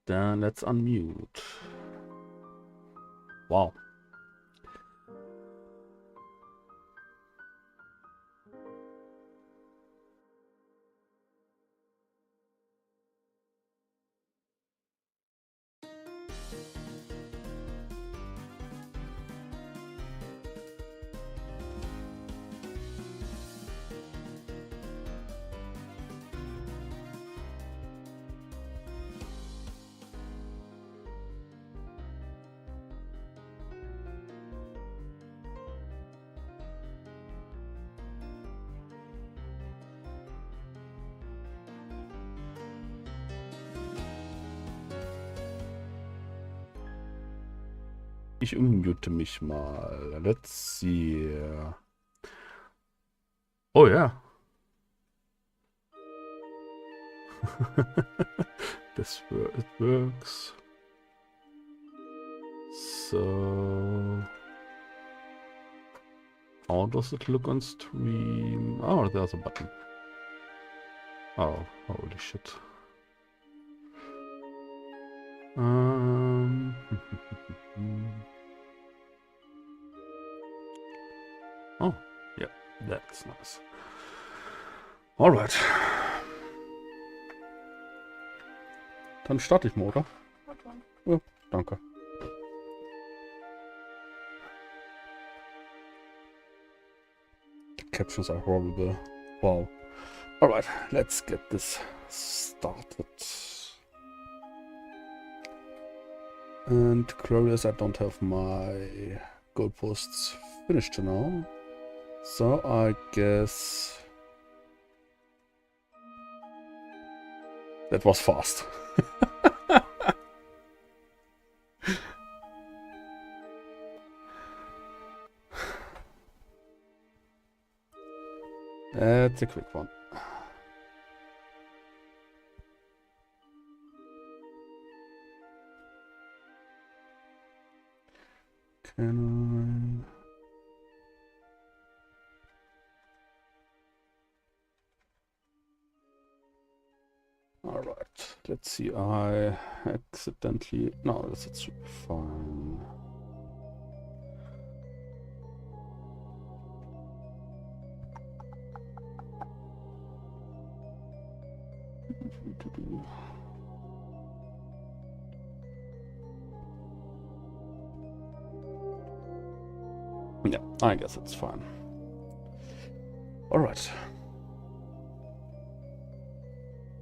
Then let's unmute. Wow. Ich unmute mich mal. Let's see. Oh ja. It works. So, how does it look on stream? Oh, there's a button. Oh, holy shit. Oh, yeah, that's nice. All right. Dann starte ich mal, oder? Ja, danke. The captions are horrible. Wow. All right, let's get this started. And curious, I don't have my goalposts finished now. So I guess that was fast. That's a quick one. Can I... All right, let's see. I accidentally... No, that's fine. Yeah, I guess it's fine. All right.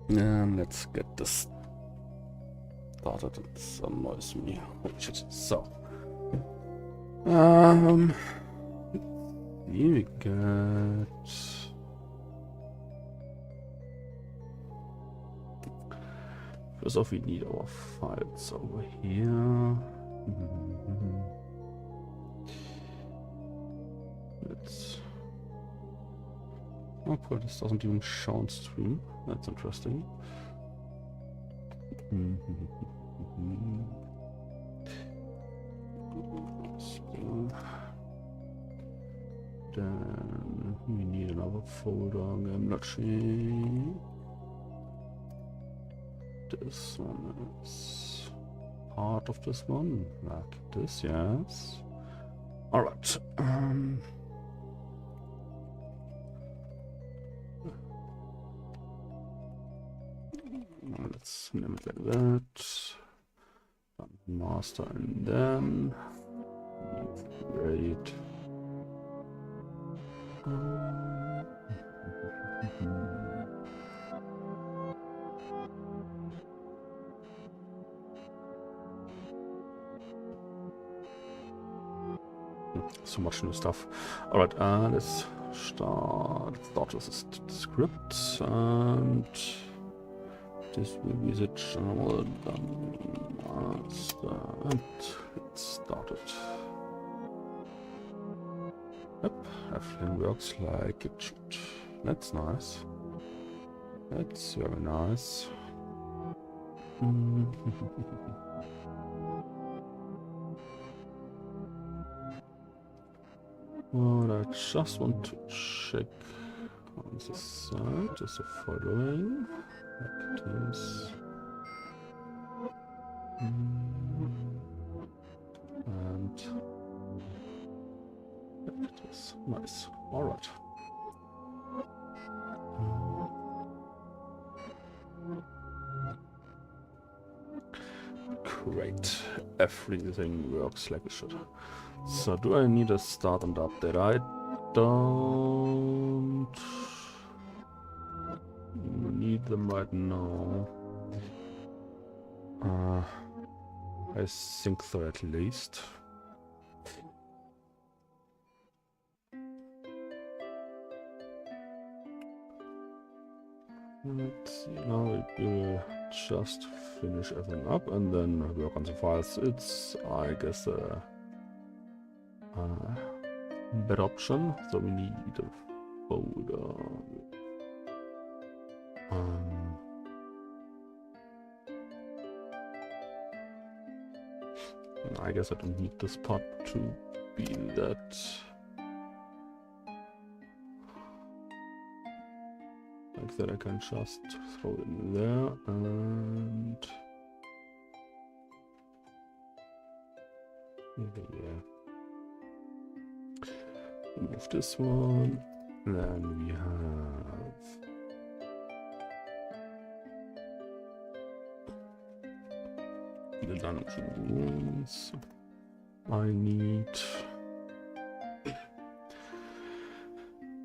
And let's get this started. It annoys me. Holy shit. So, here we got. First off, we need our files over here. Let's. Oh, cool. This doesn't even show on stream. That's interesting. Then we need another folder. I'm not sure. This one is part of this one, like this, yes. All right. Let's name it like that. Master and then great. So much new stuff. All right, let's start with this script, and this will be the general master, and it started. Yep, everything works like it should. That's nice. That's very nice. What I just want to check on this side is the following, like this. And it is nice. All right. Great. Everything works like it should. So do I need a start and update? I don't need them right now. I think so at least. Let's see, now we will just finish everything up and then work on the files. It's, I guess, a better option. So we need a folder. I guess I don't need this part to be that. Like that, I can just throw it in there and yeah. Remove this one. Then we have the dungeon rooms. I need.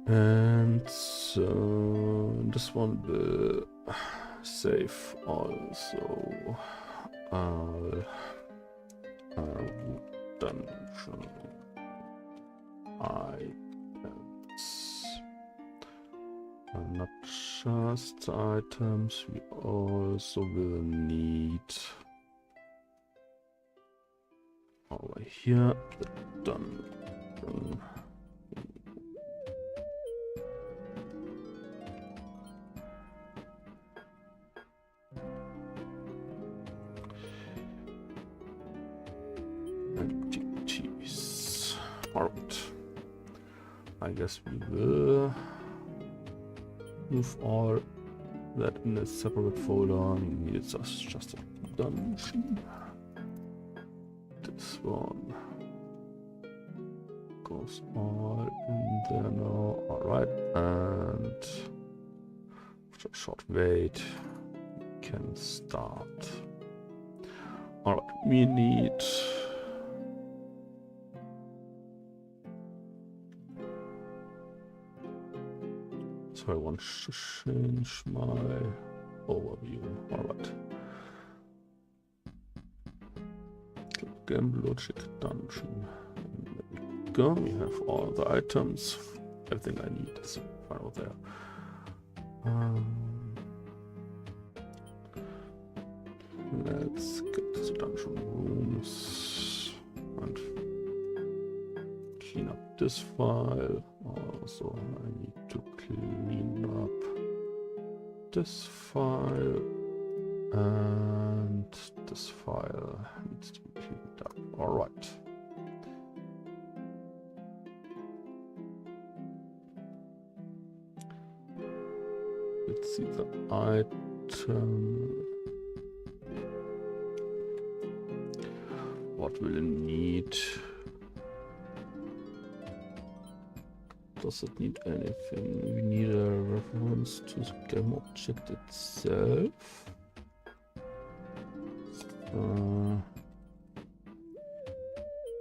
And so this one will save also dungeon items. And not just items, we also will need over here the dungeon. Alright. I guess we will move all that in a separate folder. We need just a dungeon. This one goes all in there now. Alright, and after a short wait, we can start. Alright, we need I want to change my overview. Alright. Game logic dungeon. There we go. We have all the items. Everything I need is right there. Let's get to the dungeon rooms and clean up this file. Also, I need to clean up this file, and this file needs to be cleaned up. All right. Let's see the item. What will it need? Does it need anything? We need a reference to the game object itself.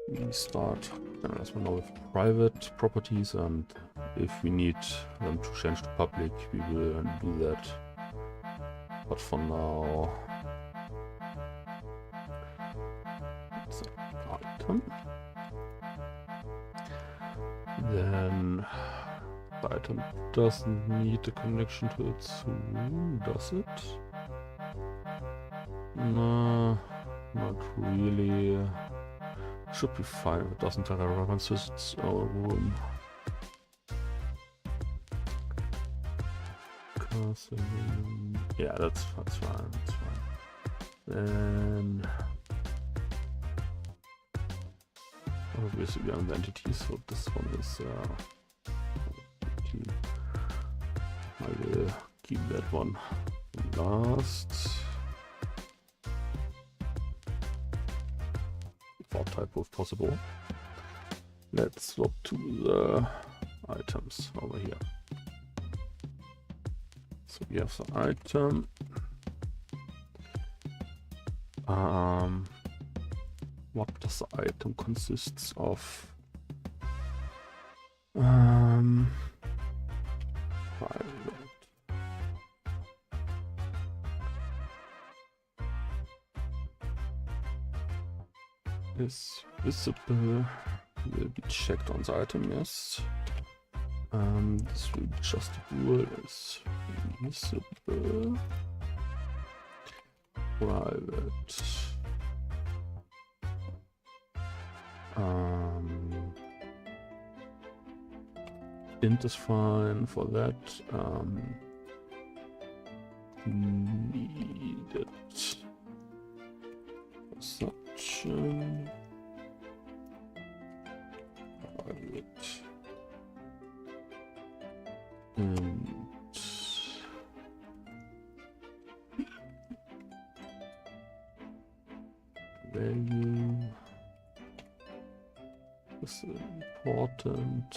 We start as we know with private properties, and if we need them to change to public, we will do that. But for now, it's an item. Then the item doesn't need a connection to its room, does it? No, not really. Should be fine if it doesn't have a reference to its own room. Yeah, that's fine. Then obviously we have the entities, so this one is I will keep that one last. transport type if possible. Let's swap to the items over here. So we have the item. What does the item consists of? Is visible, will be checked on the item, yes. This will be just wool is visible. Private. Int is fine for that. Needed. Such private. And value is important.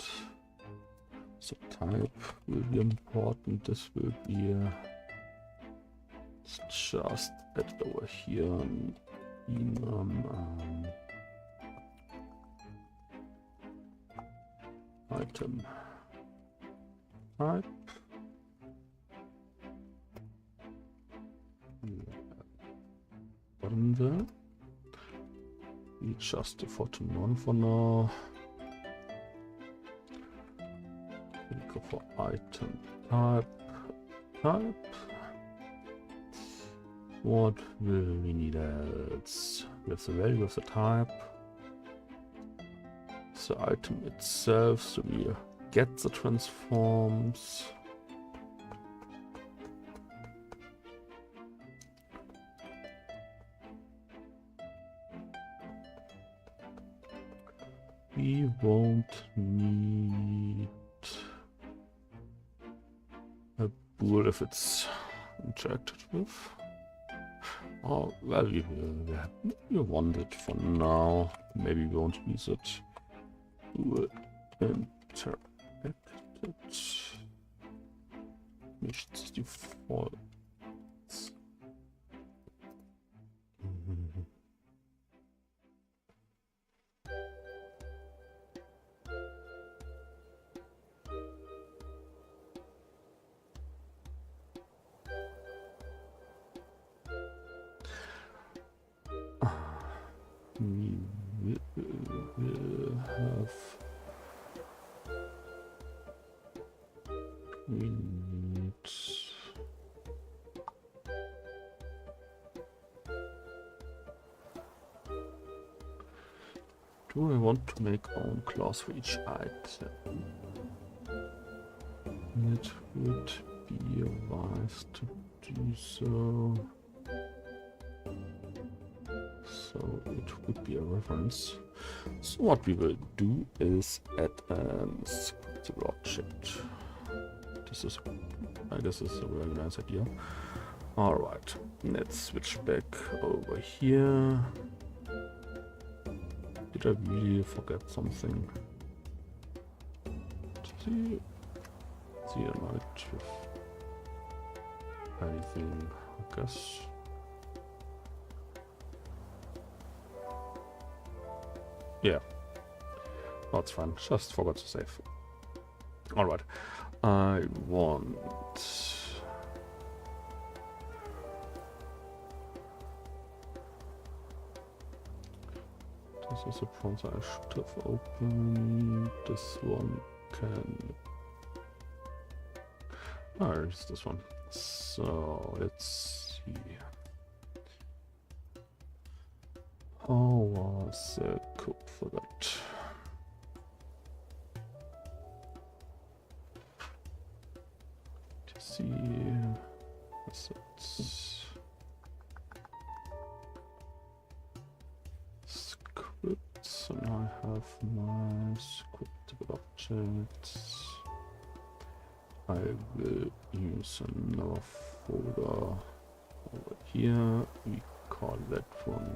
The type will be important. This will be just added over here. Item type. Button there. We just default to none for now. We go for item type. What will we need else? We have the value of the type, the item itself, so we get the transforms. We won't need a bool if it's interacted with. Oh, well, we want it for now. Maybe we won't use it. Bool interacted. Nichts default. We need do I want to make own class for each item? It would be wise to do so. So it would be a reference. So what we will do is add an scriptable object. This is, I guess, this is a very nice idea. All right, let's switch back over here. Did I really forget something? See a night with anything, I guess. Yeah, that's fine. Just forgot to save. All right, I want. This is a prompt I should have opened. This one can. Oh, it's this one. So let's see. How was the code for that? To see assets. Scripts, and I have my scriptable objects. I will use another folder over here. We call that one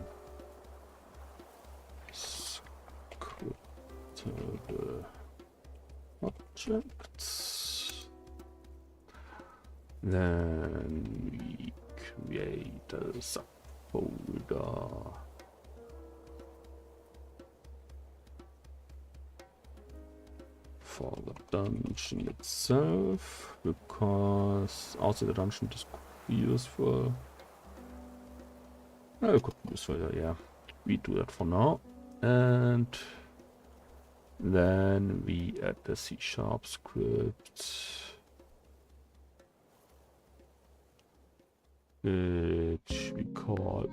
the objects. Then we create a subfolder for the dungeon itself, because also the dungeon is useful. It could be useful, yeah. We do that for now, and then we add the C# script, which we call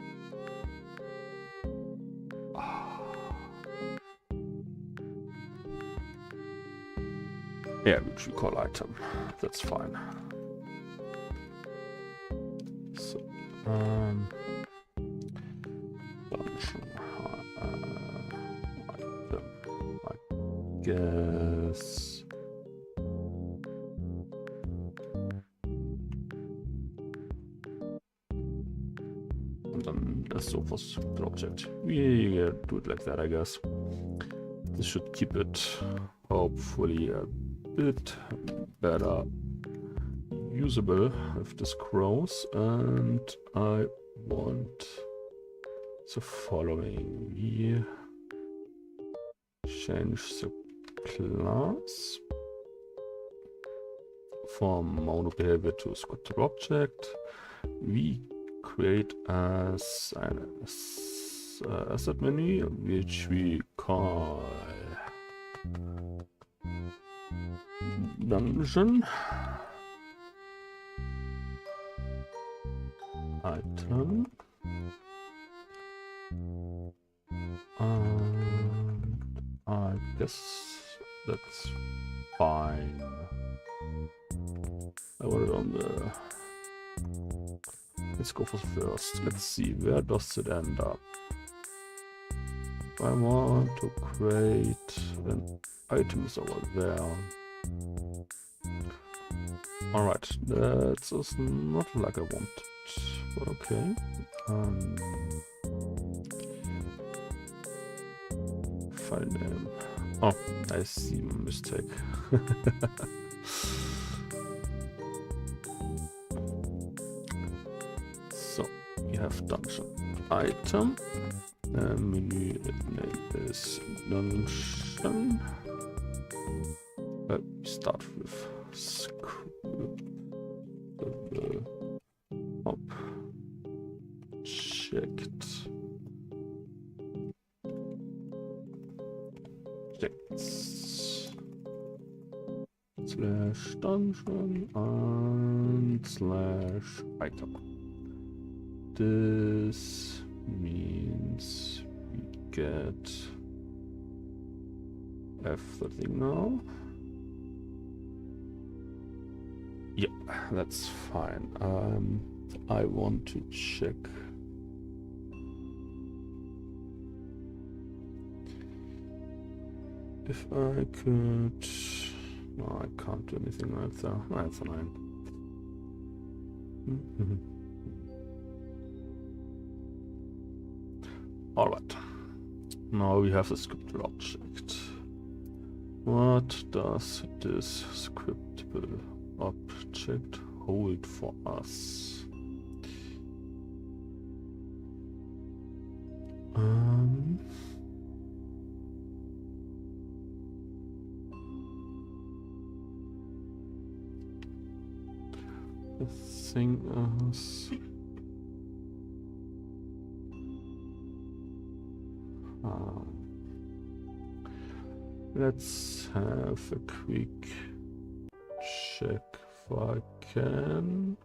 which we call item. That's fine. So dungeon item, I guess. And then the sofa's the object. We do it like that, I guess. This should keep it hopefully a bit better usable if this grows. And I want the following. We change the class from mono behavior to scriptable object. We create as an asset menu, which we call dungeon item, and I guess that's fine. I want it on the. Let's go for first. Let's see, where does it end up? I want to create an item is over there. Alright, that is not like I wanted, but okay. File name. Oh, I see my mistake. So, we have dungeon item. Menu name is dungeon. We start with script object slash dungeon and slash item. This means we get everything now. Yeah, that's fine. I want to check if I could. No, I can't do anything right there. That's fine. Alright. Now we have the scriptable object. What does this scriptable object hold for us? The thing is, let's have a quick check if I can.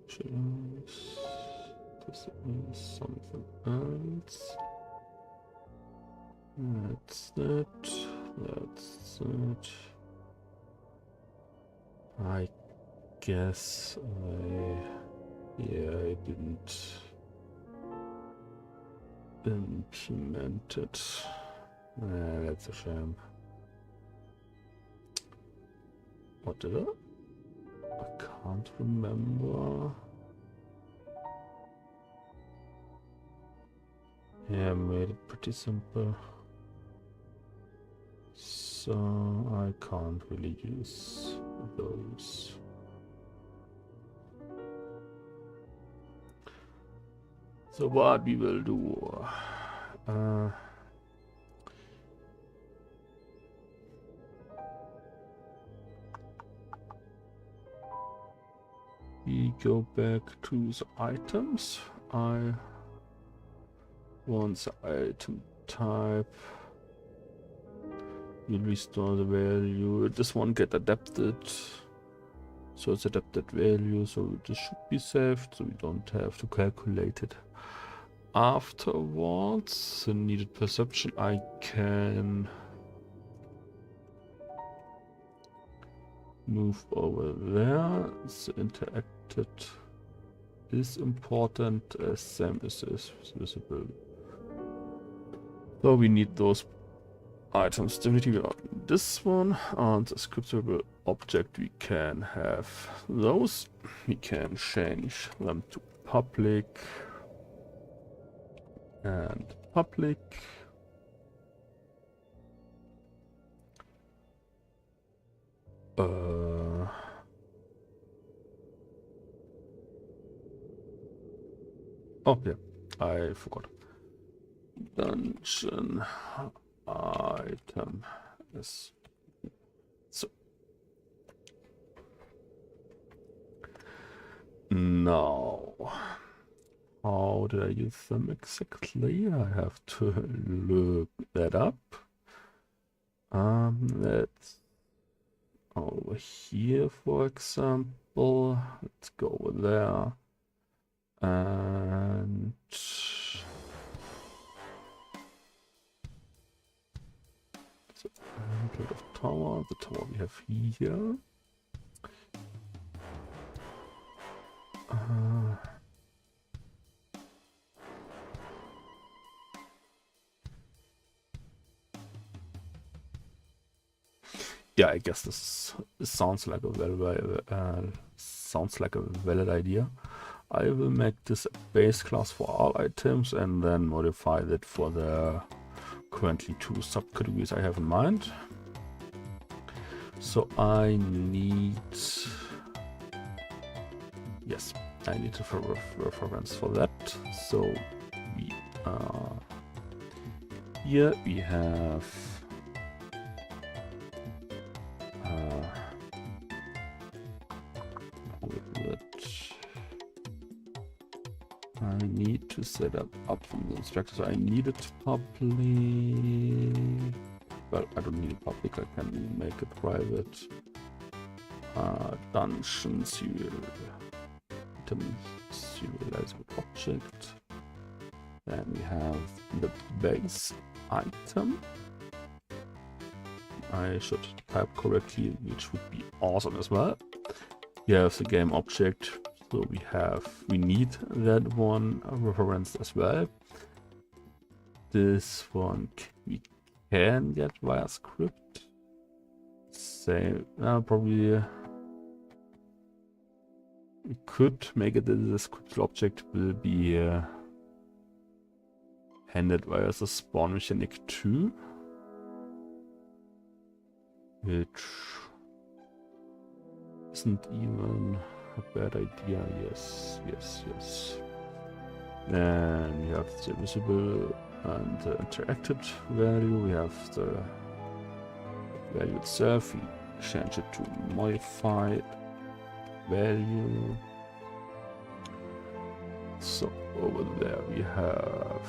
Choose. This is something else. That's it. That's it. I guess I didn't implement it. That's a shame. What did I? I can't remember. Yeah, made it pretty simple. So I can't really use those. So what we will do? We go back to the items. I want the item type. We'll restore the value. This one get adapted. So it's adapted value, so this should be saved, so we don't have to calculate it afterwards. The needed perception I can move over there. The interacted is important as same as is visible. So we need those items definitively on this one. And the scriptable object, we can have those. We can change them to public and public. Oh yeah, I forgot. Dungeon item is so. Now, how did I use them exactly? I have to look that up. Let's over here, for example. Let's go over there and build of tower. The tower we have here. Yeah, I guess this sounds like a valid idea. I will make this a base class for all items and then modify that for the currently 2 subcategories I have in mind. So I need, yes, I need a reference for that. So we here we have I need to set up from the instructor. So I need it public. Well, I don't need it public. I can make it private. Dungeon serializable object. Then we have the base item. I should type correctly, which would be awesome as well. We have the game object. So we need that one referenced as well. This one we can get via script. Same, probably we could make it that the script object will be handled via the spawn mechanic too, which isn't even a bad idea. Yes. Then we have the visible and the interacted value. We have the value itself. We change it to modified value. So over there we have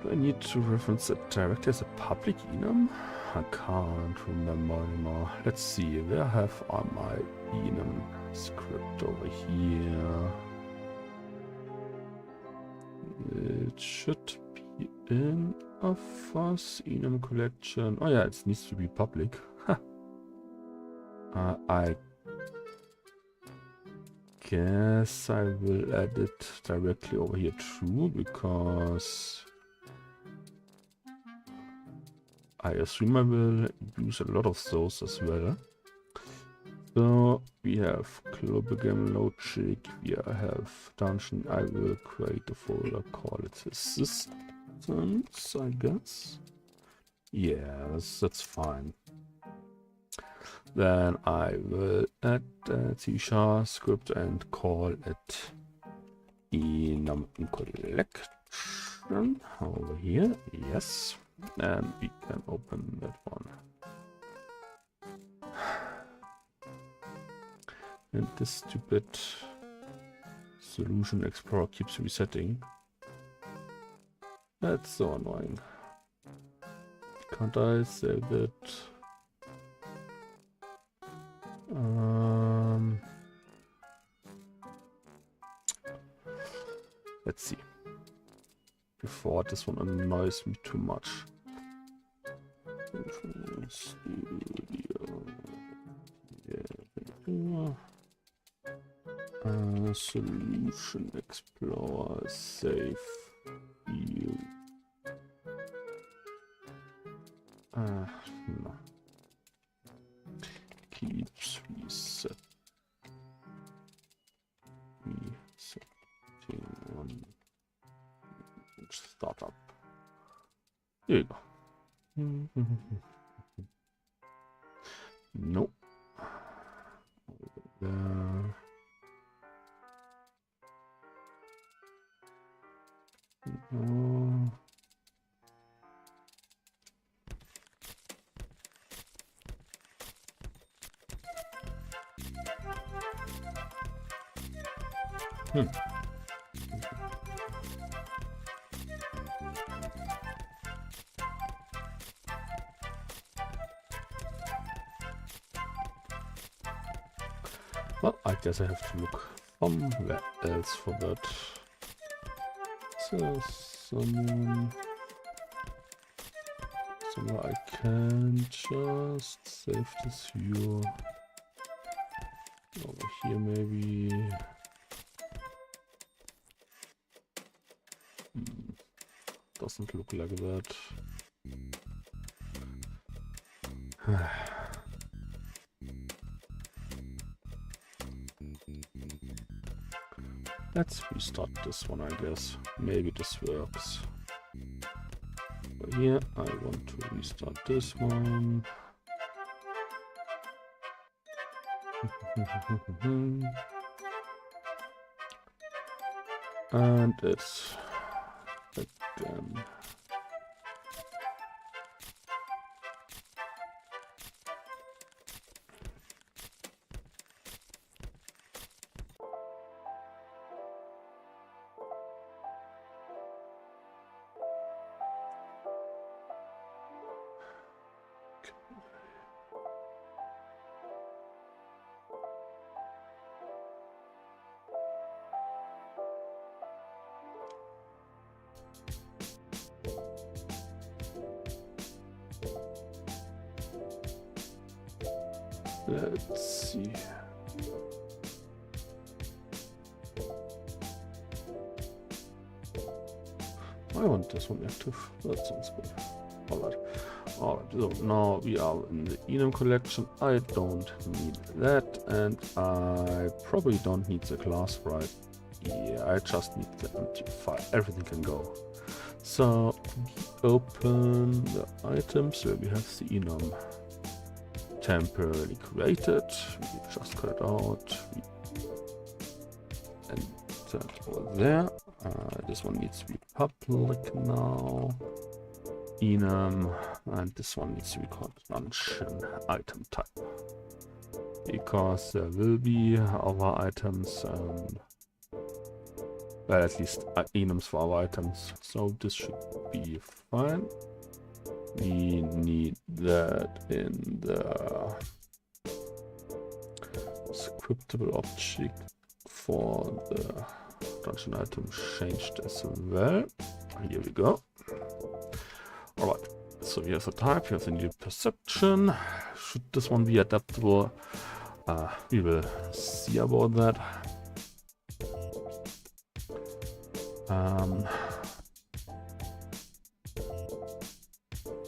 do I need to reference it directly as a public enum? I can't remember anymore. Let's see, where have I my enum script over here? It should be in a fuzz enum collection. Oh yeah, it needs to be public. I guess I will add it directly over here too, because I assume I will use a lot of those as well. So we have global game logic, we have dungeon. I will create a folder, call it systems, I guess. Yeah, that's fine. Then I will add C# script and call it enum collection over here. Yes, and we can open that one. And this stupid solution explorer keeps resetting. That's so annoying. Can't I save it? Let's see. Before this one annoys me too much. Studio. Yeah. Solution explorer save view. No. Keeps resetting on startup. There you go. Nope. There. No. Well, I guess I have to look somewhere else for that. So somewhere I can just save this view over here maybe. Doesn't look like that. Let's restart this one, I guess. Maybe this works. But here, I want to restart this one. And it's again. Let's see. I want this one active. That sounds good. Alright. Alright, so now we are in the enum collection. I don't need that, and I probably don't need the class, right? Yeah, I just need the empty file. Everything can go. So we open the items where we have the enum temporarily created. We just cut it out. And over there. This one needs to be public now. Enum, and this one needs to be called dungeon item type, because there will be our items, and well, at least enums for our items. So this should be fine. We need that in the scriptable object for the dungeon item changed as well. Here we go. Alright, so we have the type, we have the new perception. Should this one be adaptable? We will see about that.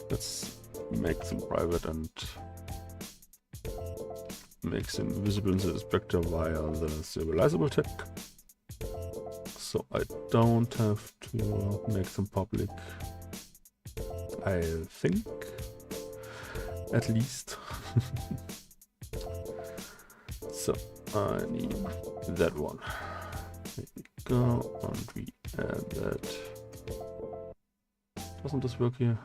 Let's make them private and make them visible in the inspector via the serializable tag. So I don't have to make them public, I think, at least. So I need that one. There we go, and we add that. Doesn't this work here?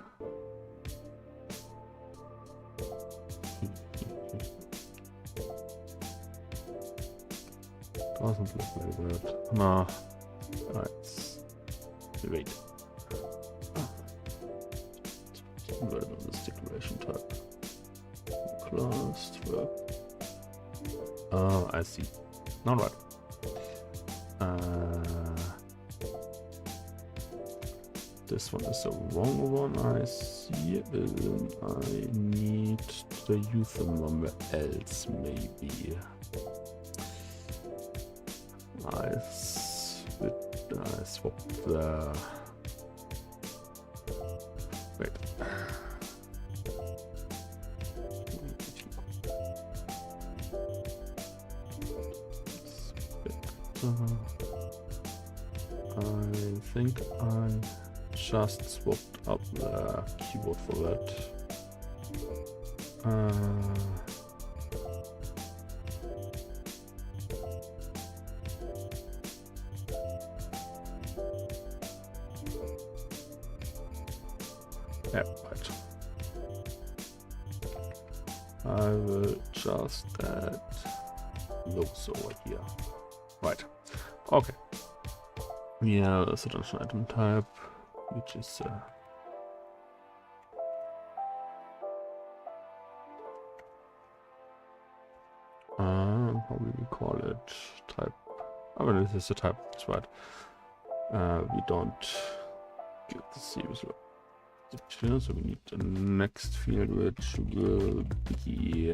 Doesn't look like that. Nah. Let's wait. Where on this declaration type? Closed work. Oh, I see. All right. This one is the wrong one. I see. I need to use them somewhere else, maybe. I swapped the. Wait. I think I just swapped up the keyboard for that. Yeah, right. I will just add those over here. Right. Okay. We have a certain item type, which is how will we call it? Type. I mean, this is a type. That's right. We don't get the series. So we need the next field, which will be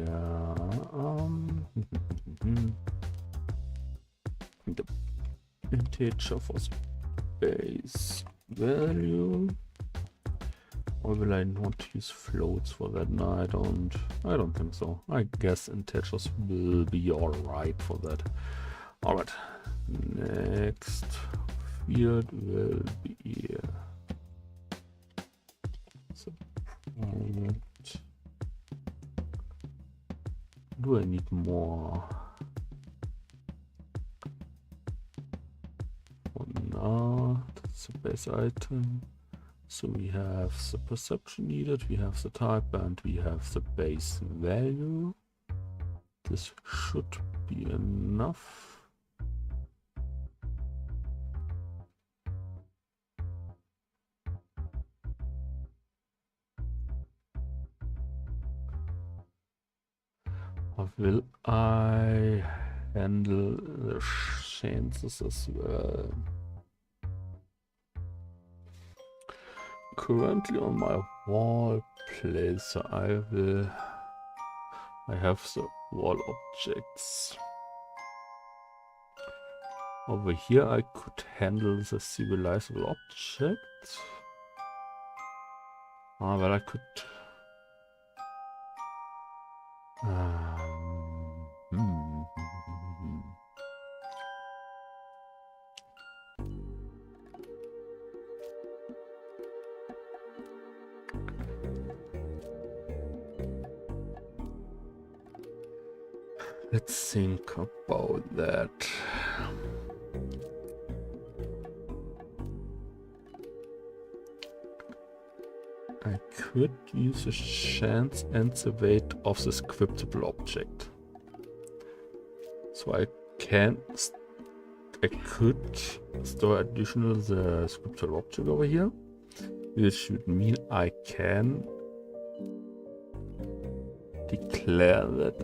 the integer for space value. Or will I not use floats for that? No, I don't think so. I guess integers will be alright for that. Alright. Next field will be do I need more? For now, that's the base item. So we have the perception needed, we have the type, and we have the base value. This should be enough. Or will I handle the chances as well? Currently on my wall place, I have the wall objects. Over here I could handle the civilizable object. Well, I could let's think about that. I could use the chance and the weight of the scriptable object. So I could store additional the scriptable object over here, which would mean I can declare that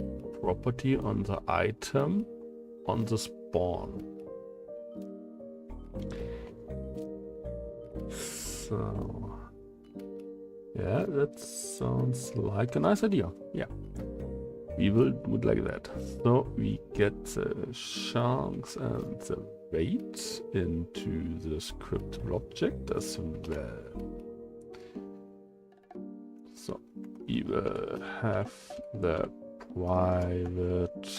property on the item on the spawn. So yeah, that sounds like a nice idea. Yeah, we will do it like that. So we get the chunks and the weight into the scriptable object as well. So we will have the private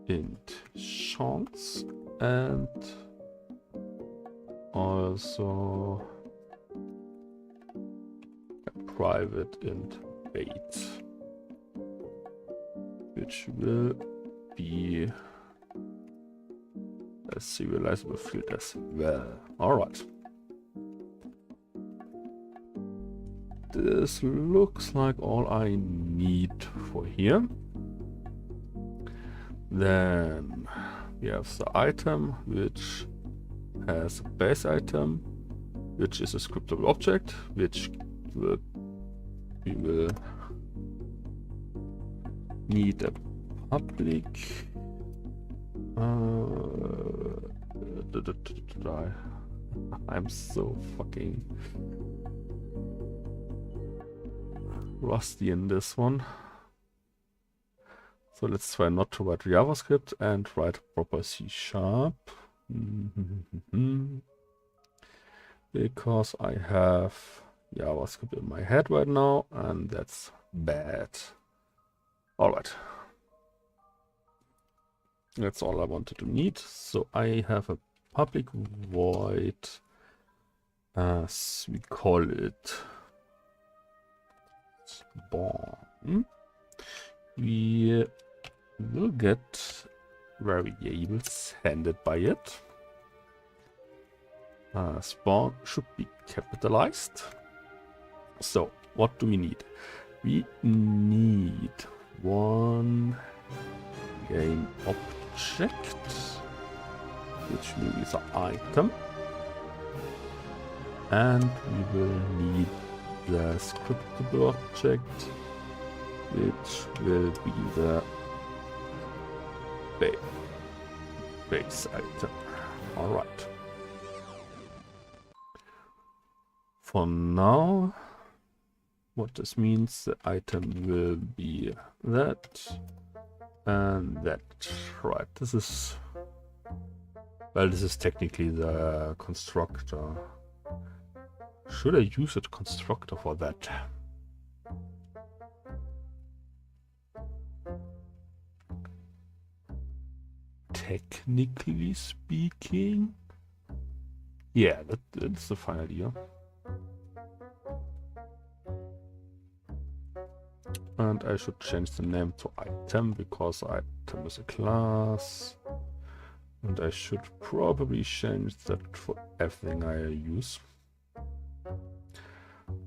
int chance and also a private int weight, which will be a serializable field as well. Alright. This looks like all I need for here. Then we have the item, which has a base item, which is a scriptable object, which we will need a public I'm so fucking rusty in this one. So let's try not to write JavaScript and write proper C#. Because I have JavaScript in my head right now, and that's bad. Alright. That's all I wanted to need. So I have a public void, as we call it, spawn. We will get variables handed by it. Spawn should be capitalized. So what do we need? We need one game object, which will be the item, and we will need the scriptable object, which will be the base item. Alright. For now, what this means, the item will be that and that. Right, this is, well, this is technically the constructor. Should I use a constructor for that? Technically speaking, yeah, that's the fine idea. And I should change the name to item, because item is a class. And I should probably change that for everything I use.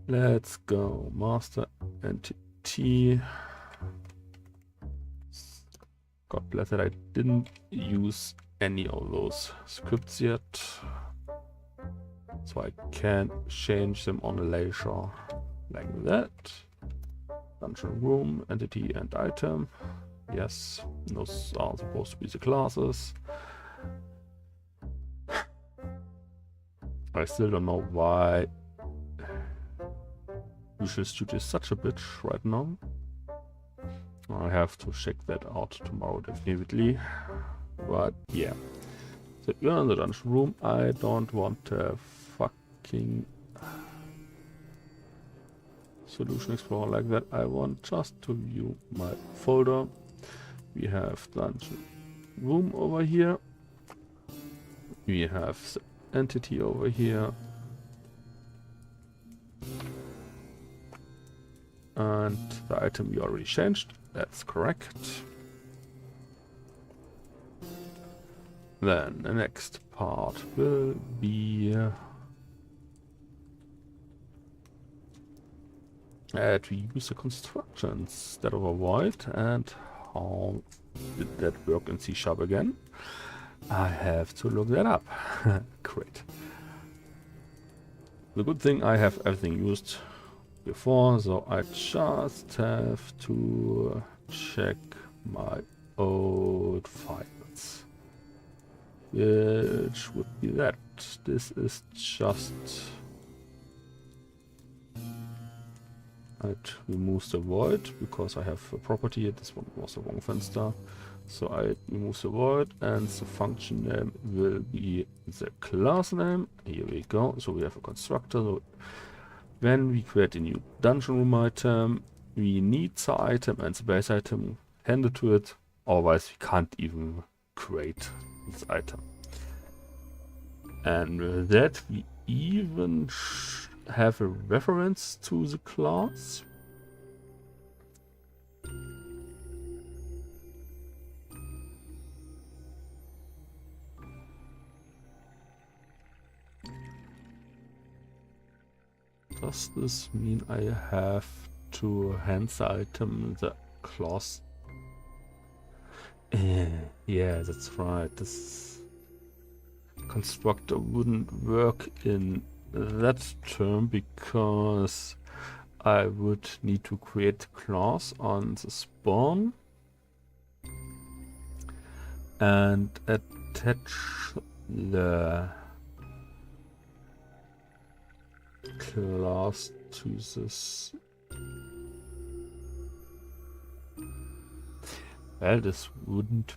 Let's go master entity. God bless it, I didn't use any of those scripts yet, so I can change them on a laser like that. Dungeon room, entity and item. Yes, those are supposed to be the classes. I still don't know why Visual Studio is such a bitch right now. I have to check that out tomorrow definitely. But yeah. So you're in the dungeon room. I don't want a fucking Solution Explorer like that. I want just to view my folder. We have dungeon room over here. We have the entity over here. And the item we already changed. That's correct. Then the next part will be to use a constructor instead of a void. And how did that work in C# again? I have to look that up. Great. The good thing, I have everything used before, so I just have to check my old files, which would be that. This is just, I'd remove the void because I have a property. This one was the wrong fenster, so I remove the void, and the function name will be the class name. Here we go. So we have a constructor. So when we create a new dungeon room item, we need the item and the base item handed to it, otherwise we can't even create this item. And with that we even have a reference to the class. Does this mean I have to hand the item the class? Yeah, that's right. This constructor wouldn't work in that term because I would need to create a class on the spawn and attach the class to this. Well, this wouldn't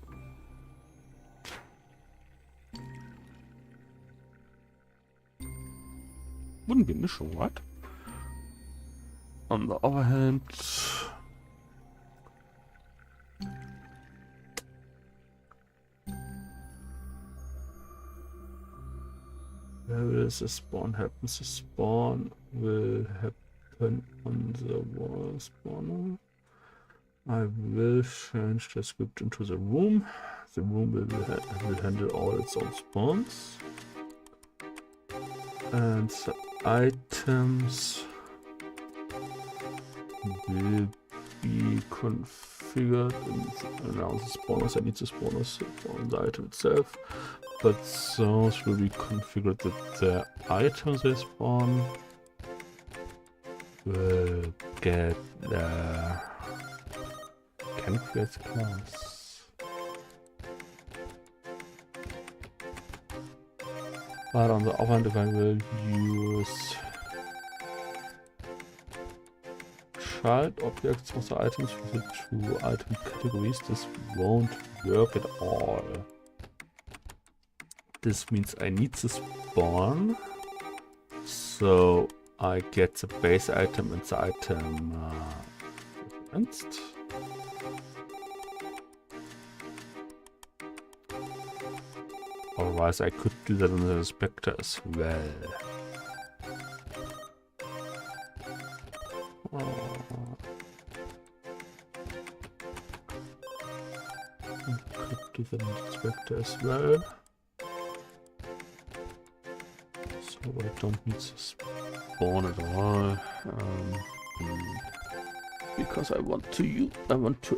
be an issue, right? On the other hand, where will the spawn happen? The spawn will happen on the wall spawner. I will change the script into the room. The room will handle all its own spawns. And the items will be configured around the spawners. I need the spawners on the item itself, but those will be configured that the items they spawn will get the can create class. But on the other hand, if I will use child objects for the items for the two item categories, this won't work at all. This means I need the spawn, so I get the base item and the item referenced. Otherwise I could do that on the inspector as well. I could do that on the inspector as well. So I don't need to spawn at all. Because I want to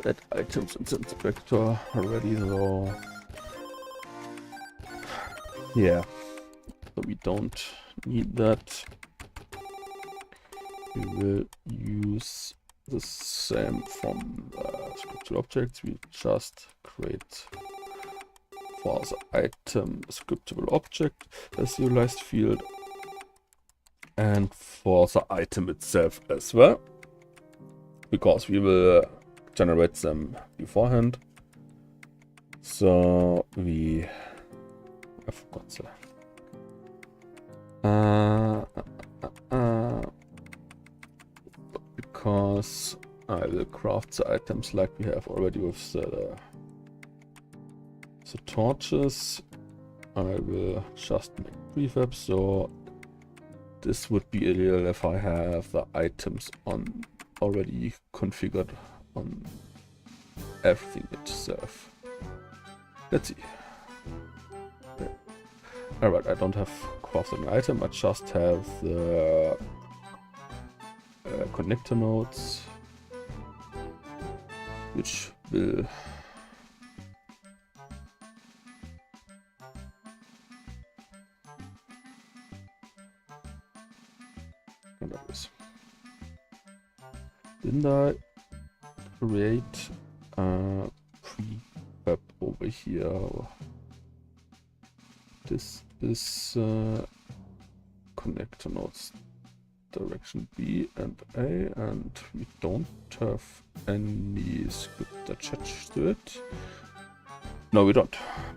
add items in the inspector already, though. Yeah, so we don't need that. We will use the same from scriptable objects. We just create for the item a scriptable object as serialized field, and for the item itself as well, because we will generate them beforehand. So we I forgot because I will craft the items like we have already with the torches. I will just make prefab, so this would be ideal if I have the items on already configured on everything itself. Let's see. Alright, I don't have crafted an item, I just have the connector nodes, which will didn't I create a prefab over here? This is connector nodes direction B and A, and we don't have any script attached to it. No, we don't,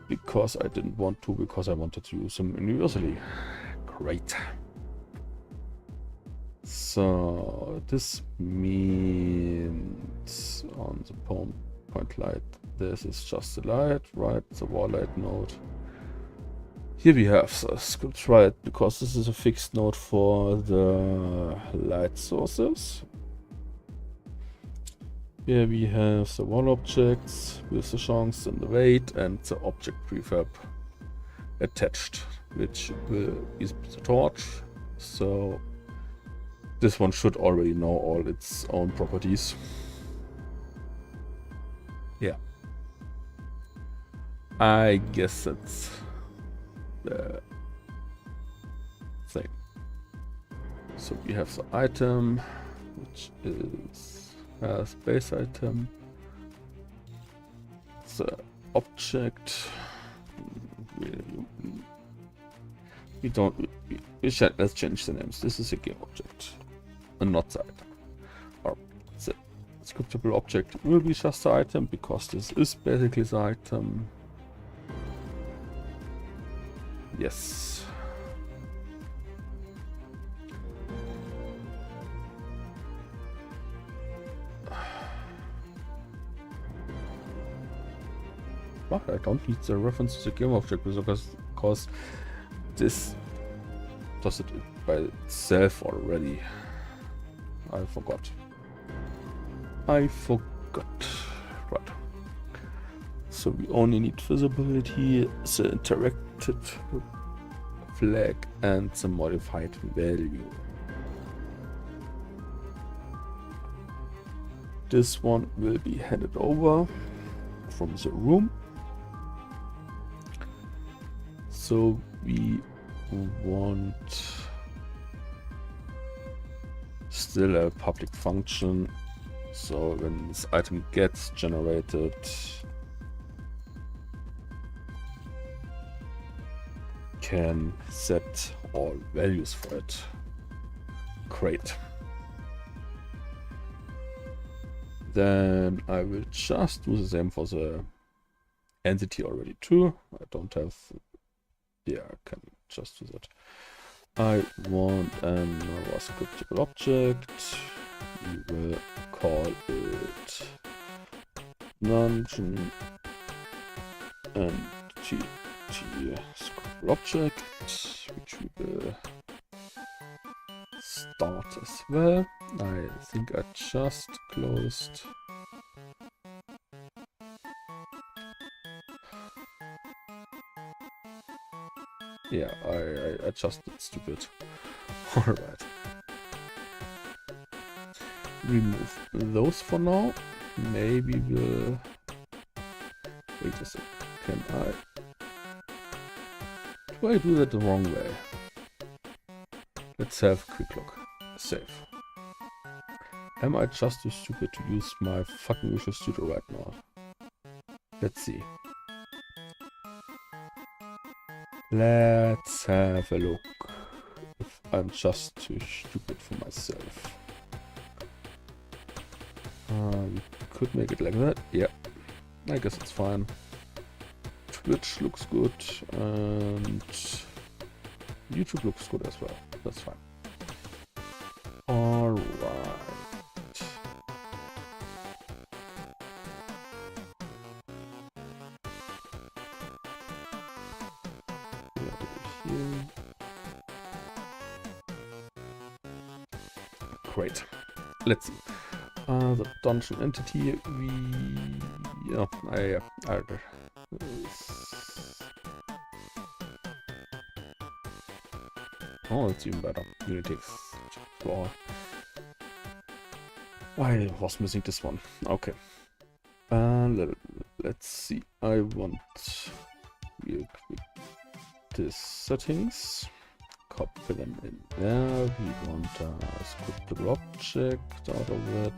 because I didn't want to, because I wanted to use them universally. Great. So this means on the point light, this is just the light, right? The wall light node. Here we have the script right, because this is a fixed node for the light sources. Here we have the wall objects with the chunks and the weight and the object prefab attached, which will be the torch. So this one should already know all its own properties. Yeah. I guess that's the thing. So we have the item, which is a space item. The object. We don't. Let's change the names. This is a game object, and not the item. Or the scriptable object will be just the item, because this is basically the item. Yes. But I don't need the reference to the game object, because this does it by itself already. I forgot. Right. So we only need visibility, the interacted flag, and the modified value. This one will be handed over from the room. So we want still a public function. So when this item gets generated, can set all values for it. Great. Then I will just do the same for the entity already too. I don't have. Yeah, I can just do that. I want another scriptable object. We will call it Dungeon entity scriptable object, which we will start as well. I think I just closed. Yeah, I just did stupid. Alright. Remove those for now. Maybe we'll... Wait a sec. Can I... Do I do that the wrong way? Let's have a quick look. Save. Am I just too stupid to use my fucking Visual Studio right now? Let's see. Let's have a look. If I'm just too stupid for myself. We could make it like that. Yeah, I guess it's fine. Twitch looks good, and YouTube looks good as well. That's fine. Alright. Great. Let's see. The dungeon entity, oh, it's even better. Unity Explorer. I was missing this one. Okay. Let's see. I want real quick these settings. Copy them in there. We want a scriptable object out of it.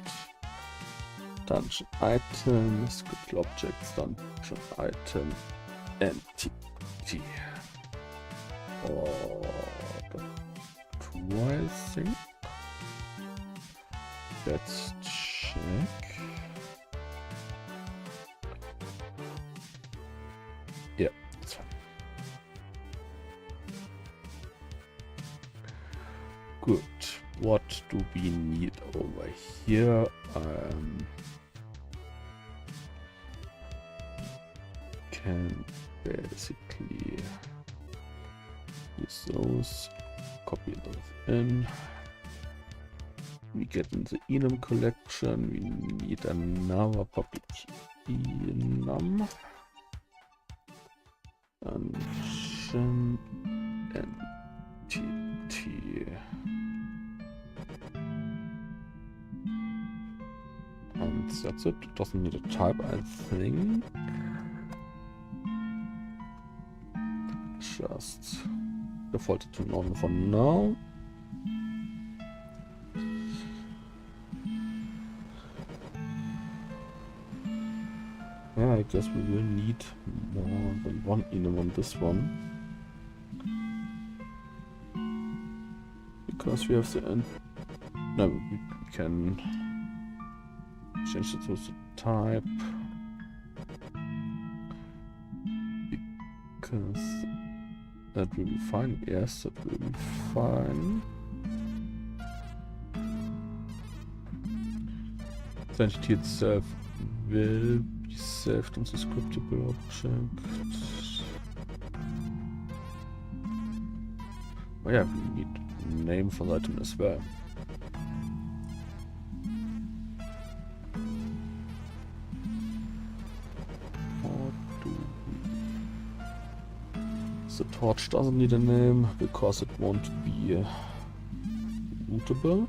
Dungeon item, scriptable objects, dungeon item, entity. Or I think. Let's check. Yeah, that's fine. Good. what do we need over here? Can basically use those, copy those in. We get in the enum collection, we need another public enum. Function entity. And that's it. It doesn't need a type, I think. Just default it to normal for now. Yeah, I guess we will need more than one enum on this one. Because we have the end. No, we can change it to the type. Because that will be fine. Yes, that will be fine. The entity itself will be saved in the scriptable object. Oh yeah, we need a name for that item as well. The torch doesn't need a name because it won't be lootable.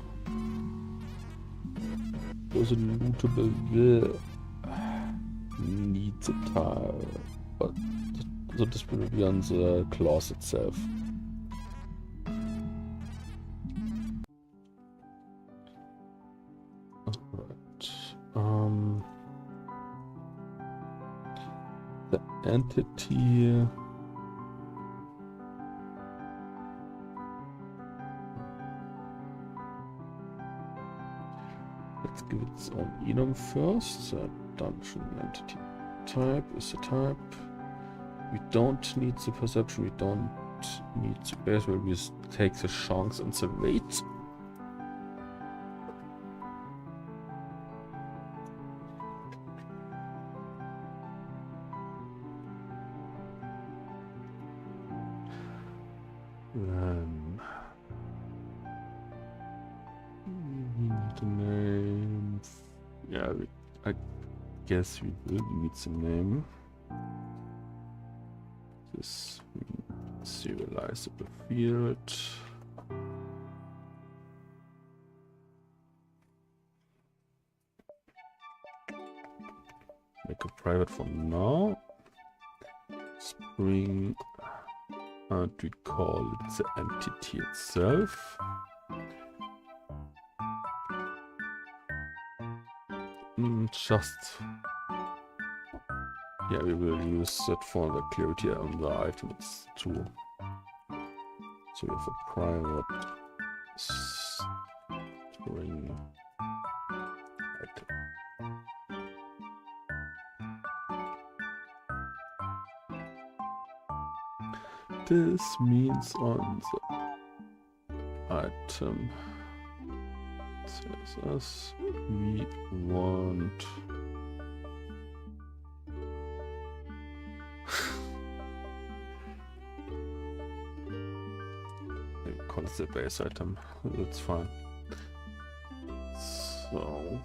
So the lootable will need the tile, but this will be on the class itself. Alright. The entity. Let's give it its own enum first. The dungeon entity type is the type. We don't need the perception, we don't need the base, where we just take the chance and the weight. Then we need a name. Yeah, I guess we will need some name. This serializable field. Make a private for now. Spring, and we call it the entity itself. Just, yeah, we will use it for the clarity on the items too. So we have a private string item. This means on the item says we want call it the base item. That's fine. So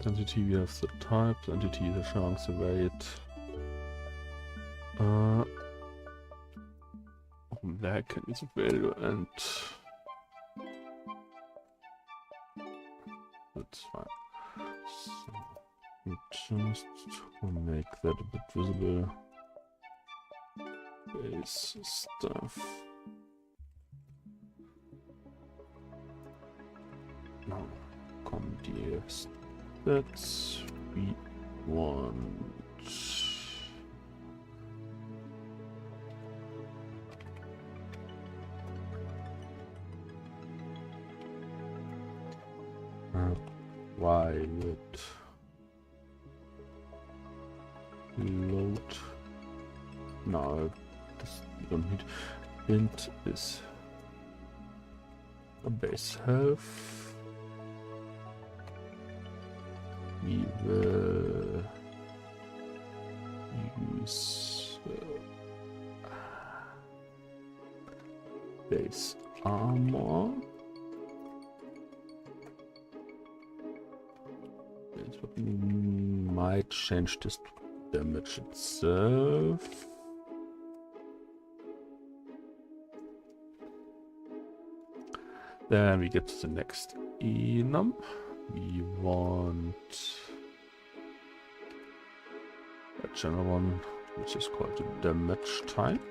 entity, we have the type, the entity, the chance, the weight. That can use value, and that's fine. So just to make that a bit visible, base stuff. Now, DS. That's we want. Private load. No, this we don't need. Int is a base health. We will use base armor. We might change this to damage itself. Then we get to the next enum. We want a general one, which is called the damage type.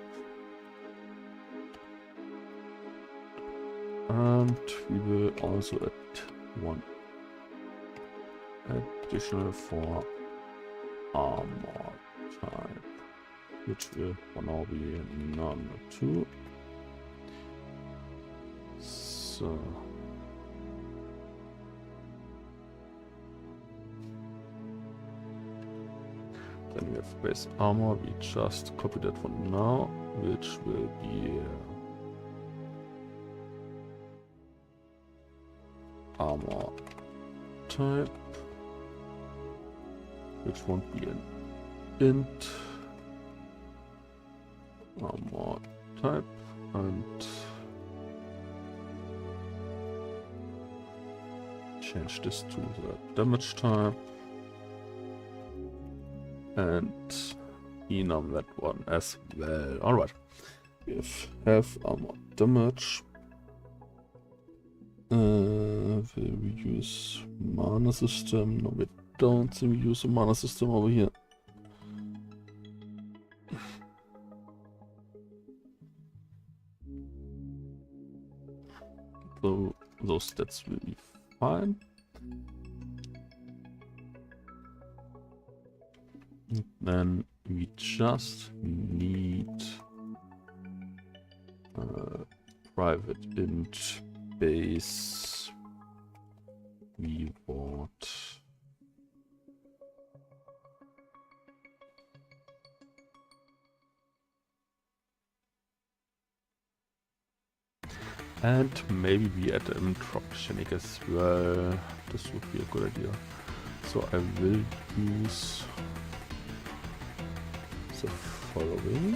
And we will also add one additional for armor type, which will for now be number 2. So then we have base armor. We just copy that for now, which will be armor type, which won't be an int armor type, and change this to the damage type and enum that one as well. Alright, we have armor damage. Will we use mana system? No, we don't think we use a mana system over here. So those stats will be fine. And then we just need private int base reward. And maybe we add an drop mechanic as well. This would be a good idea. So I will use the following,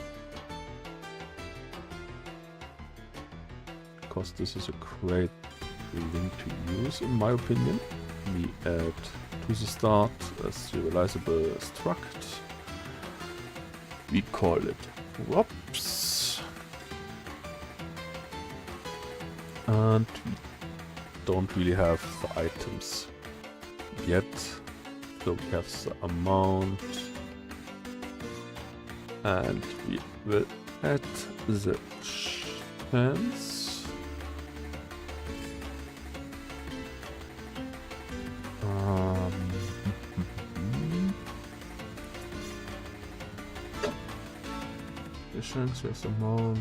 because this is a great link to use in my opinion. We add to the start a serializable struct. We call it props, and we don't really have the items yet, so we have the amount, and we will add the chance. The chance is amount.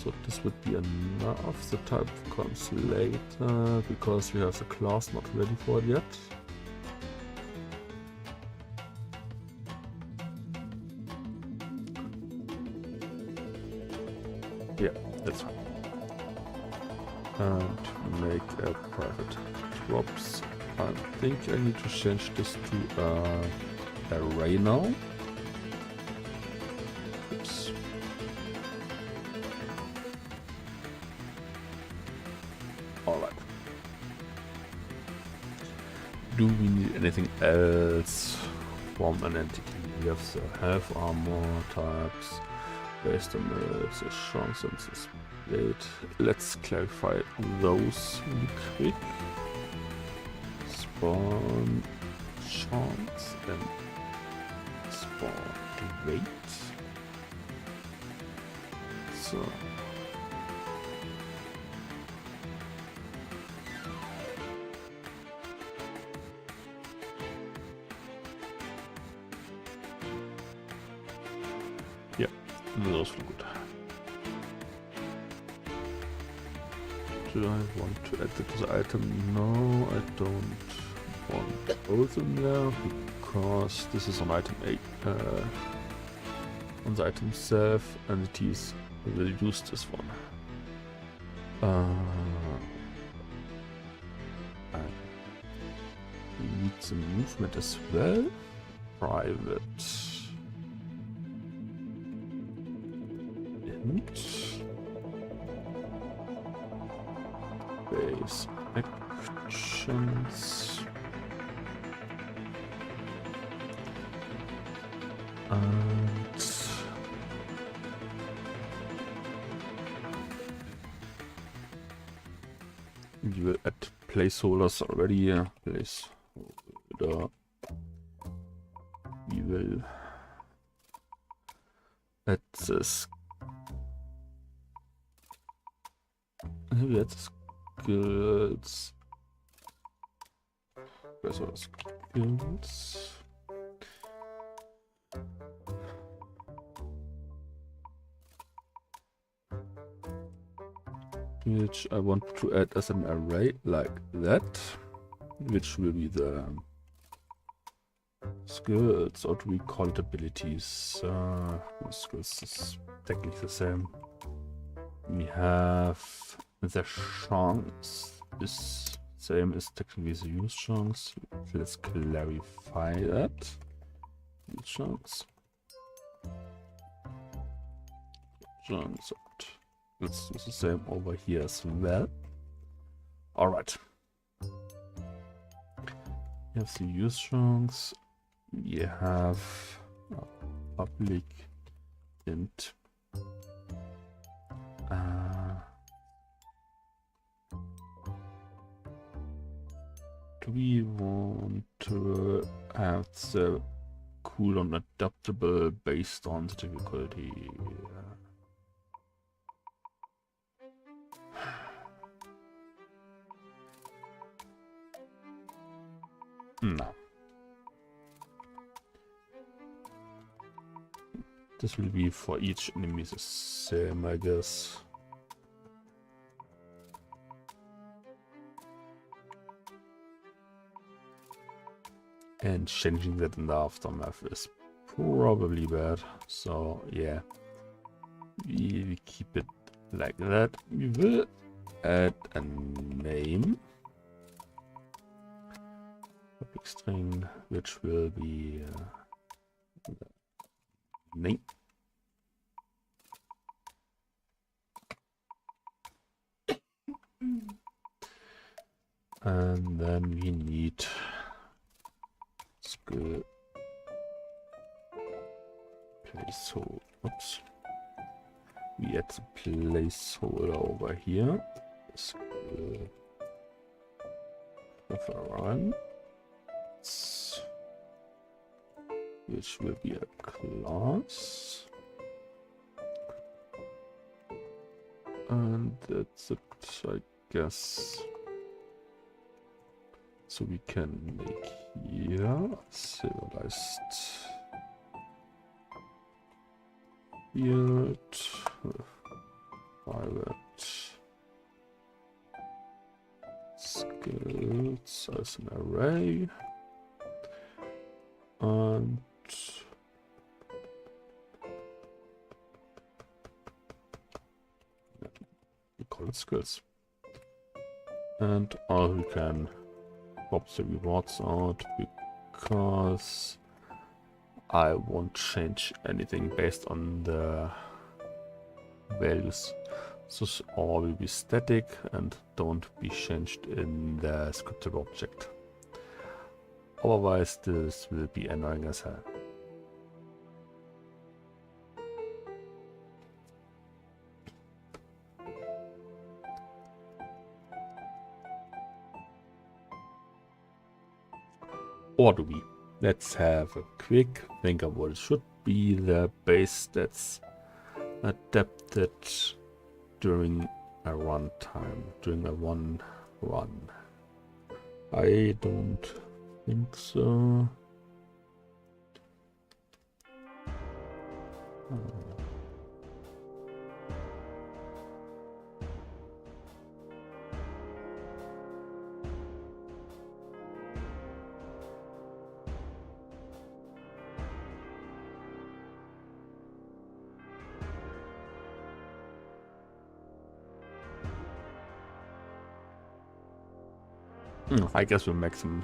So this would be enough. The type comes later because we have the class not ready for it yet. Yeah, that's fine. And make a private drops. I think I need to change this to array now. Oops. Alright. Do we need anything else from an entity? We have the health armor types based on the chance and the state. Let's clarify those really quick. Spawn chance and spawn rate. So yeah, those look good. Do I want to add it to the item? No, I don't want both in there because this is on item 8. on the item itself, entities will use this one. We need some movement as well. Private. Int. Base actions. And we will add placeholders already. Placeholder. We will add this. We add skills. Placeholder skills. Which I want to add as an array like that, which will be the skills, or do we call it abilities? Skills is technically the same. We have the chance is same as technically the use chance. Let's clarify that. Use chance. Chance. Let's do the same over here as well. Alright. We have the use chunks. We have public int. Do we want to have the cooldown adaptable based on the difficulty? No. This will be for each enemy the same, I guess. And changing that in the aftermath is probably bad. So yeah, we keep it like that. We will add a name. Public string, which will be name. And then we need skill placeholder. Oops. We add the placeholder over here. Skill reference, which will be a class. And that's it, I guess. So we can make here serialized field private skills as an array, and we call it skills. And we can pop the rewards out because I won't change anything based on the values. So all will be static and don't be changed in the scripted object. Otherwise this will be annoying as hell. Or do we? Let's have a quick think of what it should be. The base that's adapted during a runtime, during a one run. I don't think so. I guess we'll make some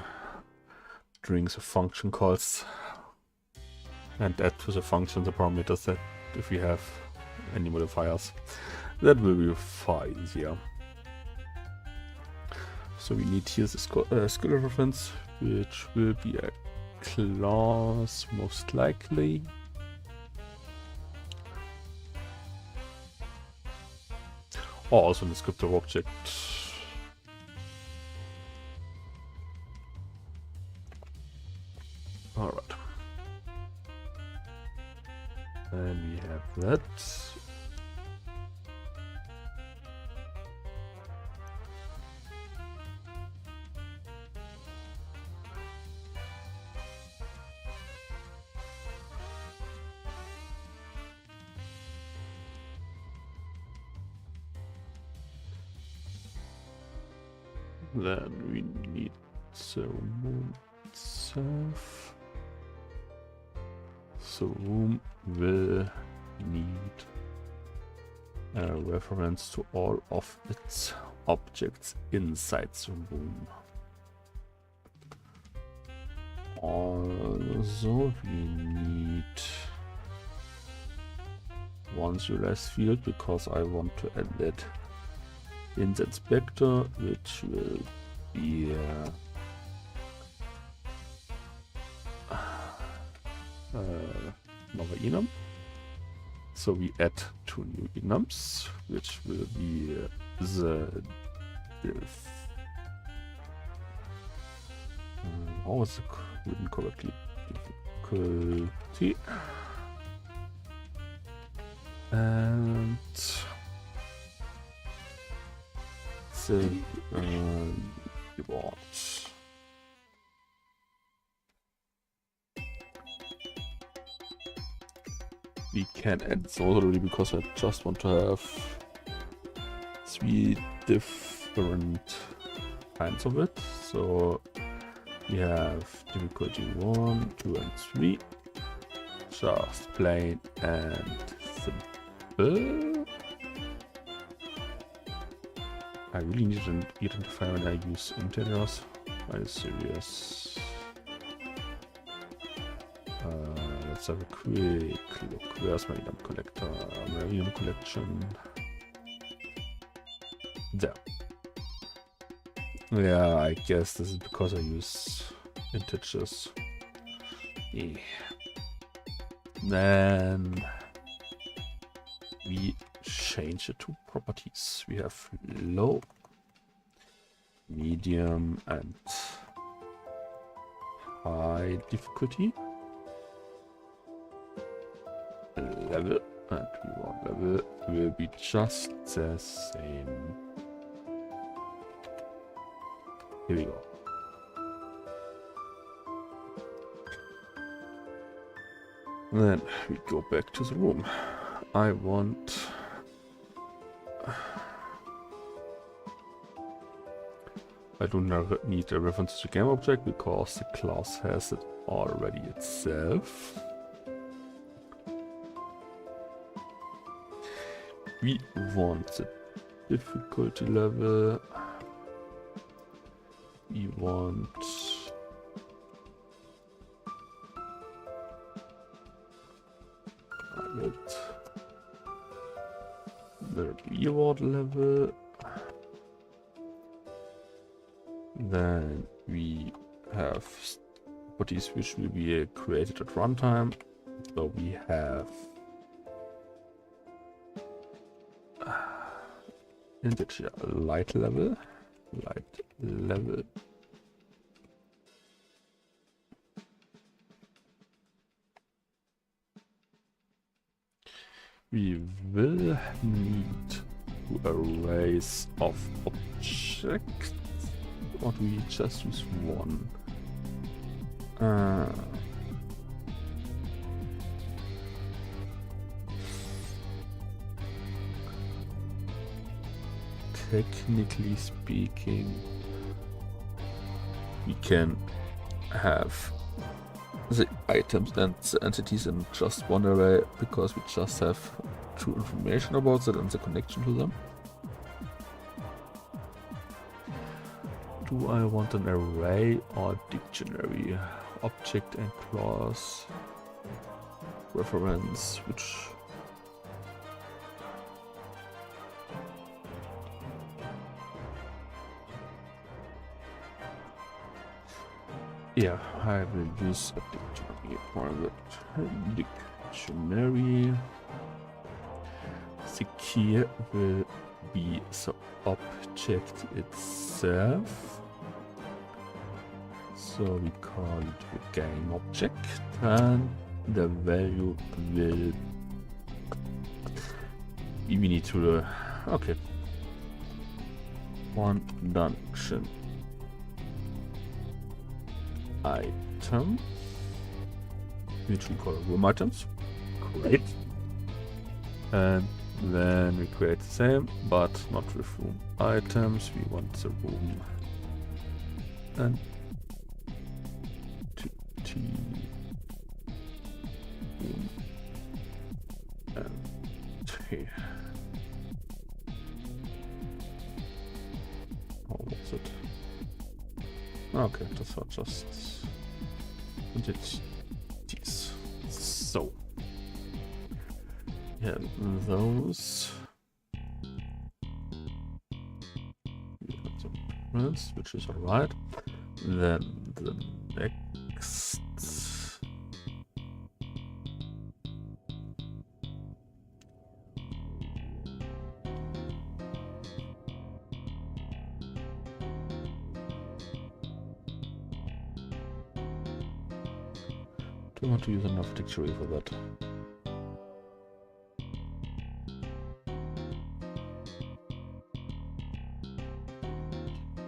during the function calls and add to the function the parameters that if we have any modifiers. That will be far easier. So we need here the skill reference, which will be a class most likely. Or also an descriptor object. Alright. And we have that. Then we need the room itself. So room will need a reference to all of its objects inside the room. Also we need one serialized field because I want to add that in the inspector, which will be another enum. So we add 2 new enums, which will be the diff. How is it written correctly? Difficulty and the reward. We can add this already because I just want to have 3 different kinds of it. So we have difficulty 1, 2, and 3. Just plain and simple. I really need an identifier when I use integers. Are you serious? Let's have a quick look. Where's my enum collector? My enum collection. There. Yeah, I guess this is because I use integers. Yeah. Then we change it to properties. We have low, medium, and high difficulty. Level and reward level will be just the same. Here we go. Then we go back to the room. I want I do not need a reference to game object because the class has it already itself. We want the difficulty level. We want the reward level. Then we have properties which will be created at runtime. So we have integer light level. We will need to arrays of objects, or do we just use one? Technically speaking, we can have the items and the entities in just one array because we just have true information about that and the connection to them. Do I want an array or dictionary? Object and clause. Reference, which... Yeah, I will use a dictionary for that. Dictionary. The key will be the object itself. So we call it the game object, and the value will... We need to... okay. One dungeon item, which we call room items. Great. And then we create the same, but not with room items. We want the room and T room and T. How was it? Okay, das war just... Und jetzt dies. So. Yeah, those. Which is alright. Then the next... Do I want to use enough dictionary for that?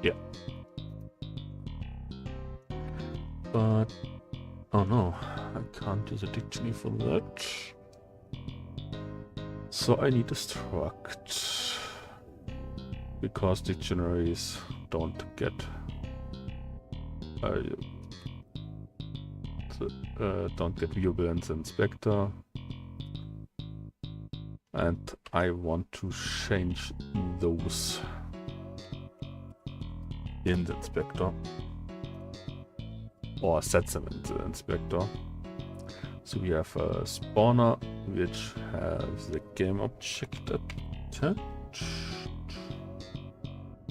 Yeah. But... oh no, I can't use a dictionary for that. So I need a struct. Because dictionaries don't get... don't get viewable in the inspector, and I want to change those in the inspector, or set them in the inspector. So we have a spawner which has the game object attached.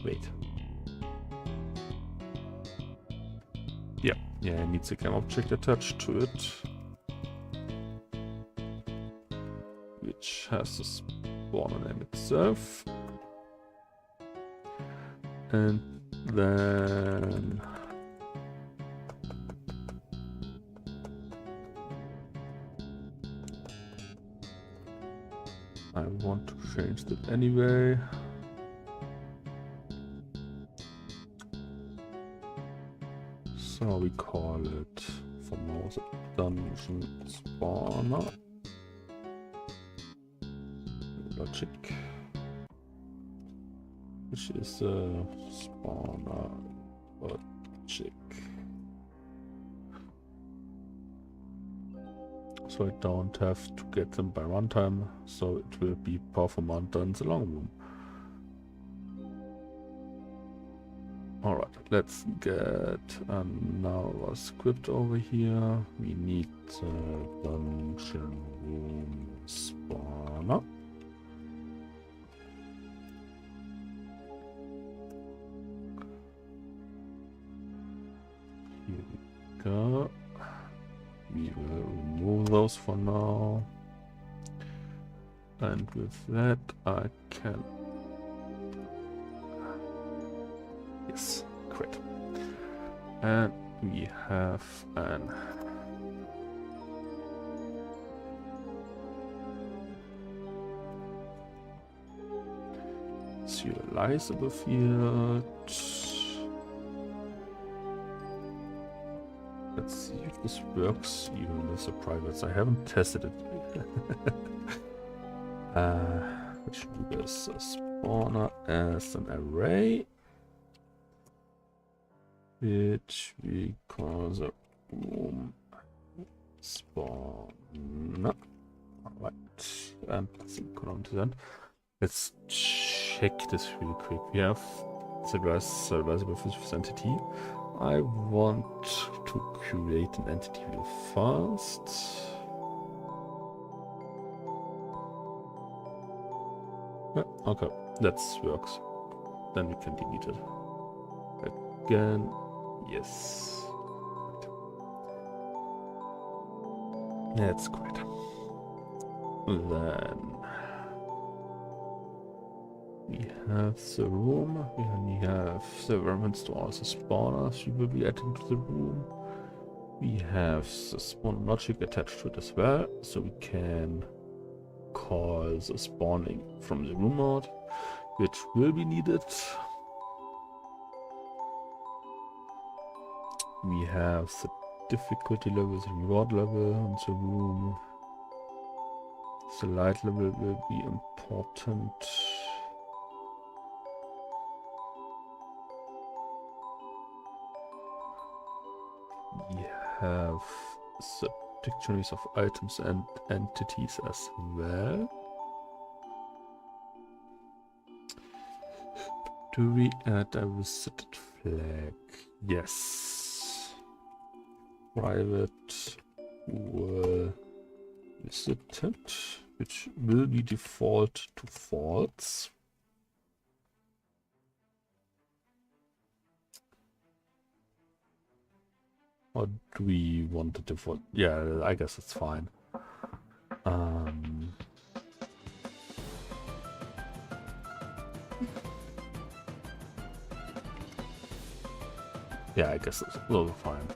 Wait. Yeah, it needs a game object attached to it, which has the spawner name itself. And then I want to change that anyway. So we call it for now the dungeon spawner logic, which is a spawner logic. So I don't have to get them by runtime, so it will be performant in the long room. Alright, let's get another script over here. We need the dungeon room spawner. Here we go. We will remove those for now. And with that I can... yes, great. And we have an serializable field. Let's see if this works even with the privates. I haven't tested it. Which do this spawner as an array, which we call the room spawner. Alright, and let's column to that. Let's check this really quick. We have serializable for this entity. I want to create an entity real fast. Yeah, okay, that works. Then we can delete it. Again, yes. That's great. Then we have the room. We only have the environments to all the spawners we will be adding to the room. We have the spawn logic attached to it as well, so we can call the spawning from the room mode, which will be needed. We have the difficulty level, the reward level on the room. The light level will be important. We have the dictionaries of items and entities as well. Do we add a visited flag? Yes. Private will visited, which will be default to false. Or do we want the default? Yeah, I guess it's fine. Yeah, I guess it's a little fine.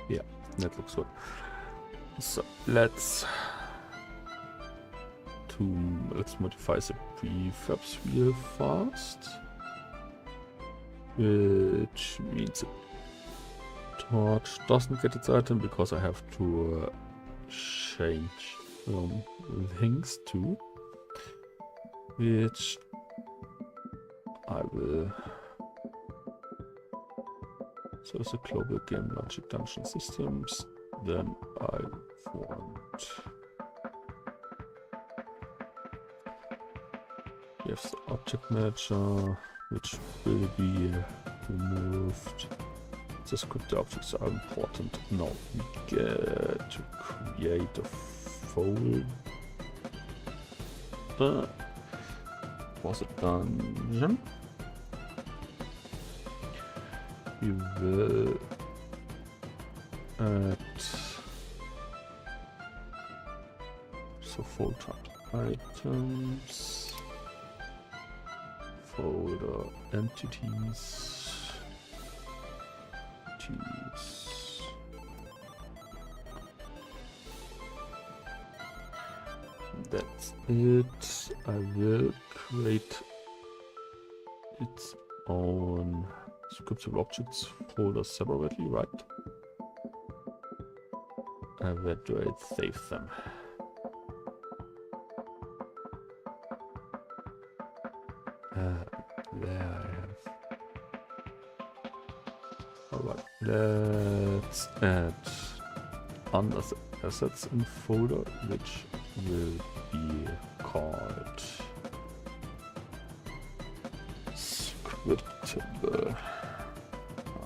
Yeah, that looks good. So let's modify the prefabs real fast, which means the torch doesn't get its item because I have to change things too, which I will. So it's a global game logic dungeon systems. Then I want. We have the object manager, which will be removed. The script objects are important. Now we get to create a folder for the dungeon. We will add folder items, folder entities, that's it. I will create its own scriptable objects folder separately, right? And where do I save them? There I have. Alright, let's add under the assets in folder, which will be called scriptable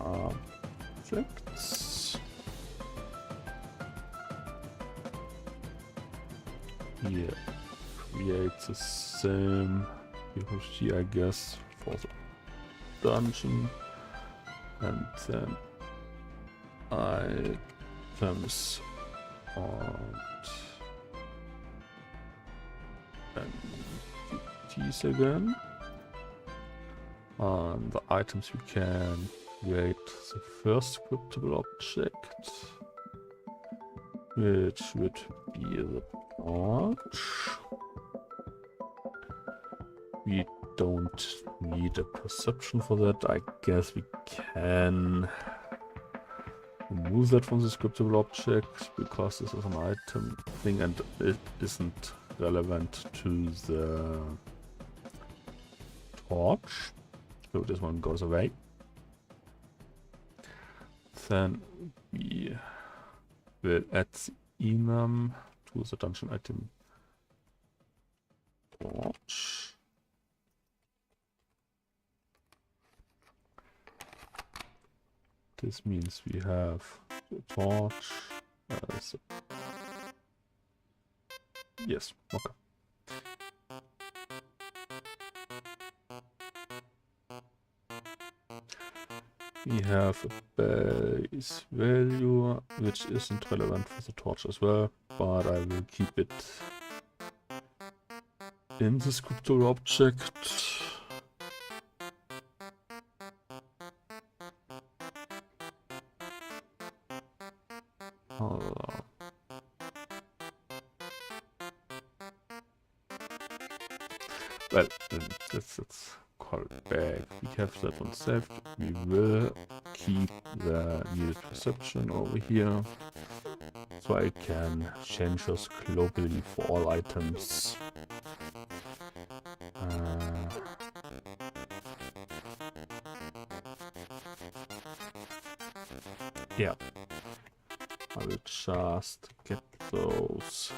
objects. Here, create the same here, I guess, for the dungeon, and then items and entities again. On the items we can create the first scriptable object, which would be the torch. We don't need a perception for that. I guess we can remove that from the scriptable object because this is an item thing and it isn't relevant to the torch. So this one goes away. Then we will add the enum to the dungeon item torch. This means we have the torch as yes, okay. We have a base value, which isn't relevant for the torch as well, but I will keep it in the sculpture object. Well, let's call it back. We have that one saved. We will keep the needed perception over here, so I can change those globally for all items. Yeah, I will just get those.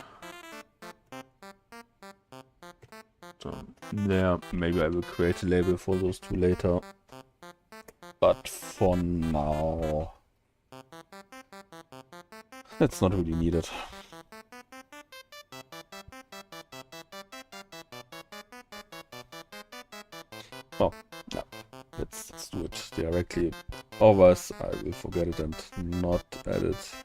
Yeah, maybe I will create a label for those two later, but for now that's not really needed. Oh, yeah, let's do it directly. Otherwise I will forget it and not add it.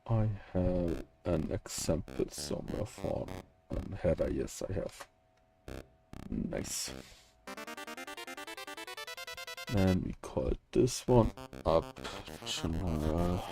I have an example somewhere for a header. Yes, I have. Nice. And we call this one up general.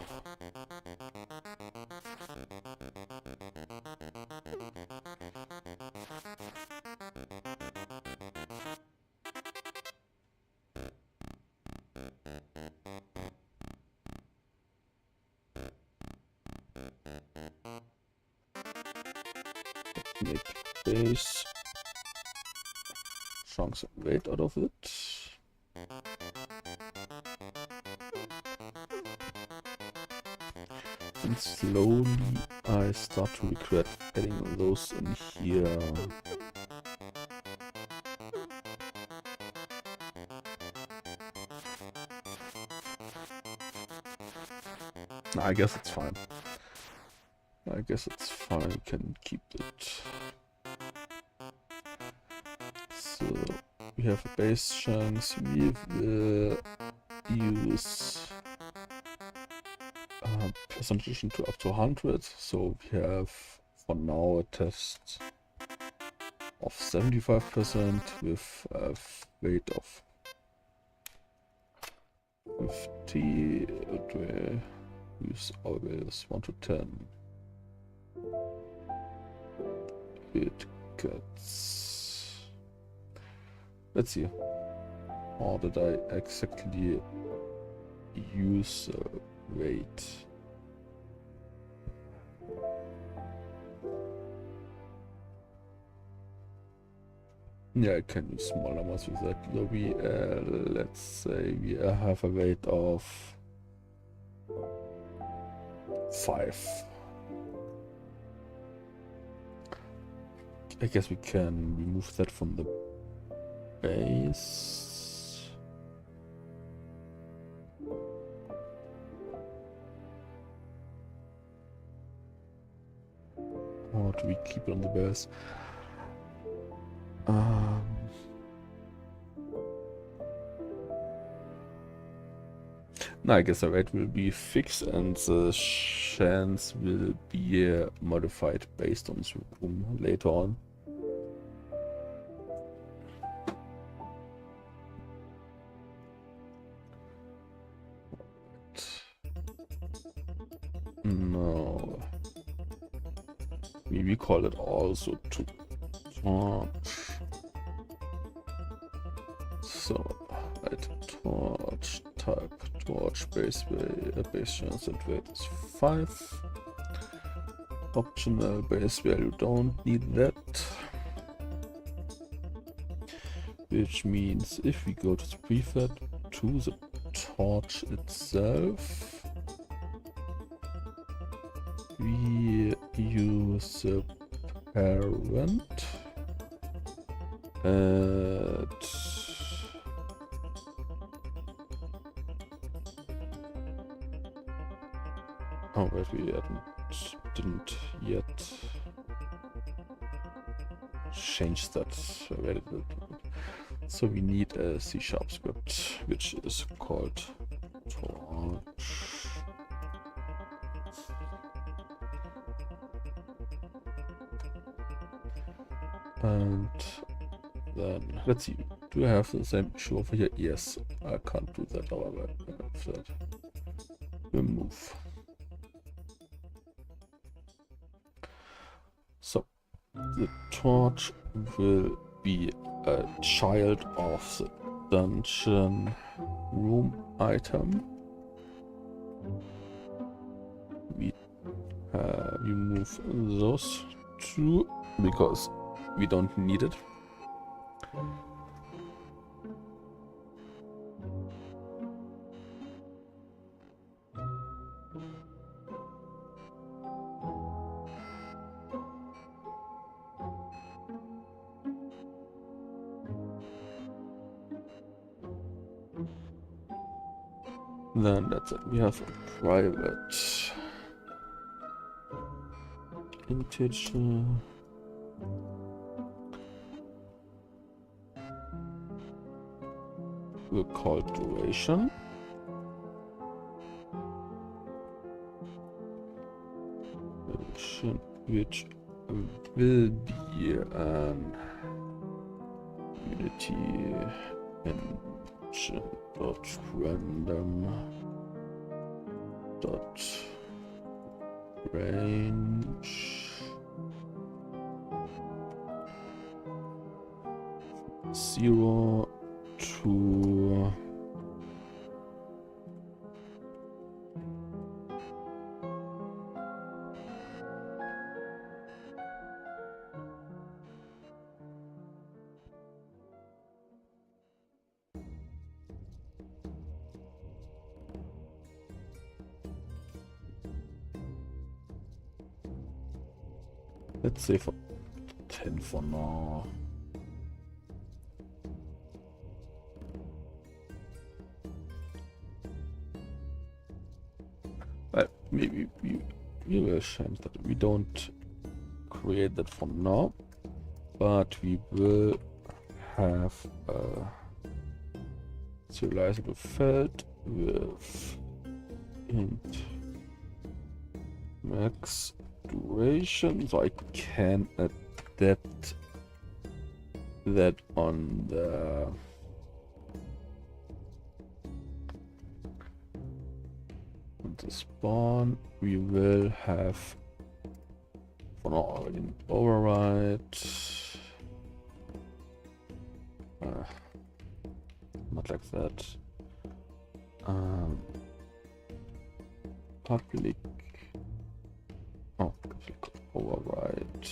Make base chunks and weight out of it. And slowly I start to regret adding those in here. I guess it's fine. I guess it's fine, we can keep it. So we have a base chunks, we will use percentage into up to 100, so we have for now a test of 75% with a weight of 50. We use always 1 to 10. It gets. Let's see. How did I exactly use weight? Yeah, I can use small numbers with that. Let's say we have a weight of 5. I guess we can remove that from the base. Or do we keep it on the base? No, I guess the rate will be fixed and the chance will be modified based on the room later on. No. We call it also to torch. So, add torch type, torch base chance and weight is 5. Optional base value, don't need that. Which means if we go to the prefab to the torch itself, we use the parent at oh wait, we didn't yet change that variable. So we need a C# script which is called torch. And then let's see, do I have the same issue over here? Yes, I can't do that, however I have that. Remove. So the torch will be a child of the dungeon room item. We remove those two because we don't need it. Then that's it. We have a private integer. We'll call duration. Duration, which will be an unity engine dot random dot range 0 to let's say for 10 for now. Well, maybe we will change that. We don't create that for now, but we will have a serializable field with int max duration, so I can adapt that on the spawn. We will have for now already an override. Not like that. Public. Oh, public override.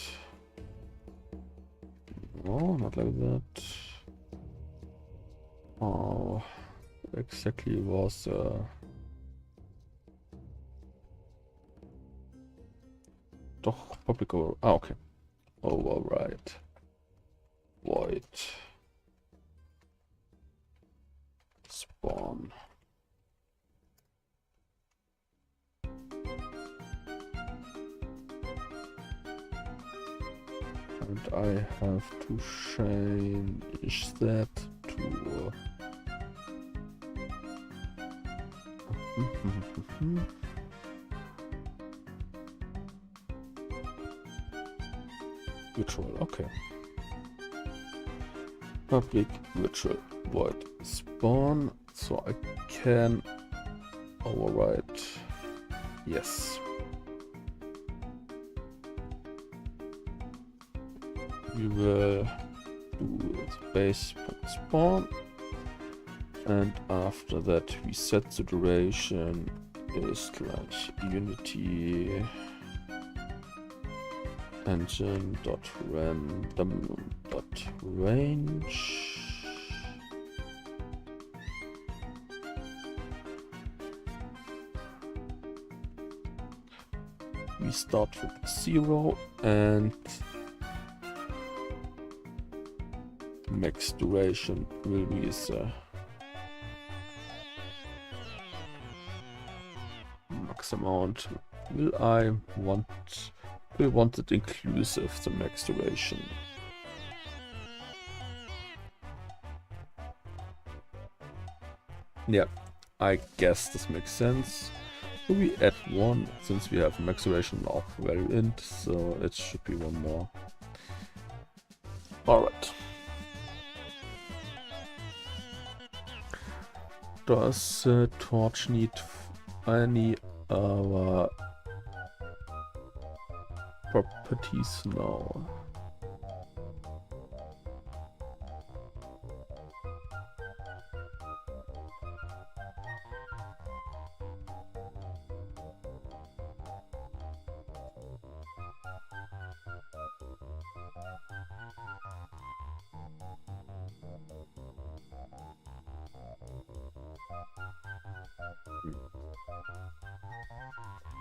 No, not like that. Oh, exactly was doch public over. Ah, okay. Override. Void. Spawn. And I have to change that to virtual. Okay. Public virtual void spawn, so I can override. Yes. we will do the base spawn, and after that we set the duration is like unity engine.random.range. We start with 0 and max duration will be the max amount. Will want it inclusive, the max duration. Yeah, I guess this makes sense. So we add 1 since we have max duration of value int, so it should be 1 more. Alright. Does torch need any other properties now?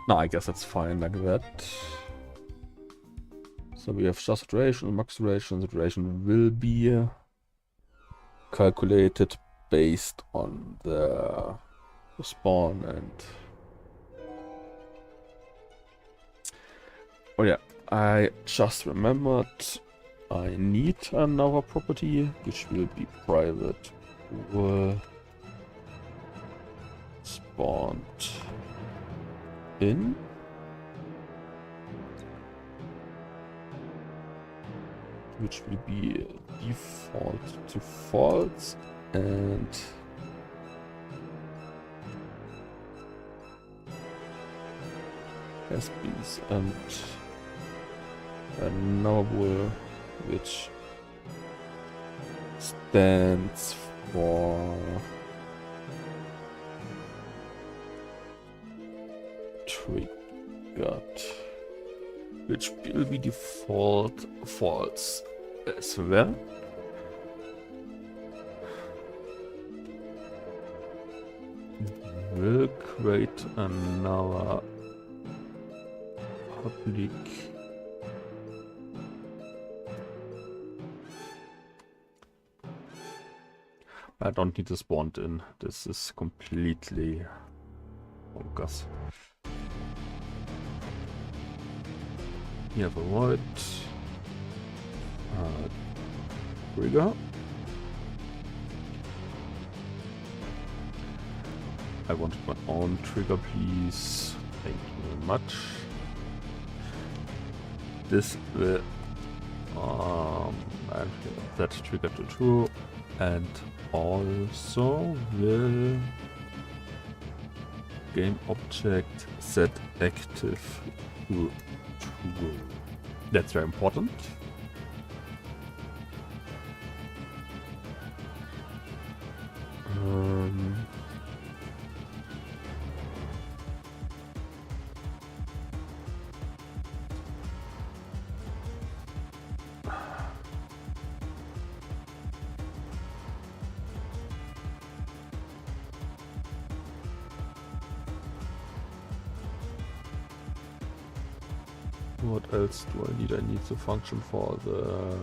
No, I guess that's fine like that. So we have just duration and max duration. The duration will be calculated based on the spawn and... Oh yeah, I just remembered I need another property which will be private. Will spawned in. Which will be default to false and has been and a null which stands for triggered, which will be default false as well. We'll create another public I don't need to spawn in. This is completely bonkers. We have a void trigger. I wanted my own trigger, please. Thank you very much. This will that trigger to true, and also will game object set active to true. That's very important. What else do I need? I need the function for the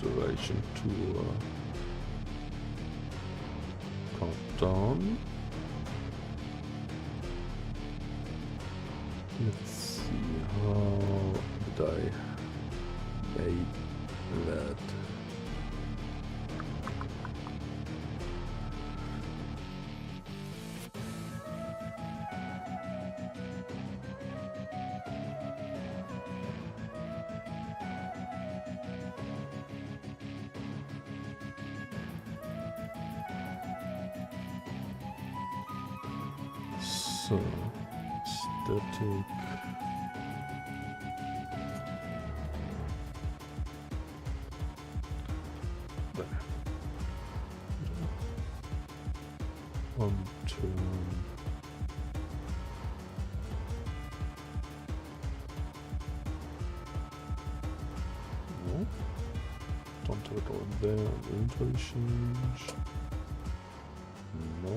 duration to count down. Let's see, how did I make that? So, static on turn. No. Don't have it over there on inventory change. No.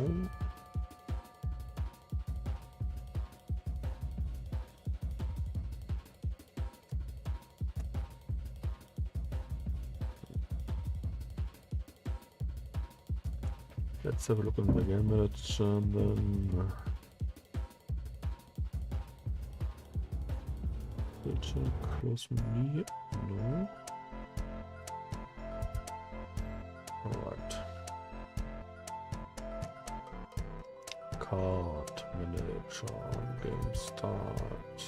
Let's have a look on the game manager then. Filter, close me. No. Alright. Card manager, game start.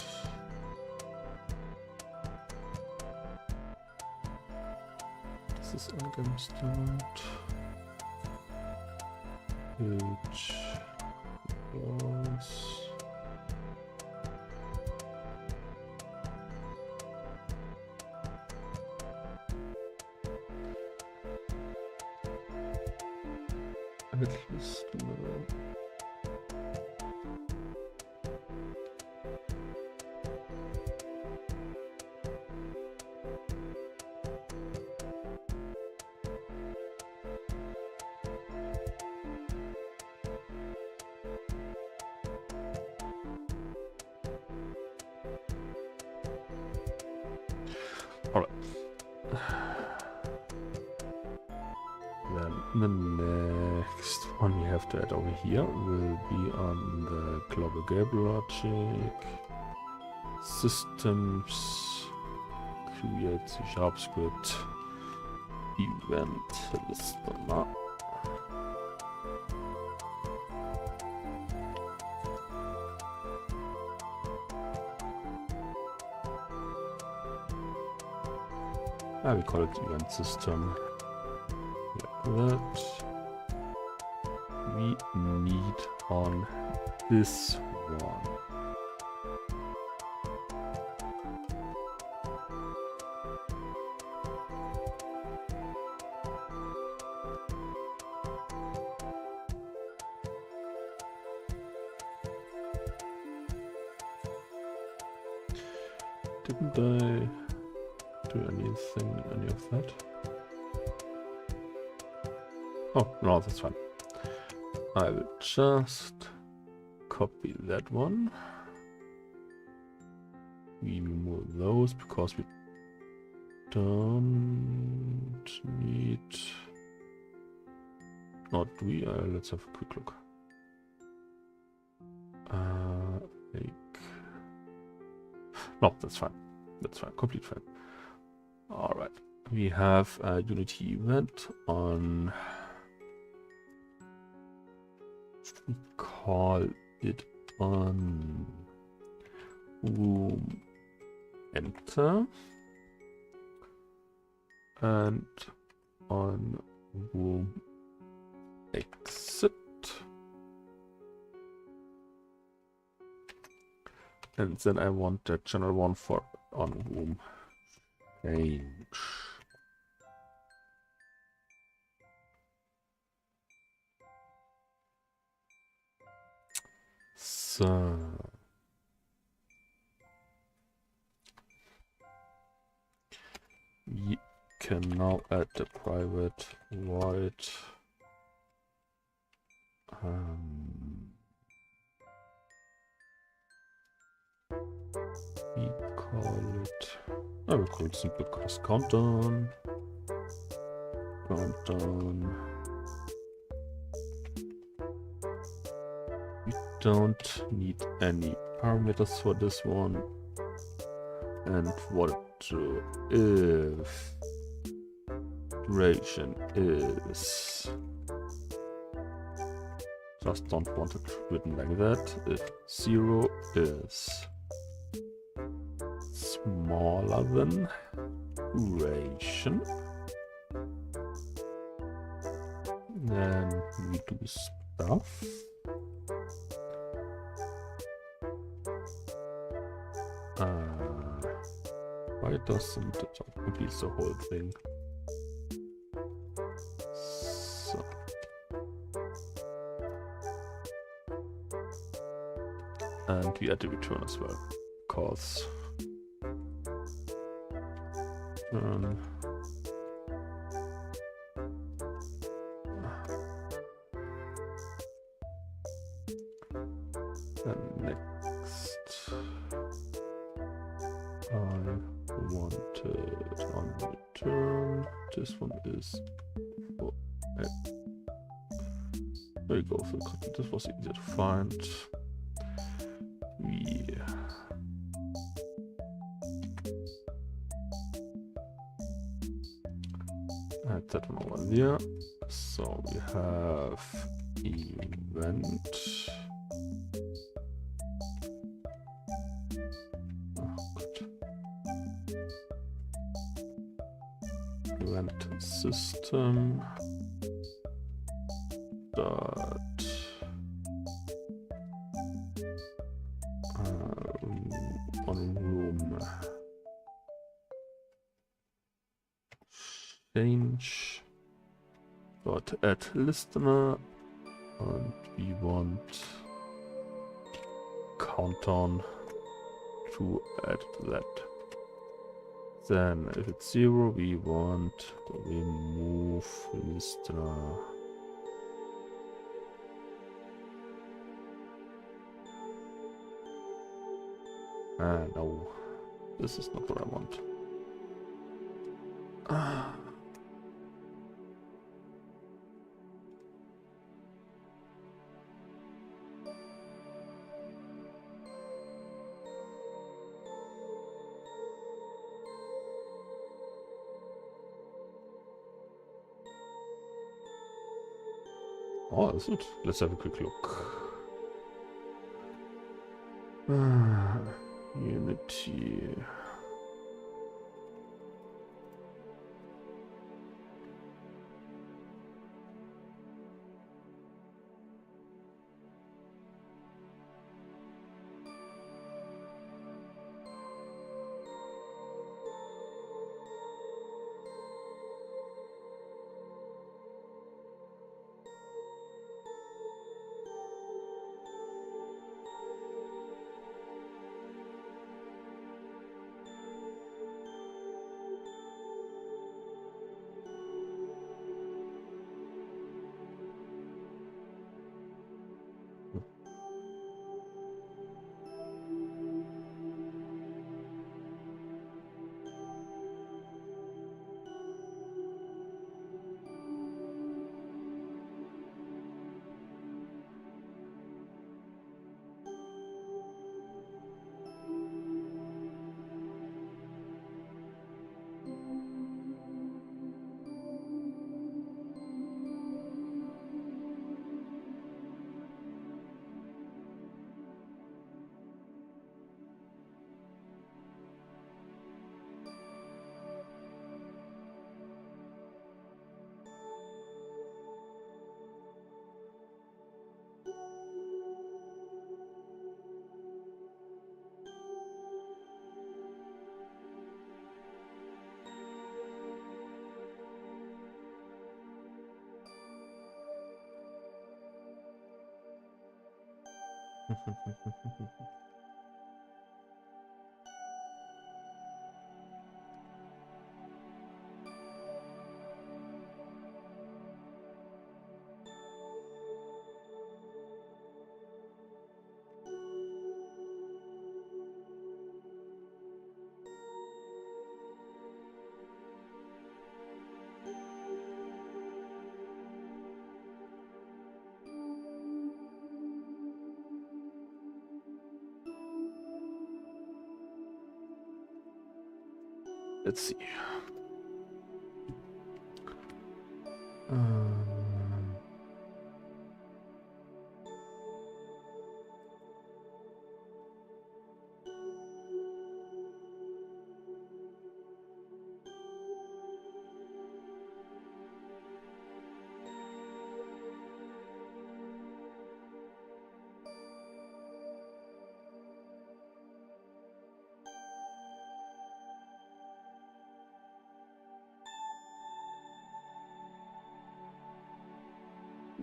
This is on game start. Page was at least alright. Then the next one we have to add over here will be on the global game logic. Systems, create C# script, event listener. We call it event system. Like that. We need on this one. Didn't I do anything, any of that? Oh, no, that's fine. I will just copy that one. We remove those because we don't need... Not we, let's have a quick look. No, that's fine. That's fine, complete fine. Alright, we have a Unity event on... We call it on room enter and on room exit, and then I want the general one for on room change. So we can now add the private void. We call it, I will call it simply cost countdown. We don't need any parameters for this one. And what if duration is, just don't want it written like that. If 0 is smaller than duration, then we do stuff. Why doesn't it complete the whole thing? So And we add the return as well, because and next I wanted on return. This one is for there you go. This was easier to find. We add that one over there. So we have event. Event system dot one room change dot add listener, and we want countdown to add that. Then if it's 0, we want to remove listener. No, this is not what I want. Oh, that's it. Let's have a quick look. Unity. Let's see.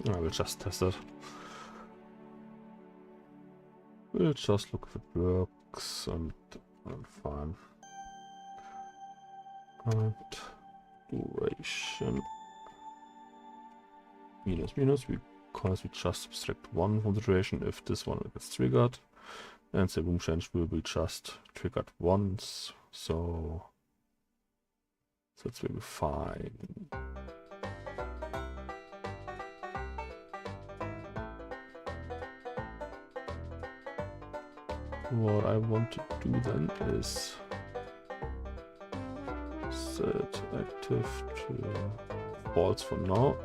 I will just test it. We'll just look if it works and fine. And duration minus because we just subtract 1 from the duration if this one gets triggered, and the room change will be just triggered once, so that will be fine. What I want to do then is set active to false for now.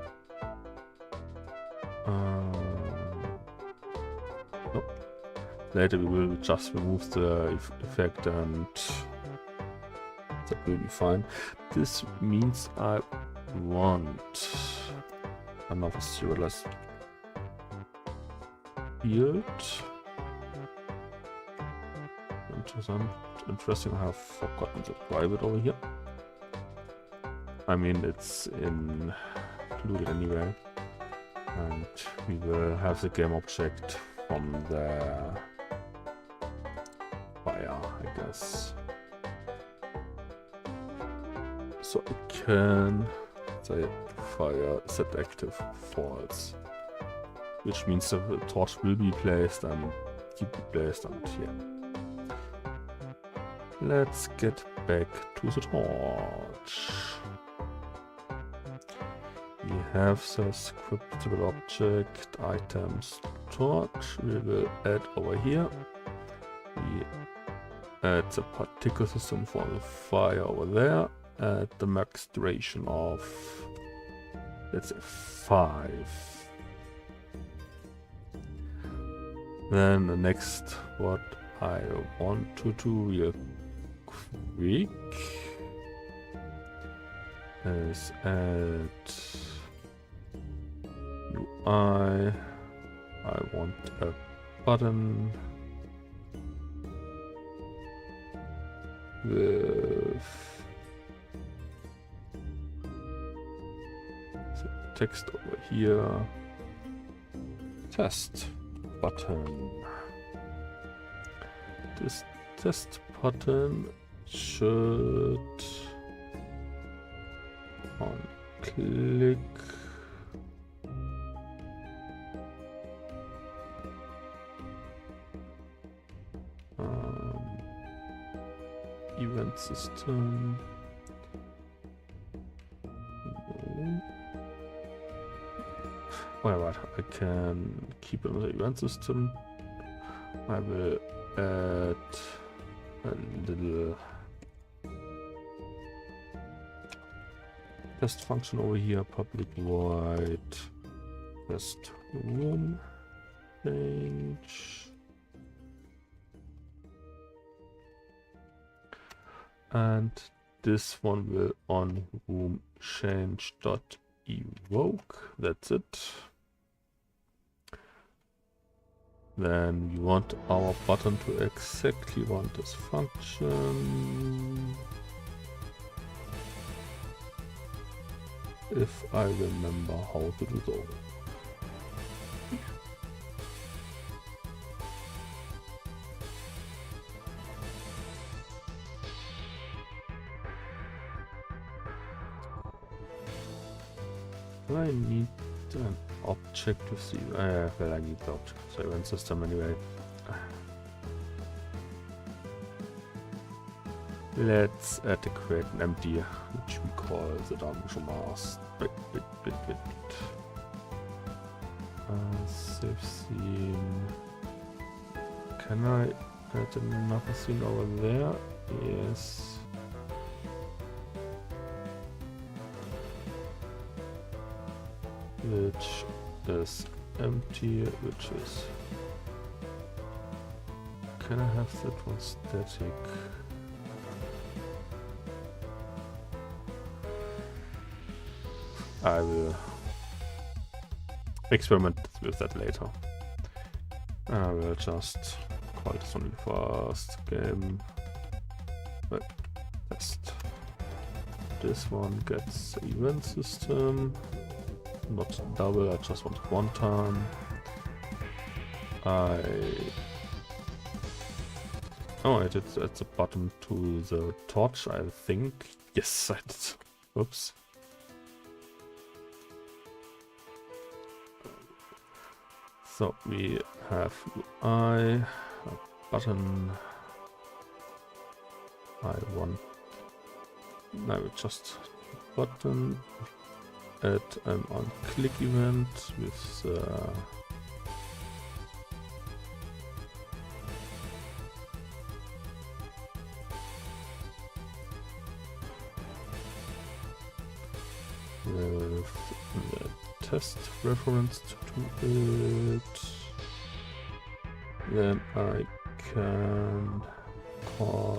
Nope. Later we will just remove the effect and that will be fine. This means I want another serialized field. Interesting, I have forgotten the private over here. I mean, it's included anyway. And we will have the game object from the fire, I guess. So I can say fire set active false, which means the torch will be placed and keep it placed, and yeah. Let's get back to the torch. We have the scriptable object items torch. We will add over here. We add the particle system for the fire over there. Add the max duration of, let's say, 5. Then the next, what I want to do real quick is add UI. I want a button with the text over here. Test button. This test button should on click event system. Alright, I can keep it in the event system. I will add a little test function over here, public void test room change, and this one will on room change dot evoke. That's it. Then we want our button to exactly run this function. If I remember how to do so. I need an object to see. Well, I need the object. So event system anyway. Let's add a create an empty, which we call the dungeon master. Wait. Save scene. Can I add another scene over there? Yes. Which is empty, which is... Can I have that one static? I will experiment with that later. And I will just call this one first game. But test. This one gets the event system. Not double, I just want one time. I Oh, I did at the bottom to the torch, I think. Yes, I did. Oops. So we have UI, a button. I will just button, add an on-click event with with the test reference to it. Then I can call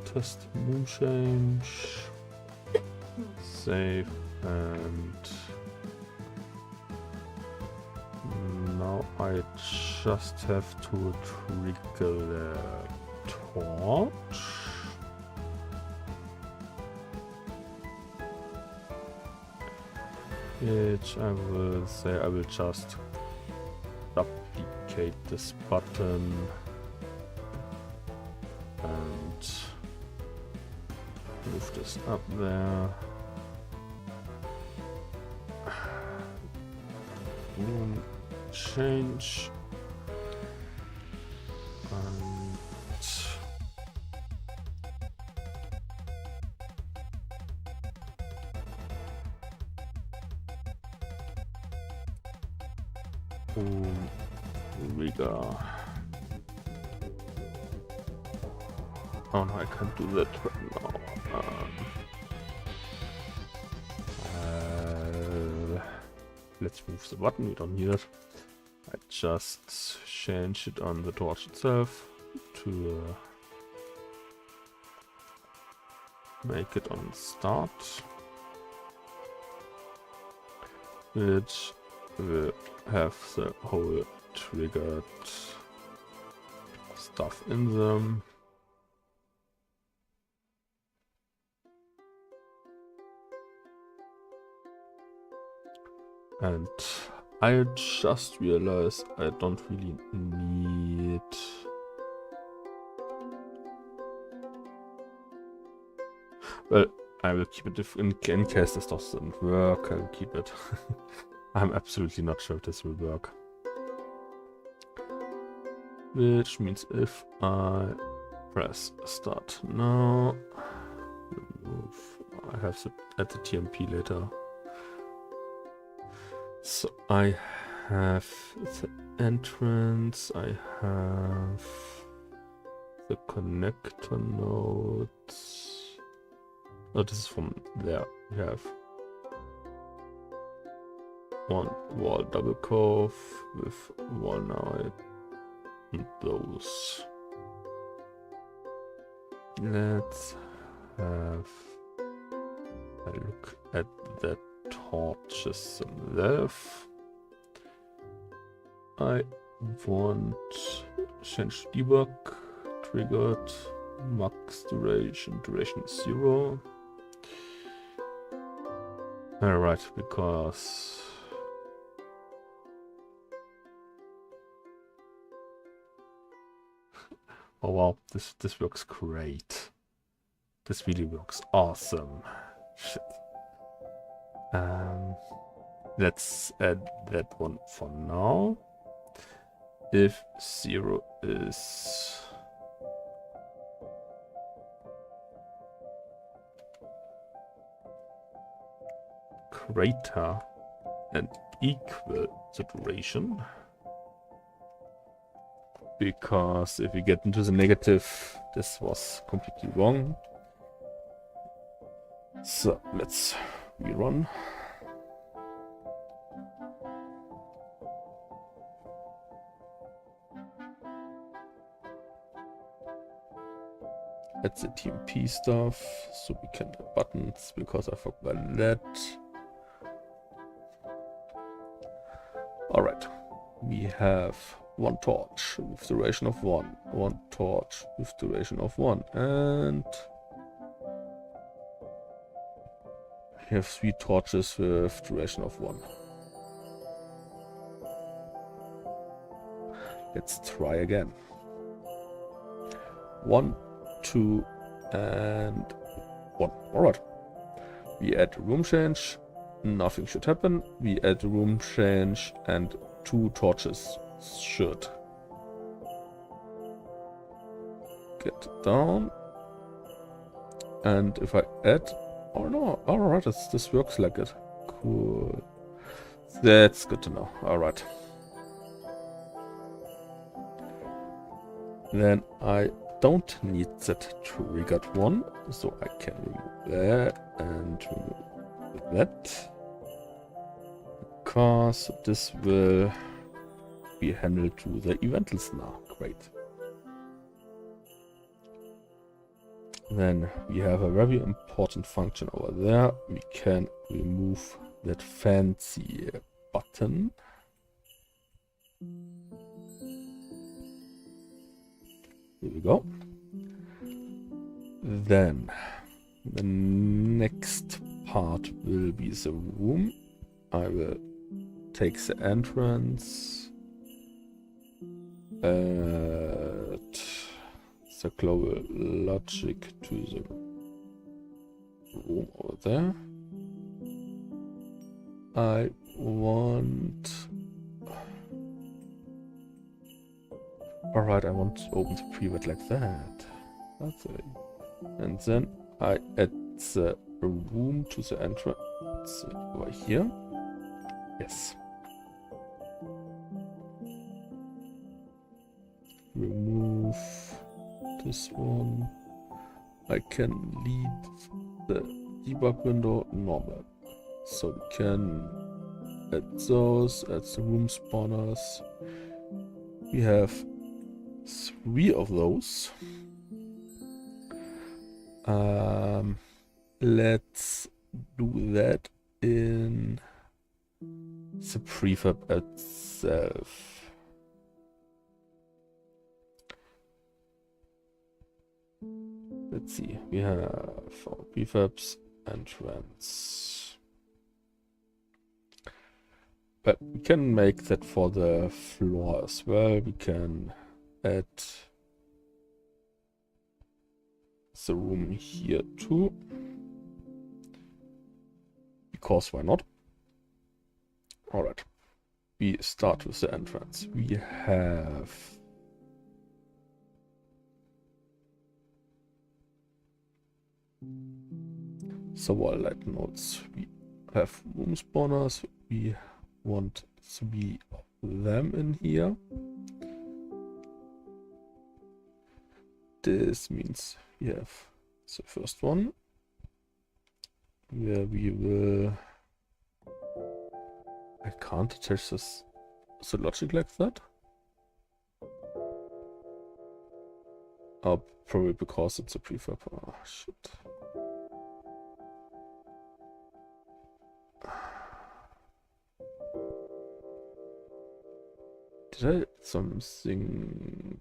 test moon change, save, and now I just have to trigger the torch. Which I will say I will just duplicate this button and move this up there. Change and rigger. Oh no, I can't do that right now. Let's move the button, we don't need it. I just change it on the torch itself to make it on start, which will have the whole triggered stuff in them. And I just realized I don't really need well, I will keep it in case this doesn't work. I will keep it. I'm absolutely not sure if this will work. Which means if I press start now, remove, I have to add the TMP later. So I have the entrance, I have the connector nodes. Oh, this is from there. We have one wall double cove with one eye and those. Let's have a look at the torches themselves. I want change debug triggered max duration is 0. Alright, because oh wow, this works great. This really works awesome. Shit. Let's add that one for now. If 0 is greater and equal the duration, because if we get into the negative, this was completely wrong. So let's rerun. Add the TMP stuff so we can add buttons, because I forgot that. Alright, we have one torch with duration of 1, one torch with duration of 1, and we have 3 torches with duration of 1. Let's try again. 1, 2, and 1. Alright. We add room change. Nothing should happen. We add room change and 2 torches should get down. And if I add... Oh no, alright, this works like it. Cool. That's good to know. Alright. Then I don't need that triggered one, so I can remove that and remove that. Because this will be handled to the eventals now. Great. Then we have a very important function over there. We can remove that fancy button. Here we go. Then the next part will be the room. I will take the entrance and the global logic to the room over there. I want... Alright, I want to open the private like that. That's it. And then I add the room to the entrance over here. Yes. Remove this one. I can leave the debug window normal. So we can add those, add the room spawners. We have 3 of those. Let's do that in the prefab itself. Let's see, we have our prefabs entrance. But we can make that for the floor as well. We can add the room here too. Because why not? Alright. We start with the entrance. We have several light nodes. We have room spawners. We want 3 of them in here. This means we have the first one where we will... I can't attach this the logic like that. Oh, probably because it's a prefab. Oh shit. Did I something?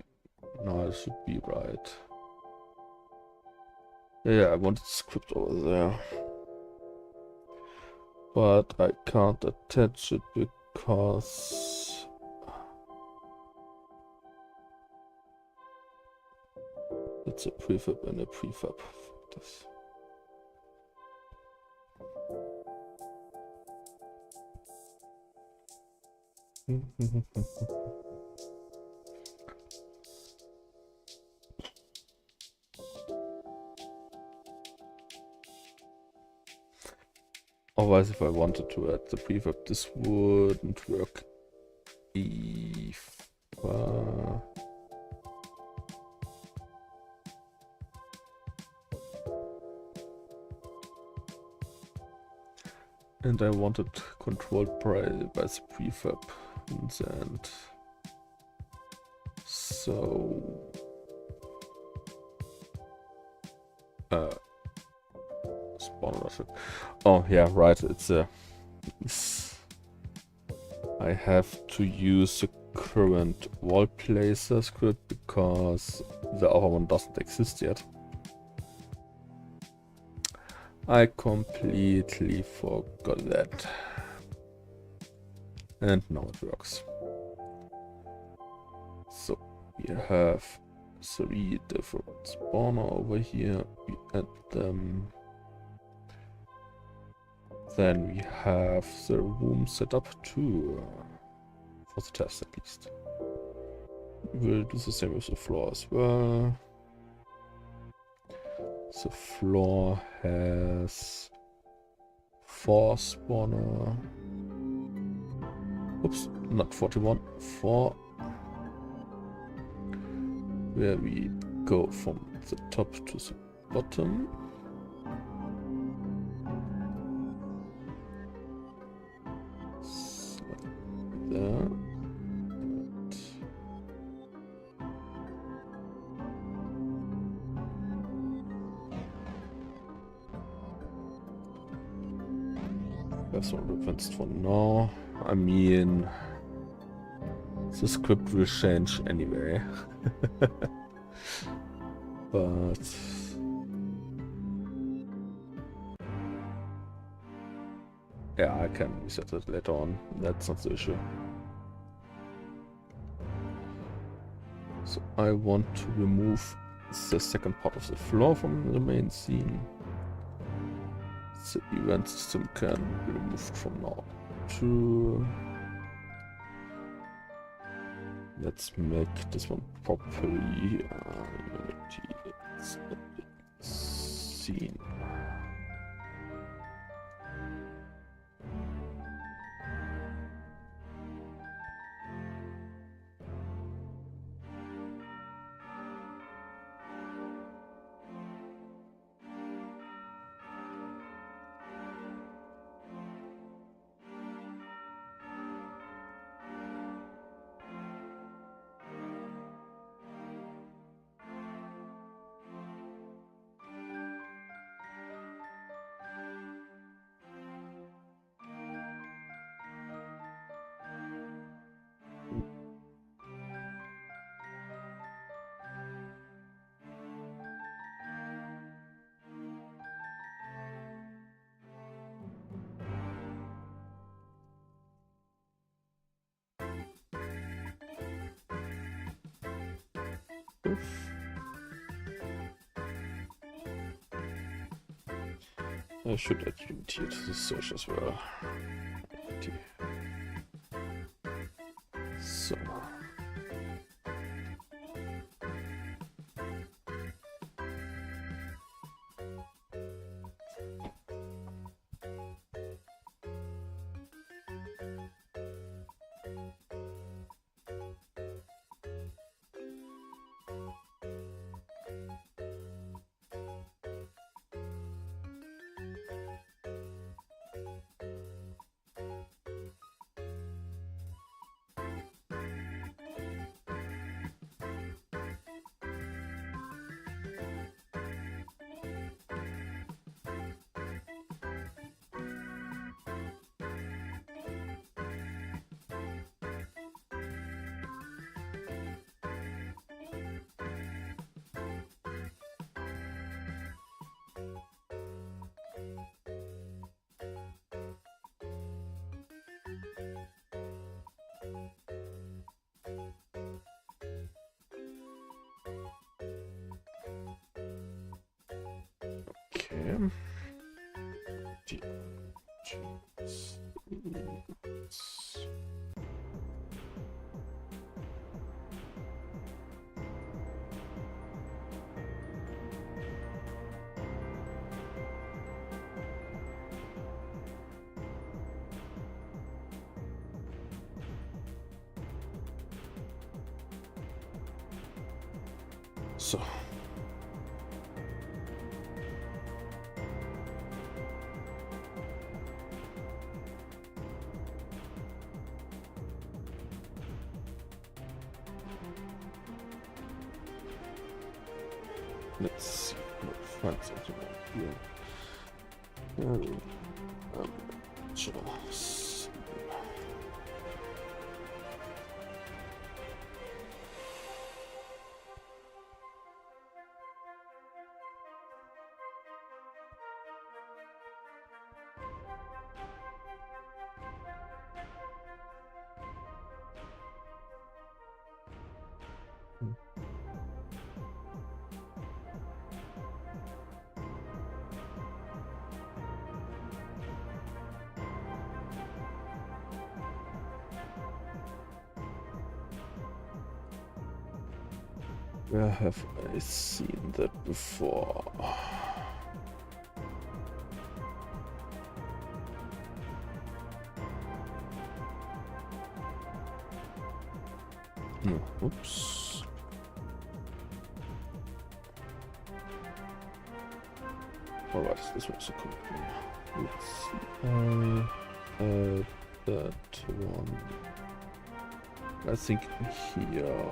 No, it should be right. Yeah, I wanted script over there. But I can't attach it because it's a prefab and a prefab. This. Otherwise, if I wanted to add the prefab, this wouldn't work. If and I wanted controlled by the prefab in the end. So spawn logic. Oh yeah, right. It's a. I have to use the current wall placer script because the other one doesn't exist yet. I completely forgot that. And now it works. We have 3 different spawner over here. We add them. Then we have the room set up too, for the test at least. We'll do the same with the floor as well. The floor has 4 spawner. Oops, not 41, 4. Where we go from the top to the bottom. There. That's all advanced for now. I mean, the script will change anyway. But yeah, I can reset it later on. That's not the issue. So I want to remove the second part of the floor from the main scene. The event system can be removed from now too. Let's make this one properly Unity. It's a big scene. I should add Unity to the search as well. Unity. So. Okay. So. Let's see. Find something here. Sure. Where have I seen that before? No, oops. Alright, this was a cool one. Let's see. That one. I think here.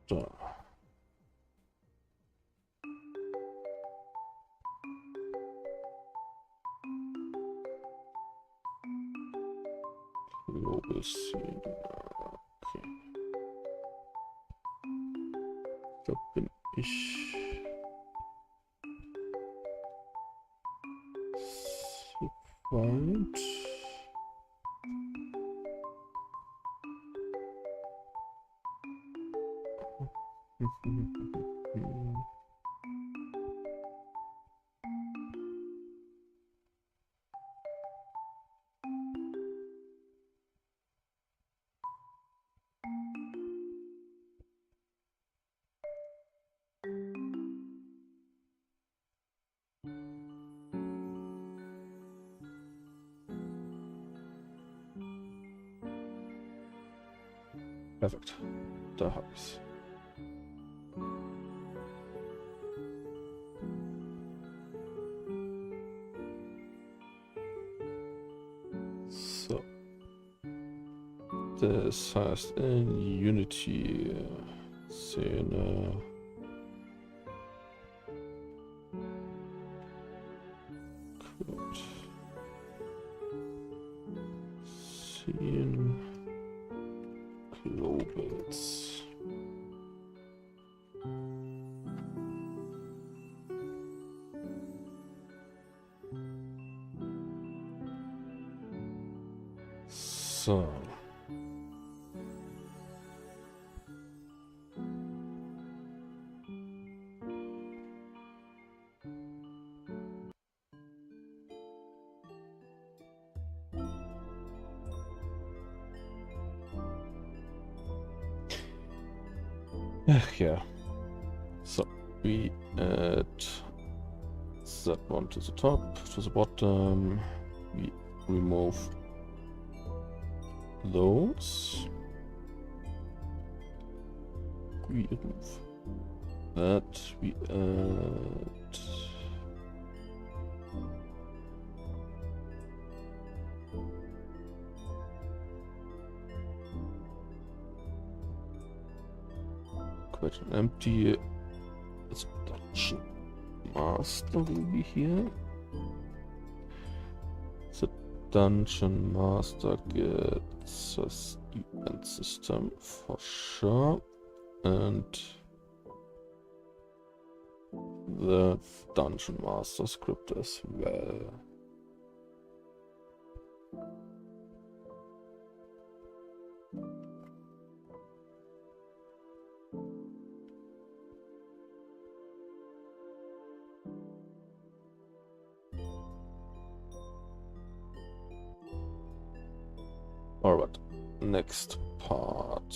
So. Global scene. Okay. Da bin ich. Soweit. Perfekt. Da habe ich's. So. Das heißt in Unity Szene. Gut. Scene. Globals. So. Ach ja. So, we add that one to the top, to the bottom. We remove those. We remove that. We add. Quite an empty. It's Dungeon Master will be here. The Dungeon Master gets us event system for sure, and the Dungeon Master script as well. Alright, next part.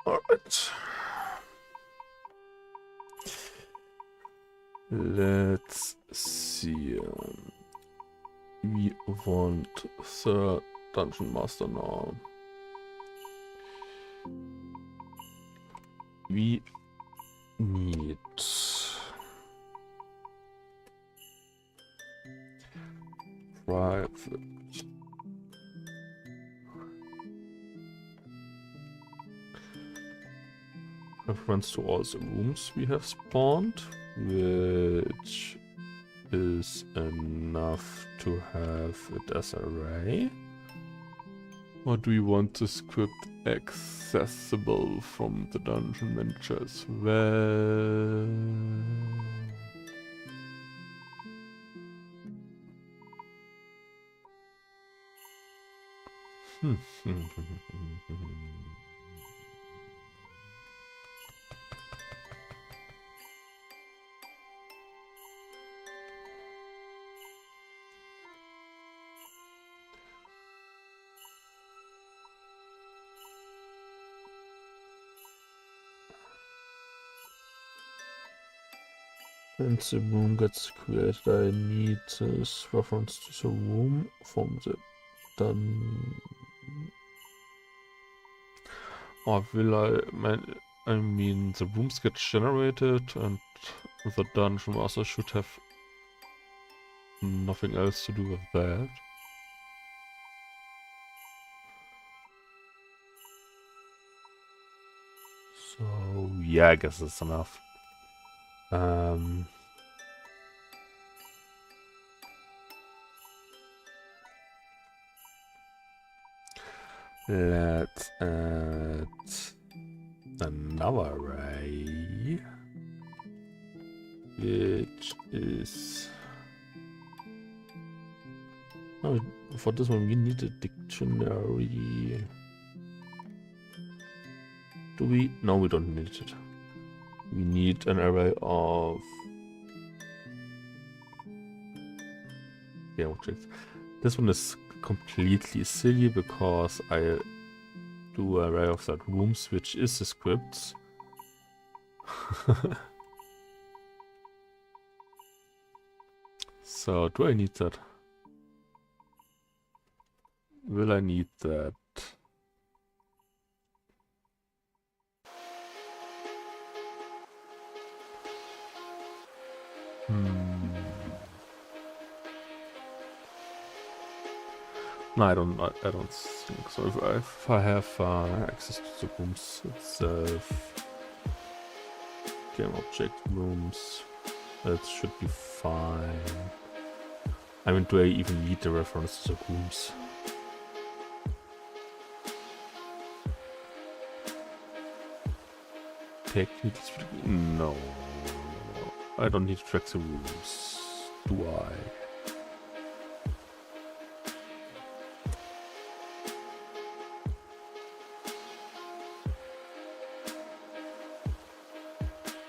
Alright. Let's see. We want the Dungeon Master now. We need private reference to all the rooms we have spawned, which is enough to have it as an array. Or do we want the script accessible from the dungeon manager as well? When the room gets created, I need this reference to the room from the done. Or will I mean the rooms get generated and the dungeon master should have nothing else to do with that. So yeah, I guess that's enough. Let's add another array, which is... Oh, for this one we need a dictionary. Do we? No, we don't need it. We need an array of objects. This one is completely silly because I do an array of that rooms, which is the scripts. So do I need that? Will I need that? No, I don't think so. If I have access to the rooms itself, game object rooms, that should be fine. I mean, do I even need the reference to the rooms? Technically speaking, no. I don't need to track the rooms, do I?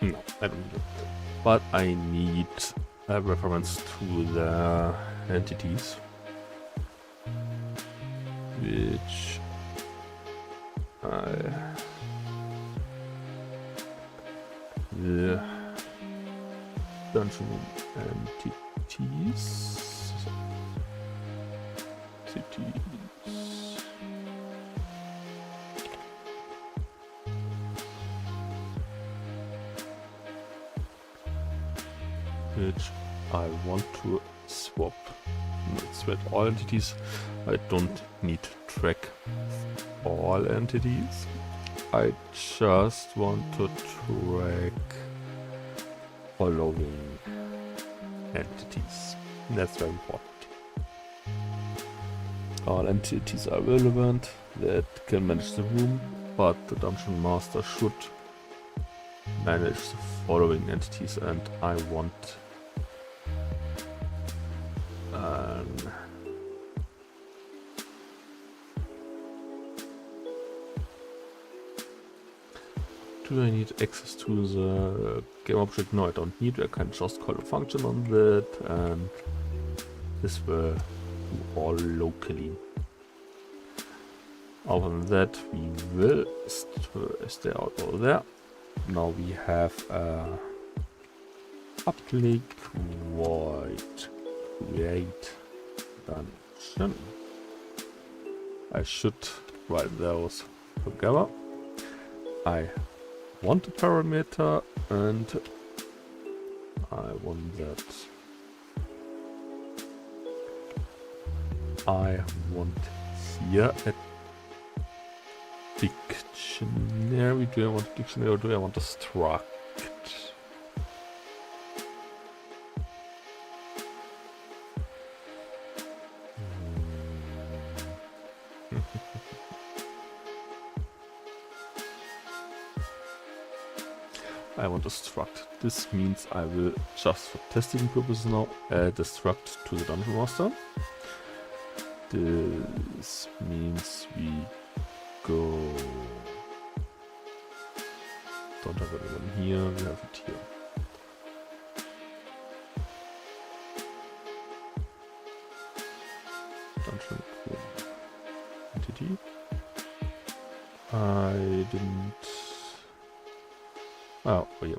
No, I don't need it. But I need a reference to the entities, which the dungeon entities. Which I want to swap. Let's swap all entities. I don't need to track all entities. I just want to track following entities. That's very important. All entities are relevant that can manage the room, but the dungeon master should manage the following entities, and I want do I need access to the game object? No, I don't need. I can just call a function on that, and this will do all locally. Other than that, we will stay out over there. Now we have a public void create dungeon. I should write those together. I want a parameter and I want that. I want here a dictionary. Do I want a dictionary or do I want a struct? I want a struct. This means I will just for testing purposes now add a struct to the Dungeon Master. This means we go. Don't have it one here, we have it here. Dungeon entity. I didn't. Oh, yeah.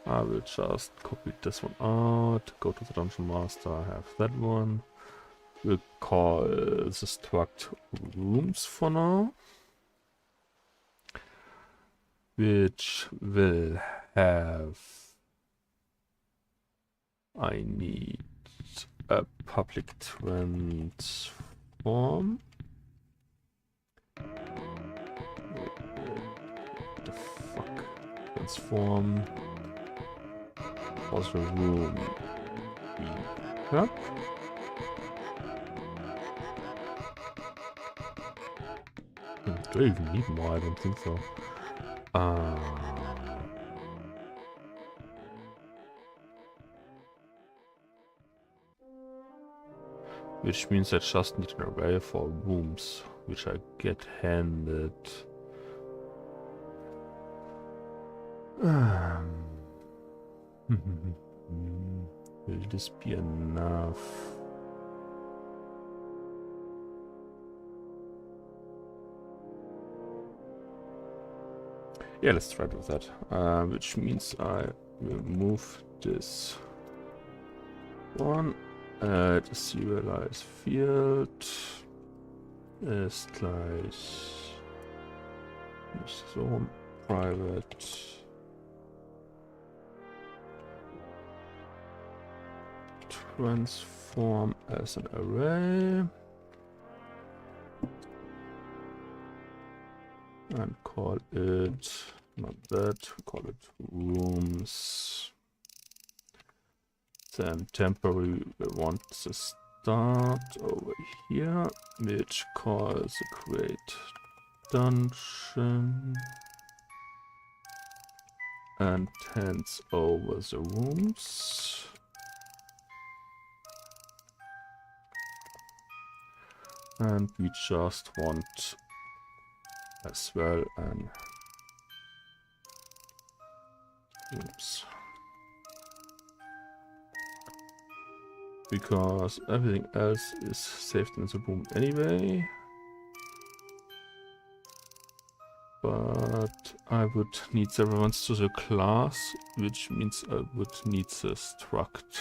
I will just copy this one out, go to the Dungeon Master, I have that one. We'll call the struct rooms for now, which will have, I need a public transform. What the fuck? Transform was a room. Yeah? Do I even need more? I don't think so. Which means I just need an array for rooms, which I get handed. Will this be enough? Yeah, let's try with that. Which means I will move this one. The serialize field is gleich so private. Transform as an array and call it not that, call it rooms. Then temporary we want to start over here, which calls a create dungeon and hands over the rooms. And we just want as well an oops, because everything else is saved in the room anyway. But I would need the reference to the class, which means I would need the struct.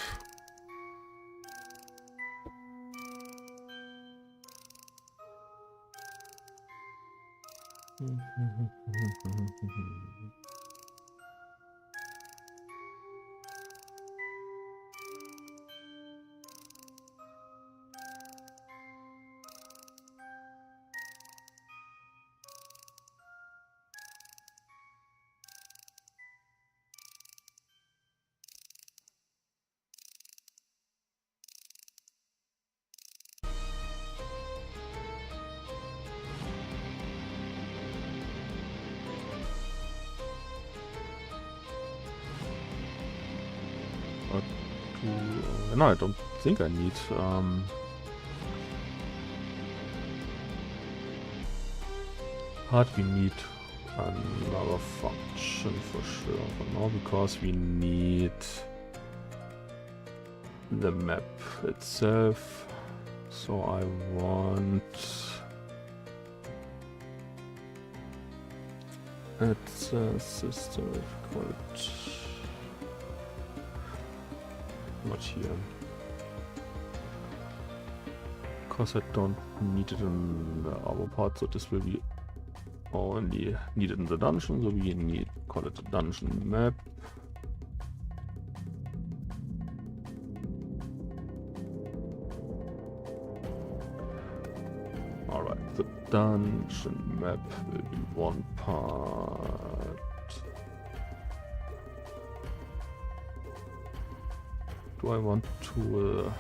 No, I don't think I need hard we need another function for sure for now, because we need the map itself. So I want It's a system quite not here. Because I don't need it in the other part, so this will be only needed in the dungeon, so we need call it a dungeon map. Alright, the dungeon map will be one part. Do I want to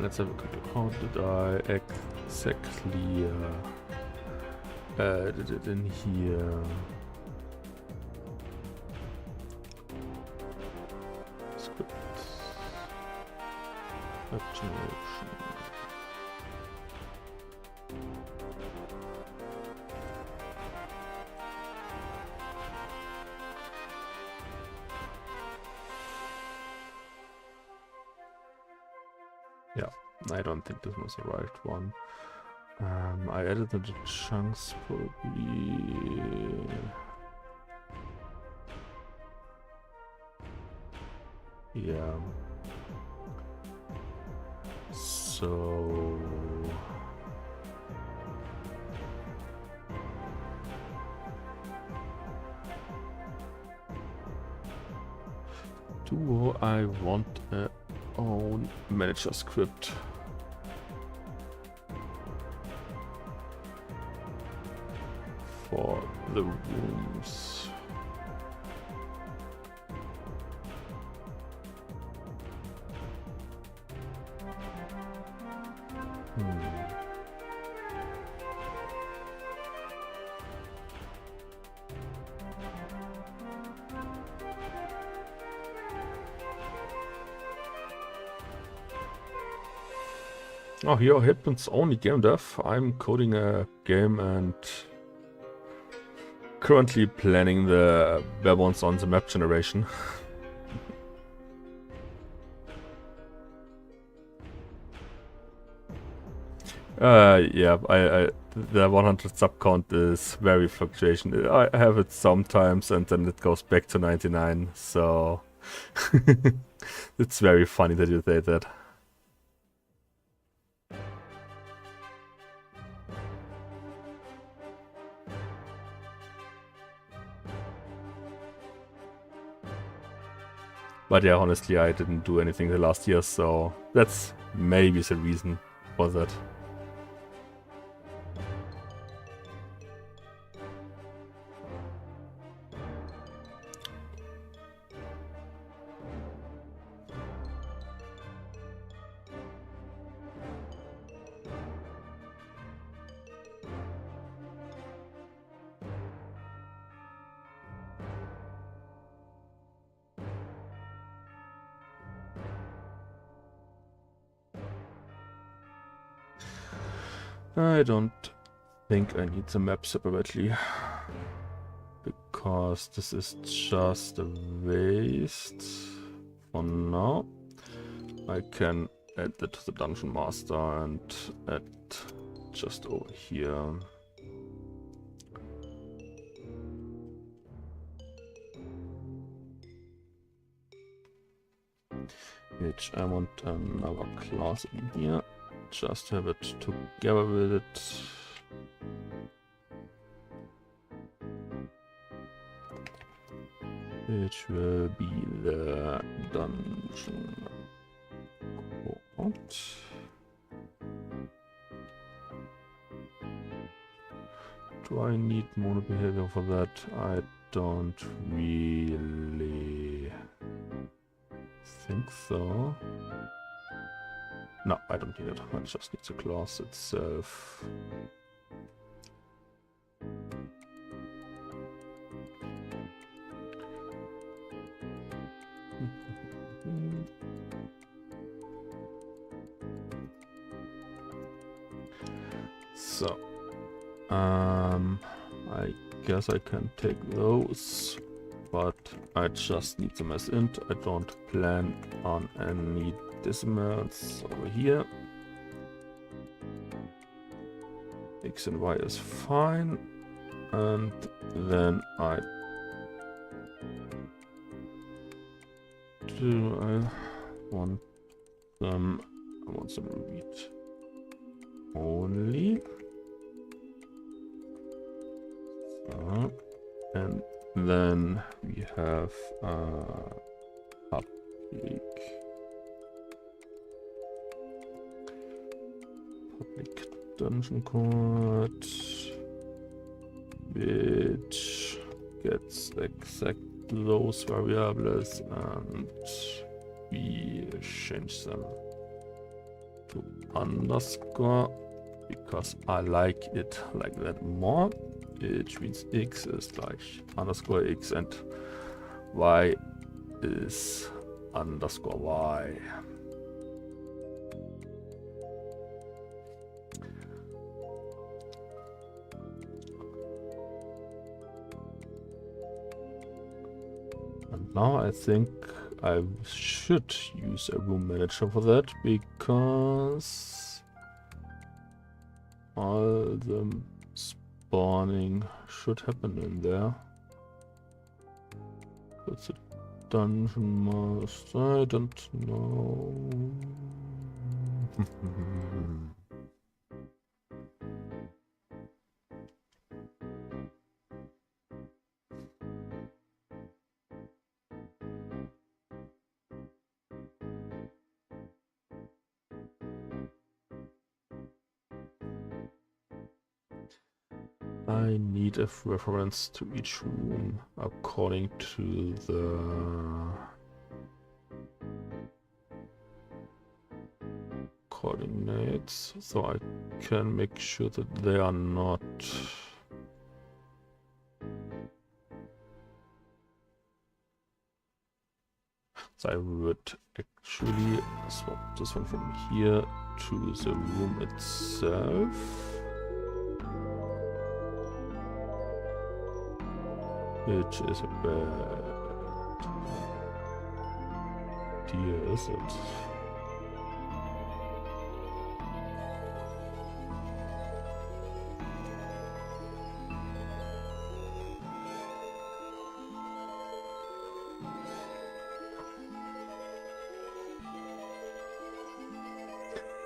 let's have a quick look. How did I exactly did it in here? Script. Map generation. Yeah, I don't think this was the right one. I added the chunks probably. Yeah. So. Do I want a own manager script? For the rooms. Oh, here happens only game dev. I'm coding a game and currently planning the bare bones on the map generation. Yeah, the 100 sub count is very fluctuation. I have it sometimes and then it goes back to 99, so it's very funny that you say that. But yeah, honestly, I didn't do anything the last year, so that's maybe the reason for that. I don't think I need the map separately, because this is just a waste for now. I can add that to the Dungeon Master and add just over here. Which I want another class in here. Just have it together with it. Which will be the dungeon code. Do I need mono behavior for that? I don't really think so. No, I don't need it. I just need the class itself. So, I guess I can take those, but I just need them as int. I don't plan on any decimals over here. X and Y is fine, and then I want them read only. So, and then we have public dungeon code, which gets exact those variables, and we change them to underscore because I like it like that more, which means x is like underscore x and y is underscore y. And now I think I should use a room manager for that, because all the spawning should happen in there. That's a dungeon master, I don't know. I need a reference to each room according to the coordinates, so I can make sure that they are not so I would actually swap this one from here to the room itself. Which is a bad idea, is it?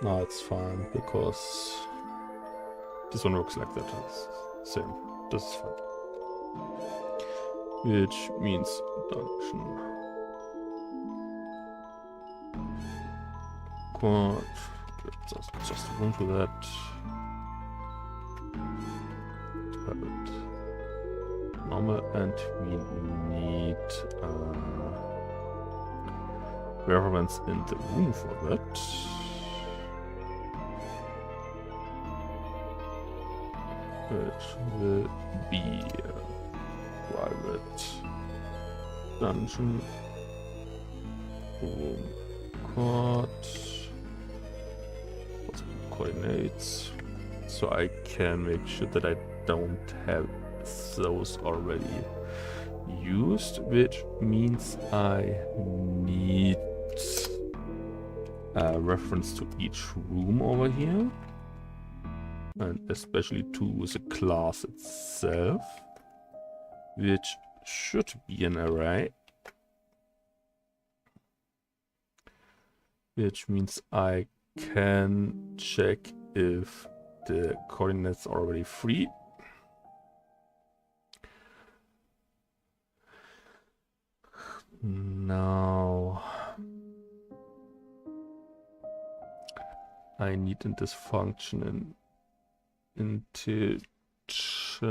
No, it's fine, because this one looks like that. It's same. This is fine. Which means dungeon quad. Just room for that. Have it normal, and we need reference in the room for that. Which will be private dungeon room code coordinates, so I can make sure that I don't have those already used, which means I need a reference to each room over here, and especially to the class itself, which should be an array, which means I can check if the coordinates are already free. Now I need in this function an integer,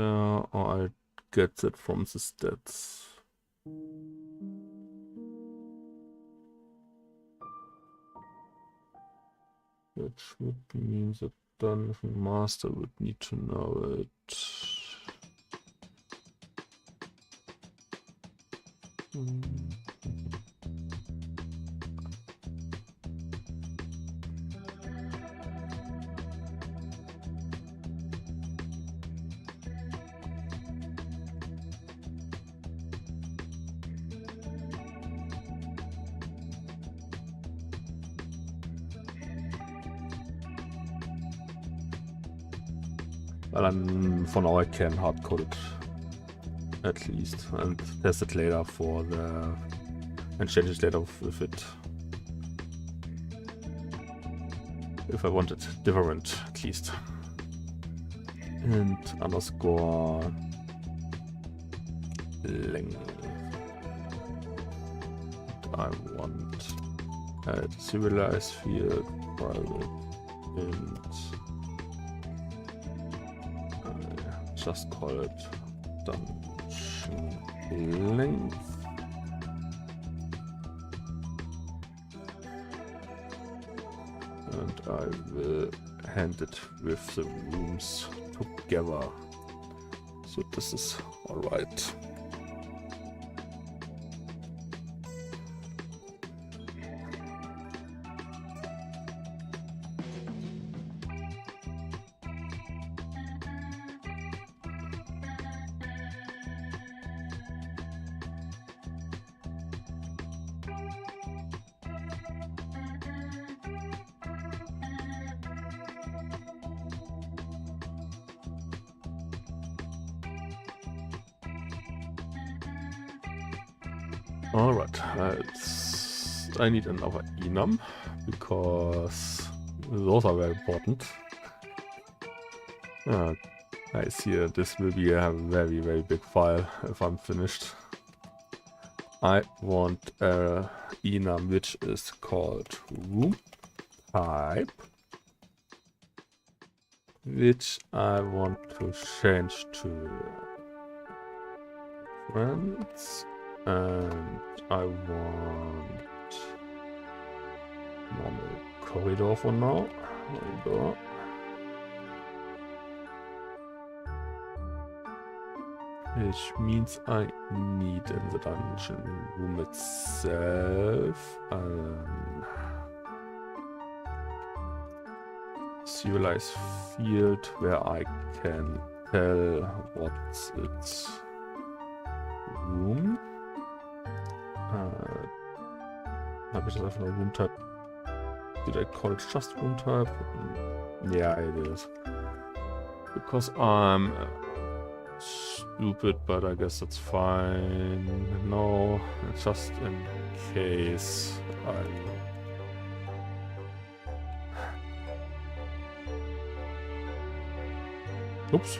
or I get that from the stats. Which would mean that Dungeon Master would need to know it. Well, for now I can hardcode it at least and test it later and change it later with it if I want it different at least. And underscore length. I want serialized field private and just call it dungeon length. And I will hand it with the rooms together. So this is alright. Alright, I need another enum because those are very important. I see this will be a very, very big file if I'm finished. I want a enum which is called room type, which I want to change to friends. And I want normal corridor for now. Corridor. Which means I need in the dungeon room itself serialized field where I can tell what's its room. Habe ich das einfach nur Room Type? Did I call it just Room Type? Yeah, it is. Because I'm stupid, but I guess that's fine. No, just in case Oops,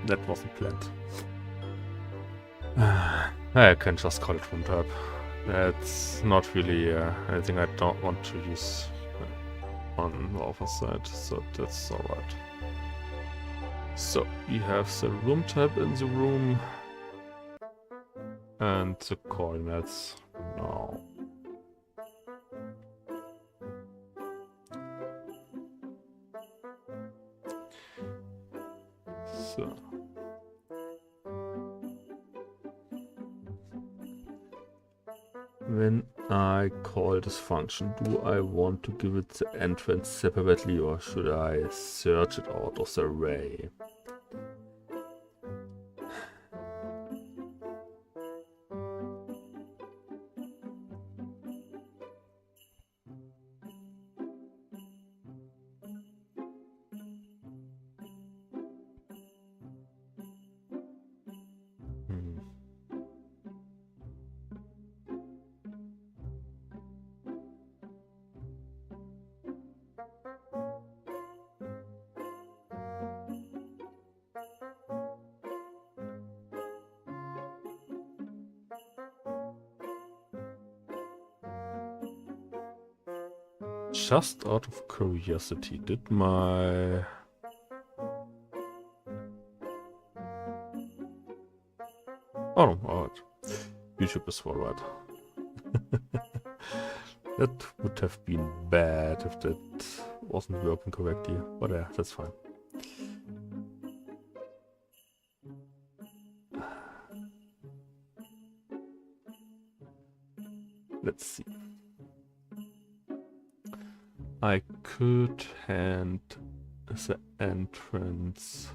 that wasn't planned. I can just call it Room Type. That's not really anything I don't want to use on the other side, so that's alright. So we have the room type in the room and the coordinates now. So. When I call this function, do I want to give it the entrance separately or should I search it out of the array? Just out of curiosity, did my Oh no, alright. YouTube is forward. That would have been bad if that wasn't working correctly, but yeah, that's fine. Let's see. I could hand the entrance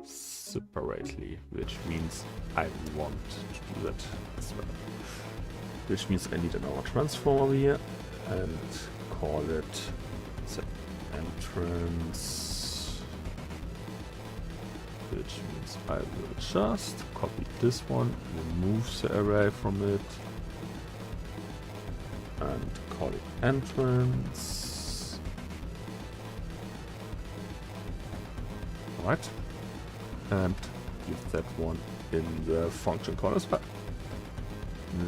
separately, which means I want to do that as well. Which means I need another transformer here and call it the entrance. Which means I will just copy this one, remove the array from it, and call it entrance. Alright. And give that one in the function call as well.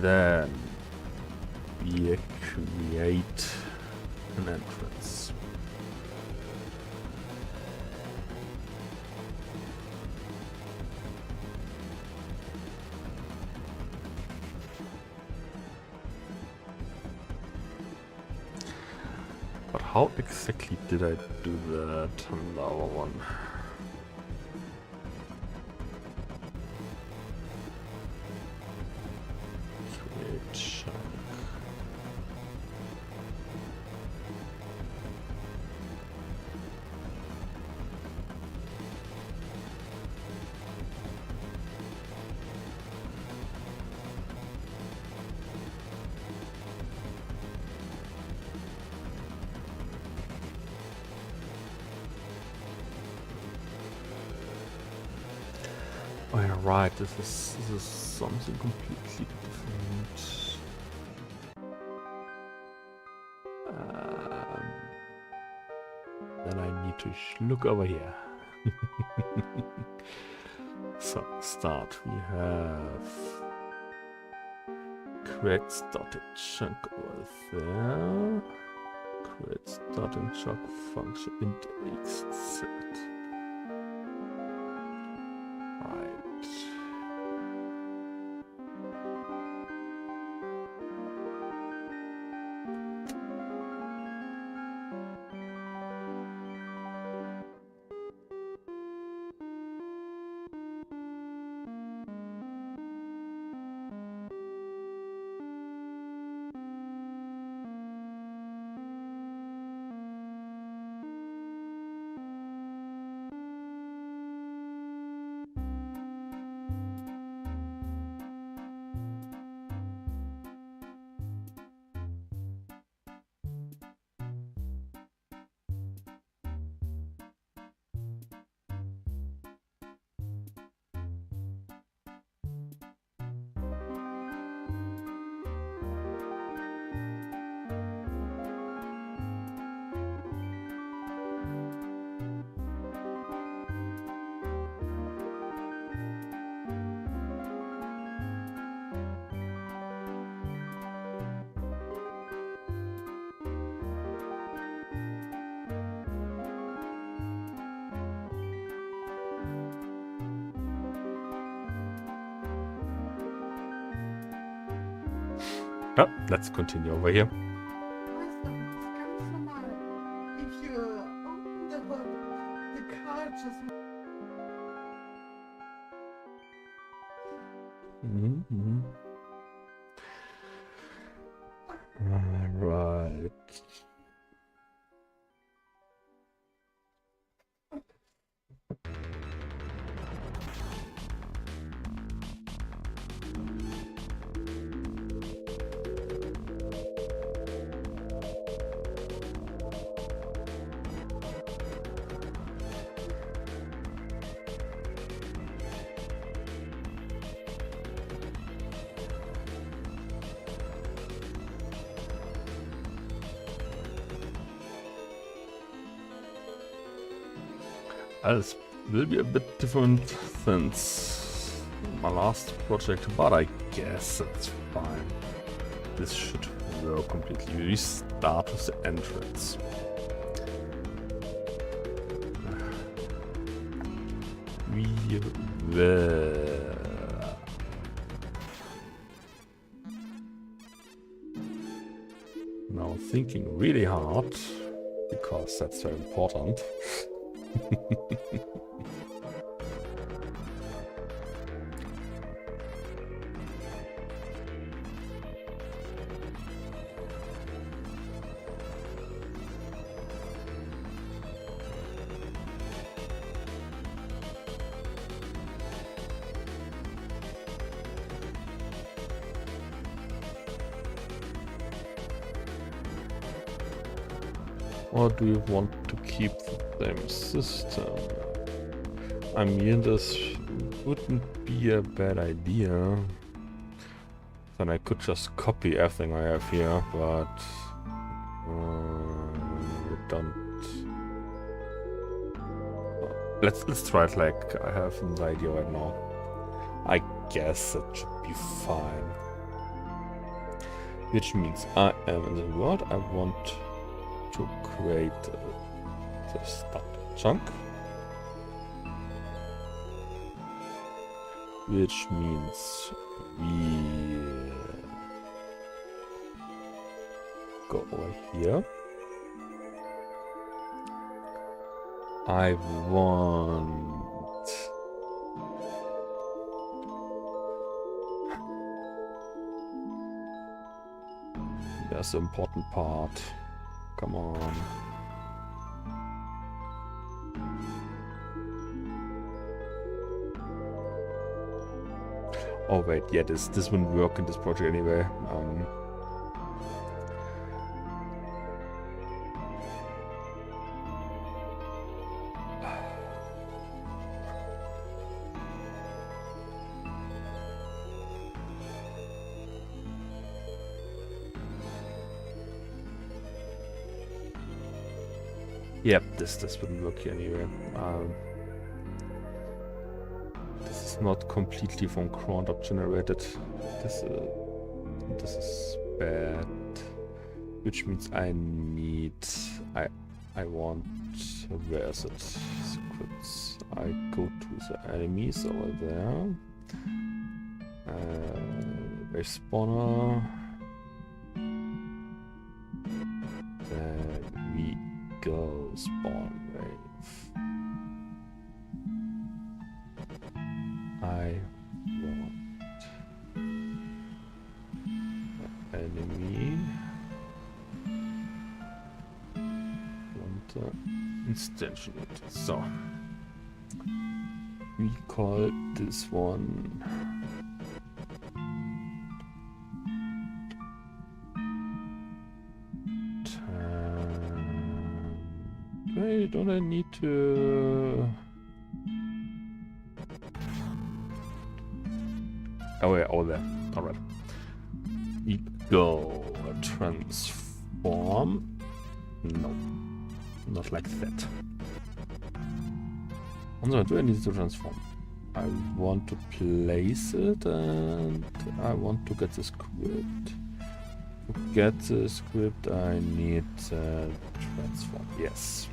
Then we create an entrance. But how exactly did I do that on the other one? Oh yeah, right, this is something completely different. Then I need to look over here. So, start. We have create starting chunk over there. Create starting chunk function int xz. Ja, let's continue over here. Right. This will be a bit different since my last project, but I guess it's fine. This should work completely. We start with the entrance. We will thinking really hard, because that's very important. Or do you want to keep the same system? I mean, this wouldn't be a bad idea. Then I could just copy everything I have here, but don't. Let's try it like I have an idea right now. I guess that should be fine. Which means I am in the world. I want to create the start chunk, which means we go over here. I want that's the important part. Come on. Oh wait, yeah, this wouldn't work in this project anyway. Yep, this wouldn't work here anyway. This is not completely from ground up generated. This is bad. Which means I need I want, where is it? Secrets. I go to the enemies over there. Wave spawner. Then we go spawn wave. I want the enemy. Want the instantiate. So we call this one don't I need to... Oh yeah, all there. Alright. We go transform. No. Not like that. Also, do I need to transform? I want to place it and I want to get the script. To get the script I need transform. Yes.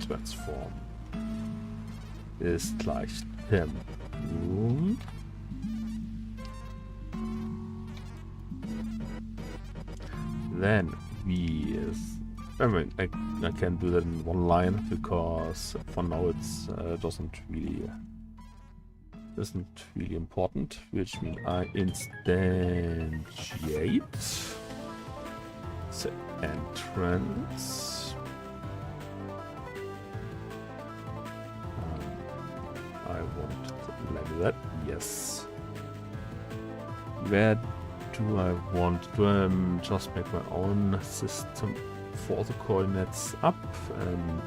Transform ist gleich Tempo. Then we I mean I can do that in one line because for now it's isn't really important, which means I instantiate the entrance. I want it like that. Yes. Where do I want? Do I just make my own system for the coordinates up and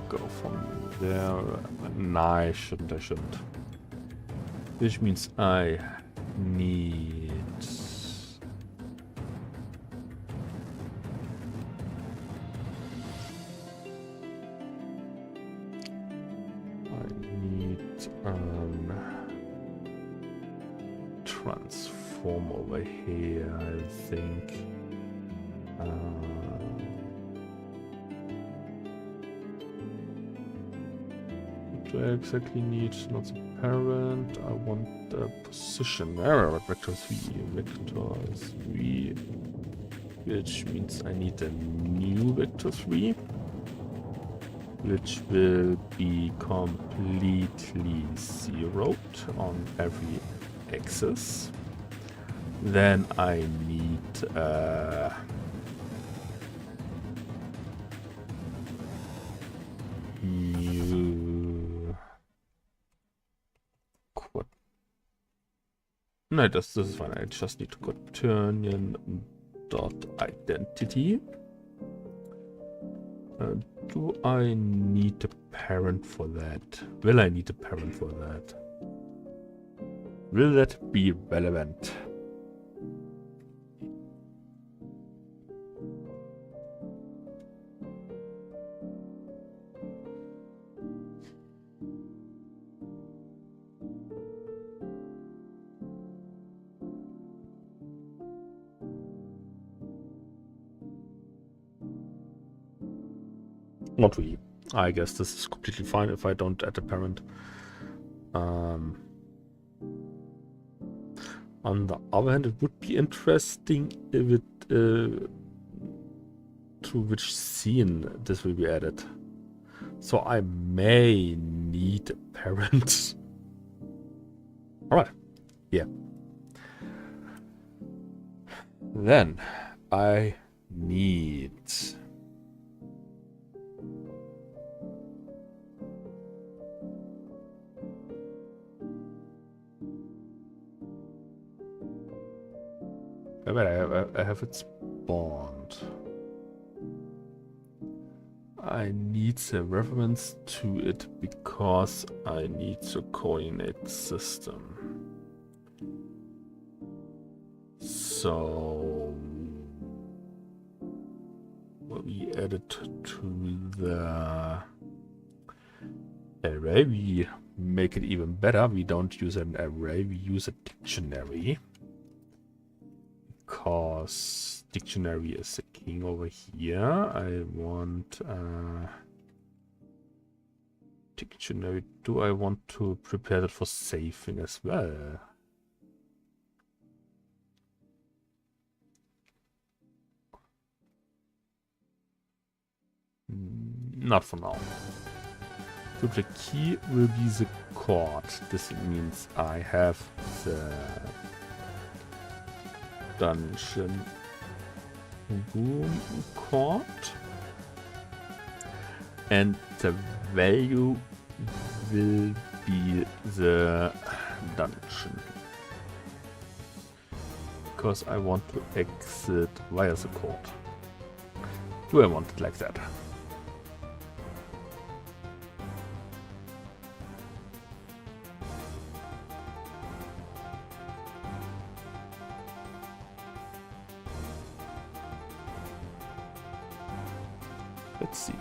go from there? Nah, I shouldn't. Which means I need... transform over here, I think. What do I exactly need? Not the parent. I want the position. Vector 3. Vector 3. which means I need a new vector 3, which will be completely zeroed on every axis. Then I need new quad. No, this is fine. I just need quaternion dot identity. Do I need a parent for that? Will I need a parent for that? Will that be relevant? Not really. I guess this is completely fine if I don't add a parent. On the other hand, it would be interesting if it to which scene this will be added. So I may need a parent. Alright. Yeah. Then I need I have it spawned. I need a reference to it because I need the coordinate system. So we add it to the array. We make it even better. We don't use an array, we use a dictionary. Because dictionary is the king over here. I want dictionary. Do I want to prepare that for saving as well? Not for now. So the key will be the chord. This means I have the Dungeon room chord, and the value will be the dungeon, because I want to exit via the chord. Do I want it like that? Let's see.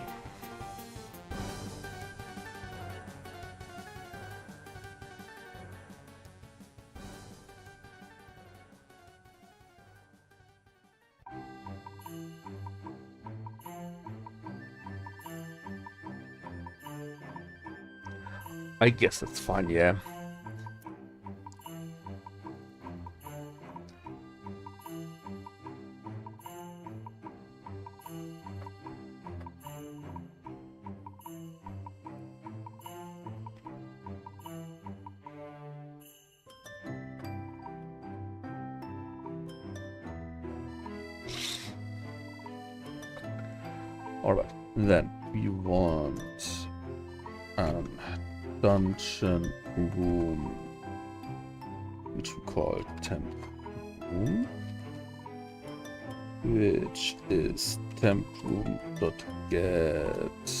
I guess that's fine, yeah. Alright, then we want dungeon room, which we call temp room, which is temp room dot get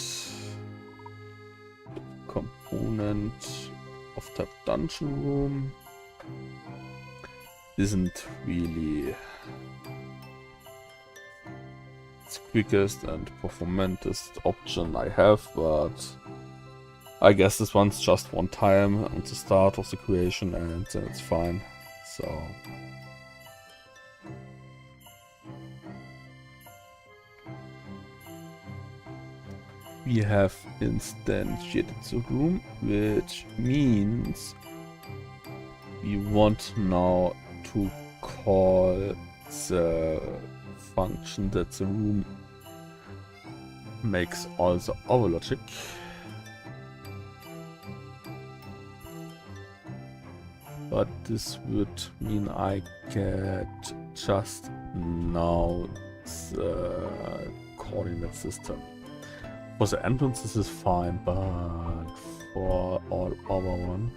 component of type dungeon room. Isn't really quickest and performantest option I have, but I guess this one's just one time at the start of the creation and then it's fine. So we have instantiated the room, which means we want now to call the function that the room makes all the other logic. But this would mean I get just now the coordinate system. For the entrance this is fine, but for all other one.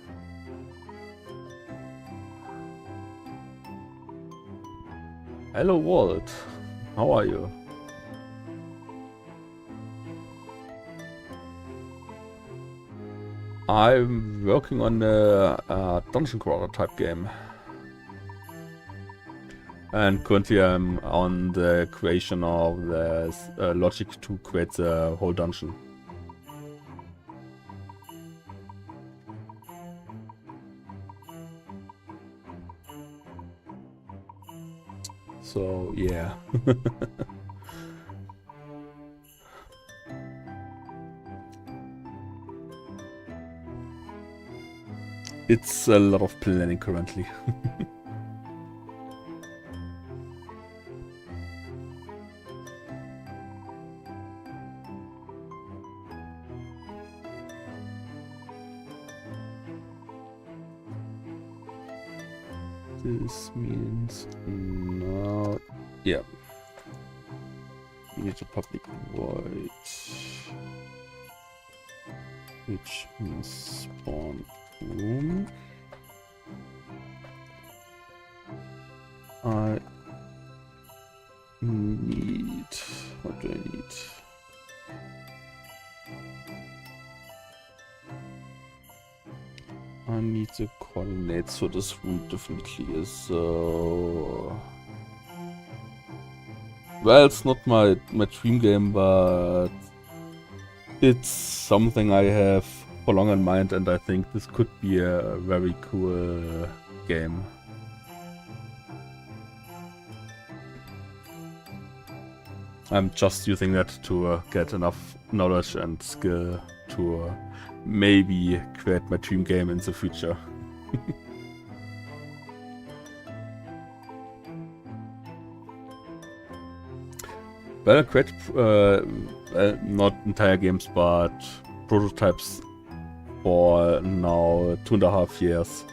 Hello world, how are you? I'm working on a Dungeon Crawler type game. And currently I'm on the creation of the logic to create the whole dungeon. So yeah. It's a lot of planning currently. This means now, yeah, we need a public void, which means spawn room. I need, what do I need? I need the coordinates for this room definitely is so. Well, it's not my dream game, but it's something I have for long in mind, and I think this could be a very cool game. I'm just using that to get enough knowledge and skill to maybe create my dream game in the future. Well, I create not entire games, but prototypes for now 2.5 years.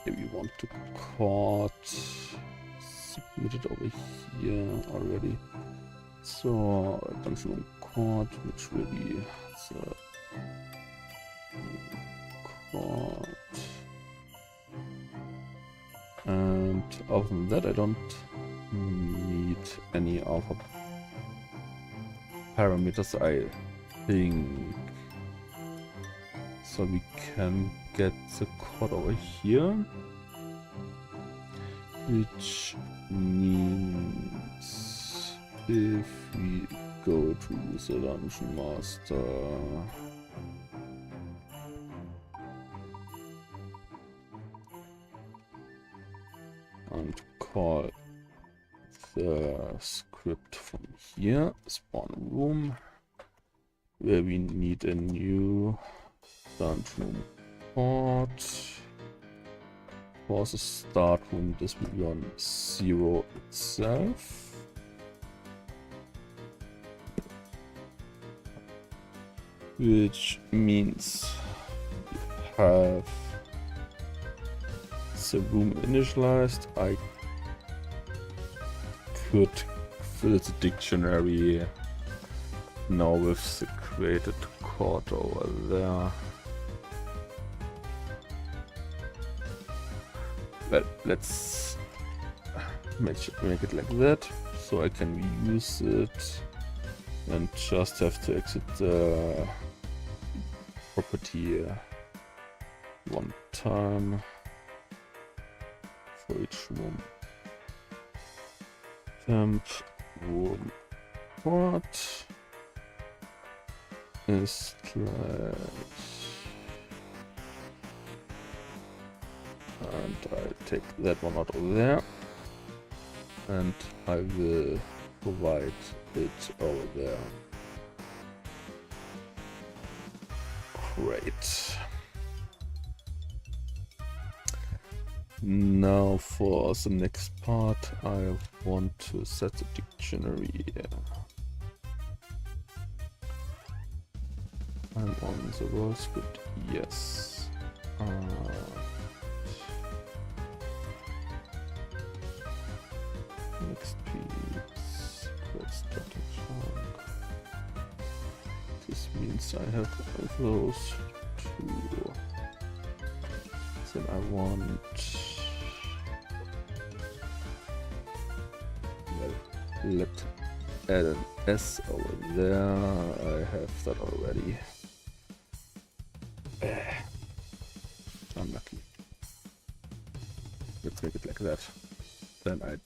We want to chord submitted over here already. So Dungeon chord, which will be the chord. And other than that, I don't need any other parameters, I think. So we can get the chord over here, which means if we go to the Dungeon Master, and call the script from here, spawn room, where we need a new dungeon chord. For the start room, this will be on 0 itself. Which means we have the room initialized. I could fill the dictionary now with the created chord over there. Well, let's make it like that, so I can reuse it and just have to exit the property one time for each room. Temp room chord is like, and I take that one out of there, and I will provide it over there. Great. Now for the next part, I want to set the dictionary. I'm on the roll script, yes. Next piece, let's start a chunk. This means I have those two. Then I want, well, let's add an S over there. I have that already. Unlucky. Let's make it like that. Then I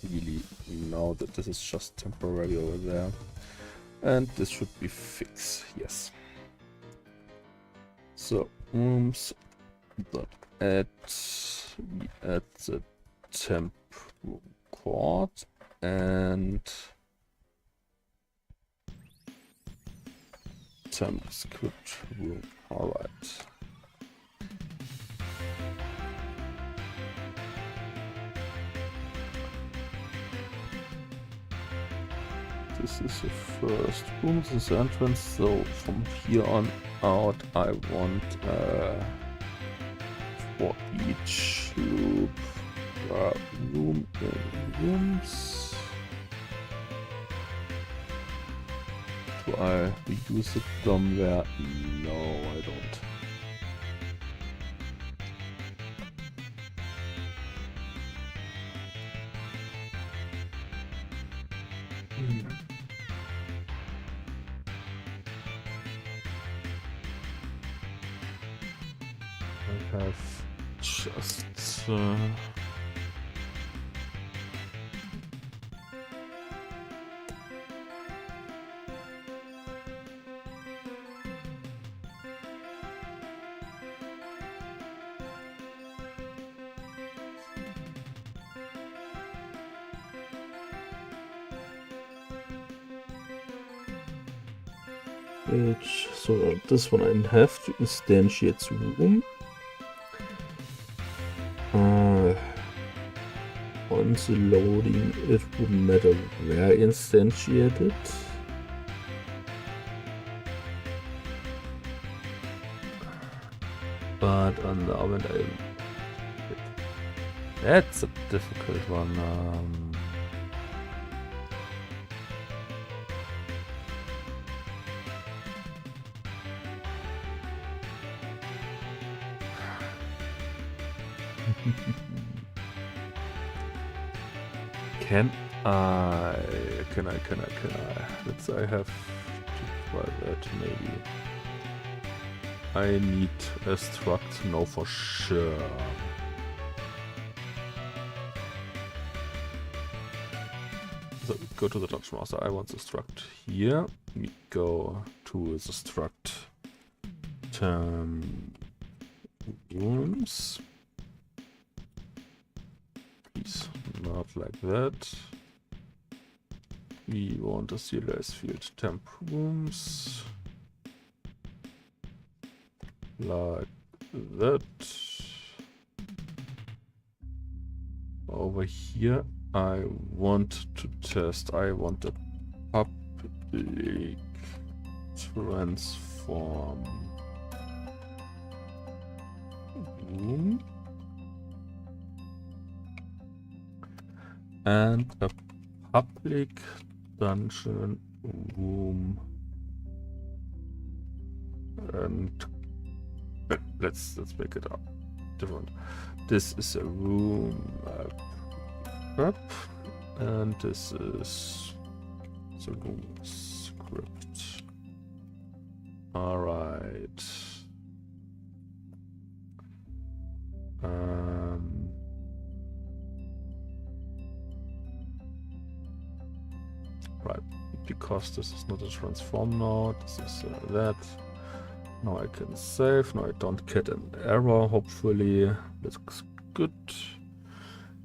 really know that this is just temporary over there. And this should be fixed, yes. So, add the temp chord and temp script room. Alright. This is the first room, this is the entrance, so from here on out I want for each loop room in rooms. Do I reuse it somewhere? No, I don't. I have just so this one I have to instantiate the room. On the loading, it wouldn't matter where instantiated. But on the other end, that's a difficult one. Can I? Let's say I have to try that maybe. I need a struct, no for sure. So go to the Dungeon Master, I want the struct here. We go to the struct rooms. Please, not like that. We want a CLS field temp rooms. Like that. Over here I want to test, I want a public transform room and a public dungeon room, and let's make it up different. This is a room prep, and this is the room script. All right. Right, because this is not a transform node, this is that. Now I can save, now I don't get an error, hopefully. Looks good.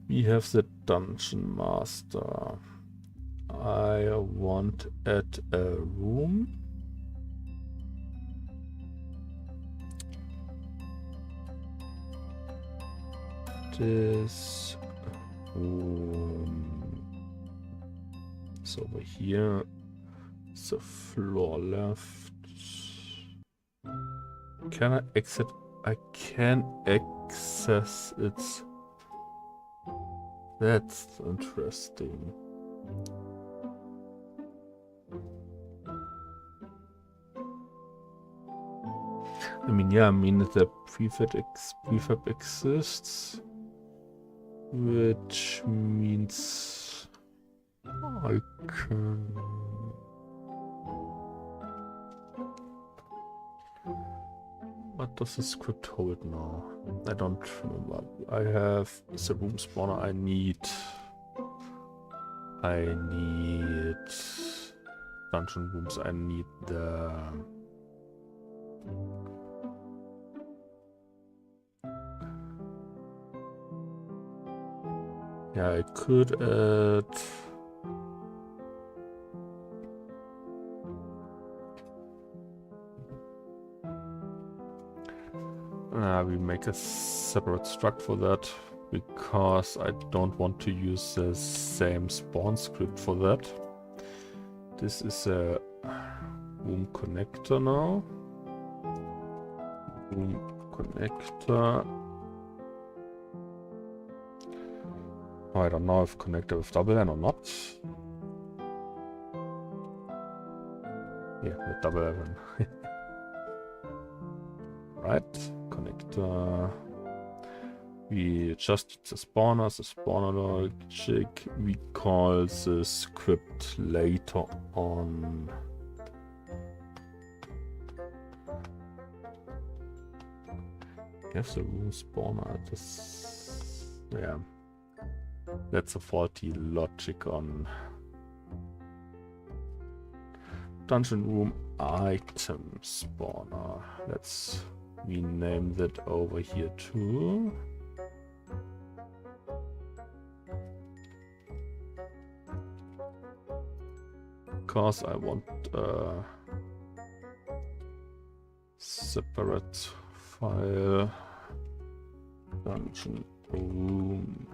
We have the Dungeon Master. I want add a room. This room is over here. The floor left. Can I exit? I can access it. That's interesting. I mean, yeah, the prefab exists, which means I can. What does the script hold now? I don't remember. I have the room spawner I need. Dungeon rooms. I need the yeah, I could add we make a separate struct for that because I don't want to use the same spawn script for that. This is a room connector now. Room connector. Oh, I don't know if connector with double N or not. Yeah, with double N. Right, connector. We just the spawner logic. We call the script later on. Have the room spawner. This, yeah, that's a faulty logic on dungeon room item spawner. Let's rename that over here too. Because I want a separate file. Dungeon room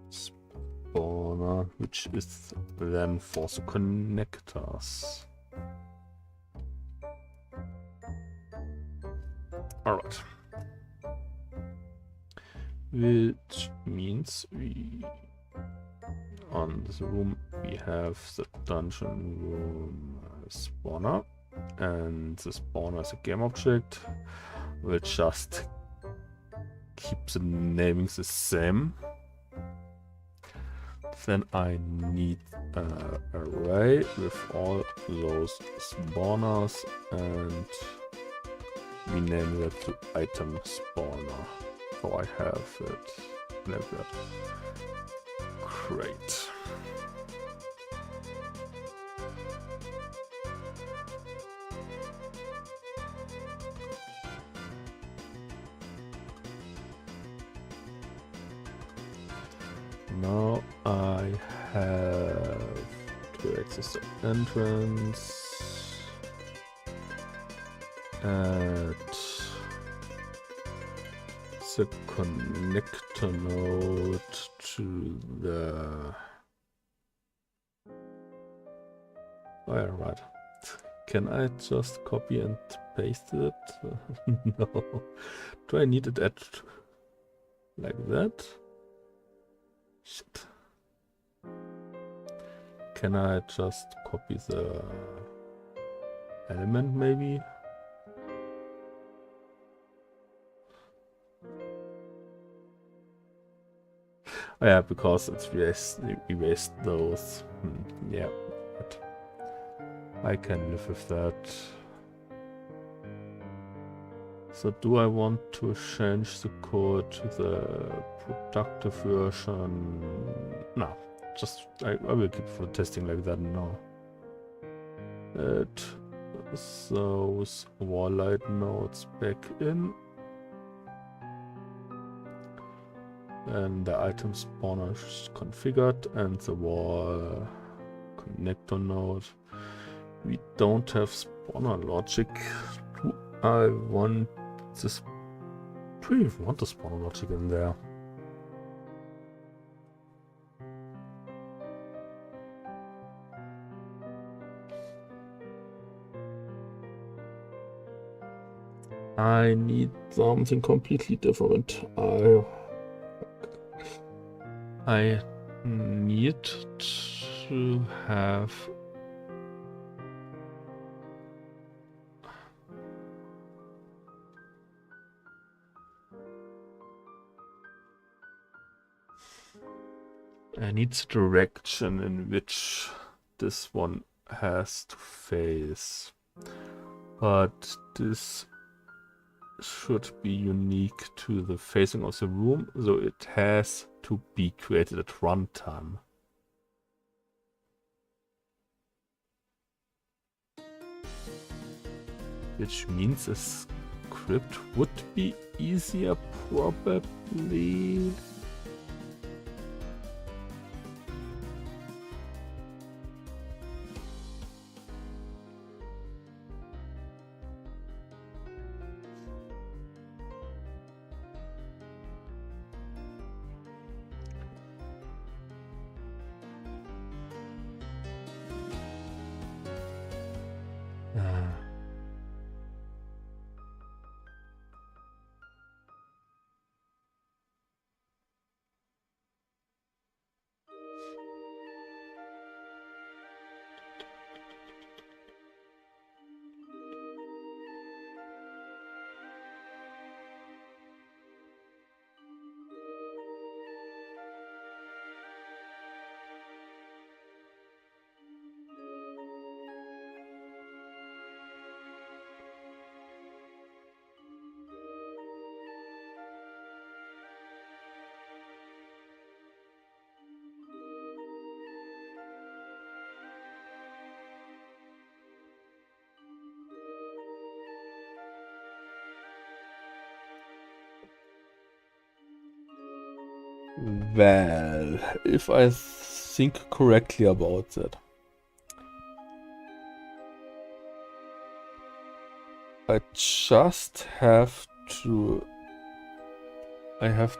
spawner, which is then for the connectors. Alright. Which means we on this room we have the dungeon room spawner, and the spawner is a game object. We'll just keep the naming the same. Then I need an array with all those spawners, and we name that to item spawner. So I have it like that. Great. Now I have to access the entrance, add the connector node to the... Oh yeah, right. Can I just copy and paste it? No. Do I need it at like that? Shit. Can I just copy the element maybe? Oh yeah, because it's erased those. Yeah, but I can live with that. So do I want to change the code to the productive version? No, just I will keep for testing like that now. It those wall light nodes back in. and the item spawner is configured, and the wall connector node. We don't have spawner logic. Do I want this? Do we want the spawner logic in there? I need something completely different. I need to have the direction in which this one has to face, but this should be unique to the facing of the room, so it has to be created at runtime. Which means a script would be easier, probably. Well, if I think correctly about that, I have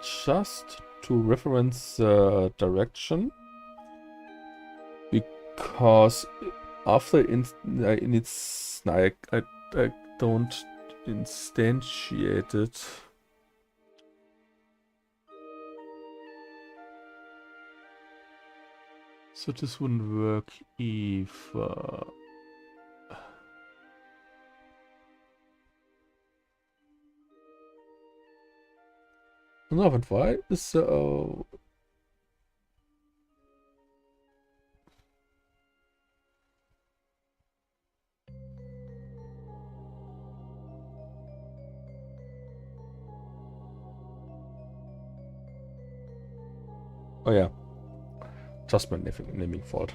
just to reference the direction, because after I don't instantiate it. So this wouldn't work either. No, but why is oh yeah, just my naming fault.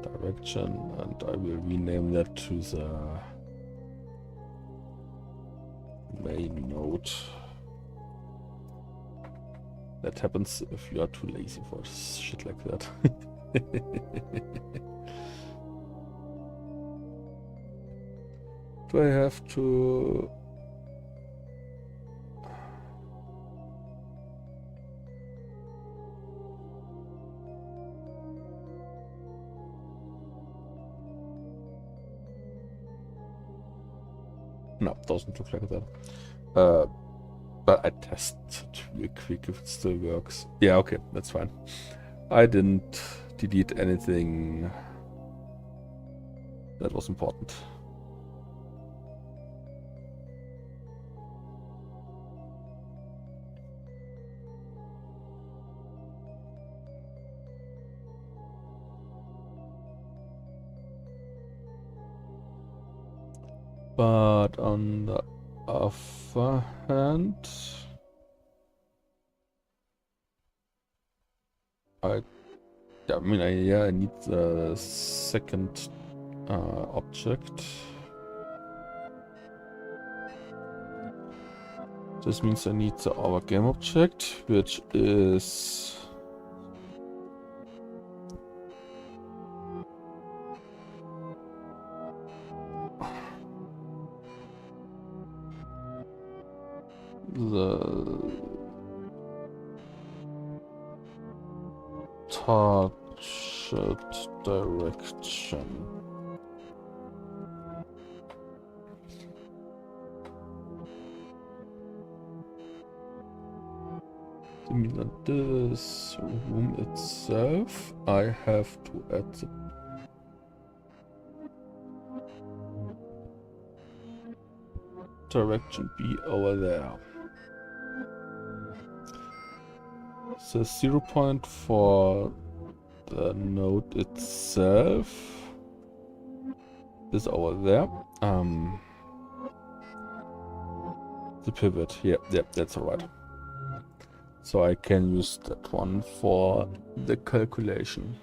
Direction, and I will rename that to the main node. That happens if you are too lazy for shit like that. Do I have to... No, doesn't look like that. But I test it real quick if it still works. Yeah, okay, that's fine. I didn't delete anything that was important. But on the other hand, I need the second object. This means I need the our game object, which is the target direction. Similar this room itself, I have to add the direction B over there. The 0 point for the node itself is over there. The pivot, yeah, that's alright. So I can use that one for the calculation.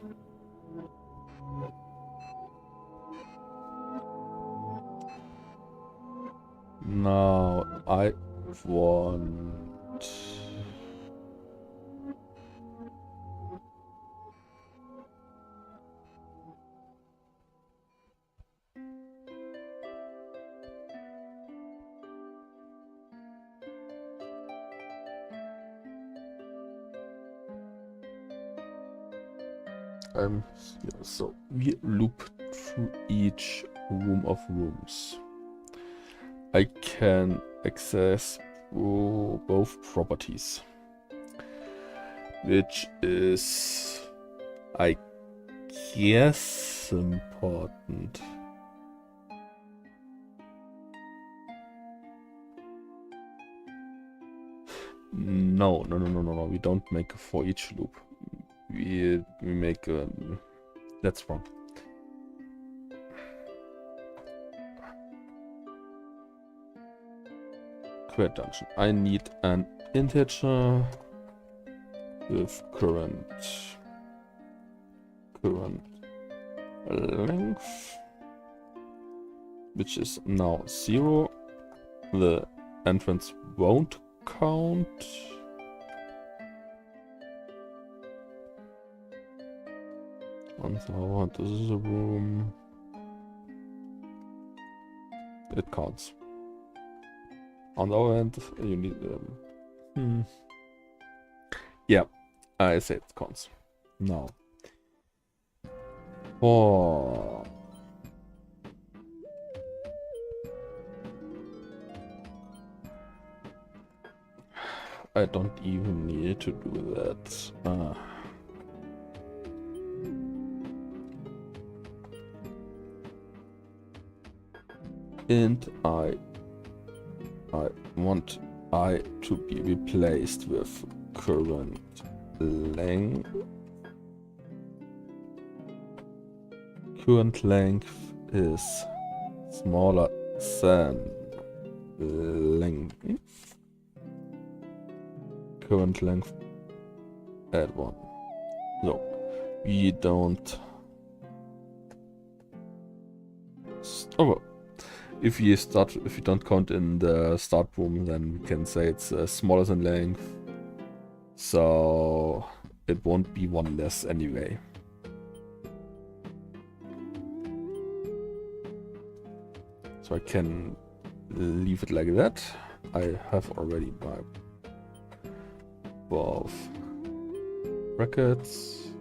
Now I want so we loop through each room of rooms. I can access both properties, which is, I guess, important. No, we don't make a for each loop. We make that's wrong. Create dungeon. I need an integer with current length, which is now 0. The entrance won't count. And so this is a room. It counts. On the other end, you need yeah, I say it counts. Now for I don't even need to do that. And I want I to be replaced with current length. Current length is smaller than length. Current length add 1. So we don't. Oh, if you don't count in the start room, then we can say it's smaller than length. So it won't be one less anyway. So I can leave it like that. I have already my both brackets.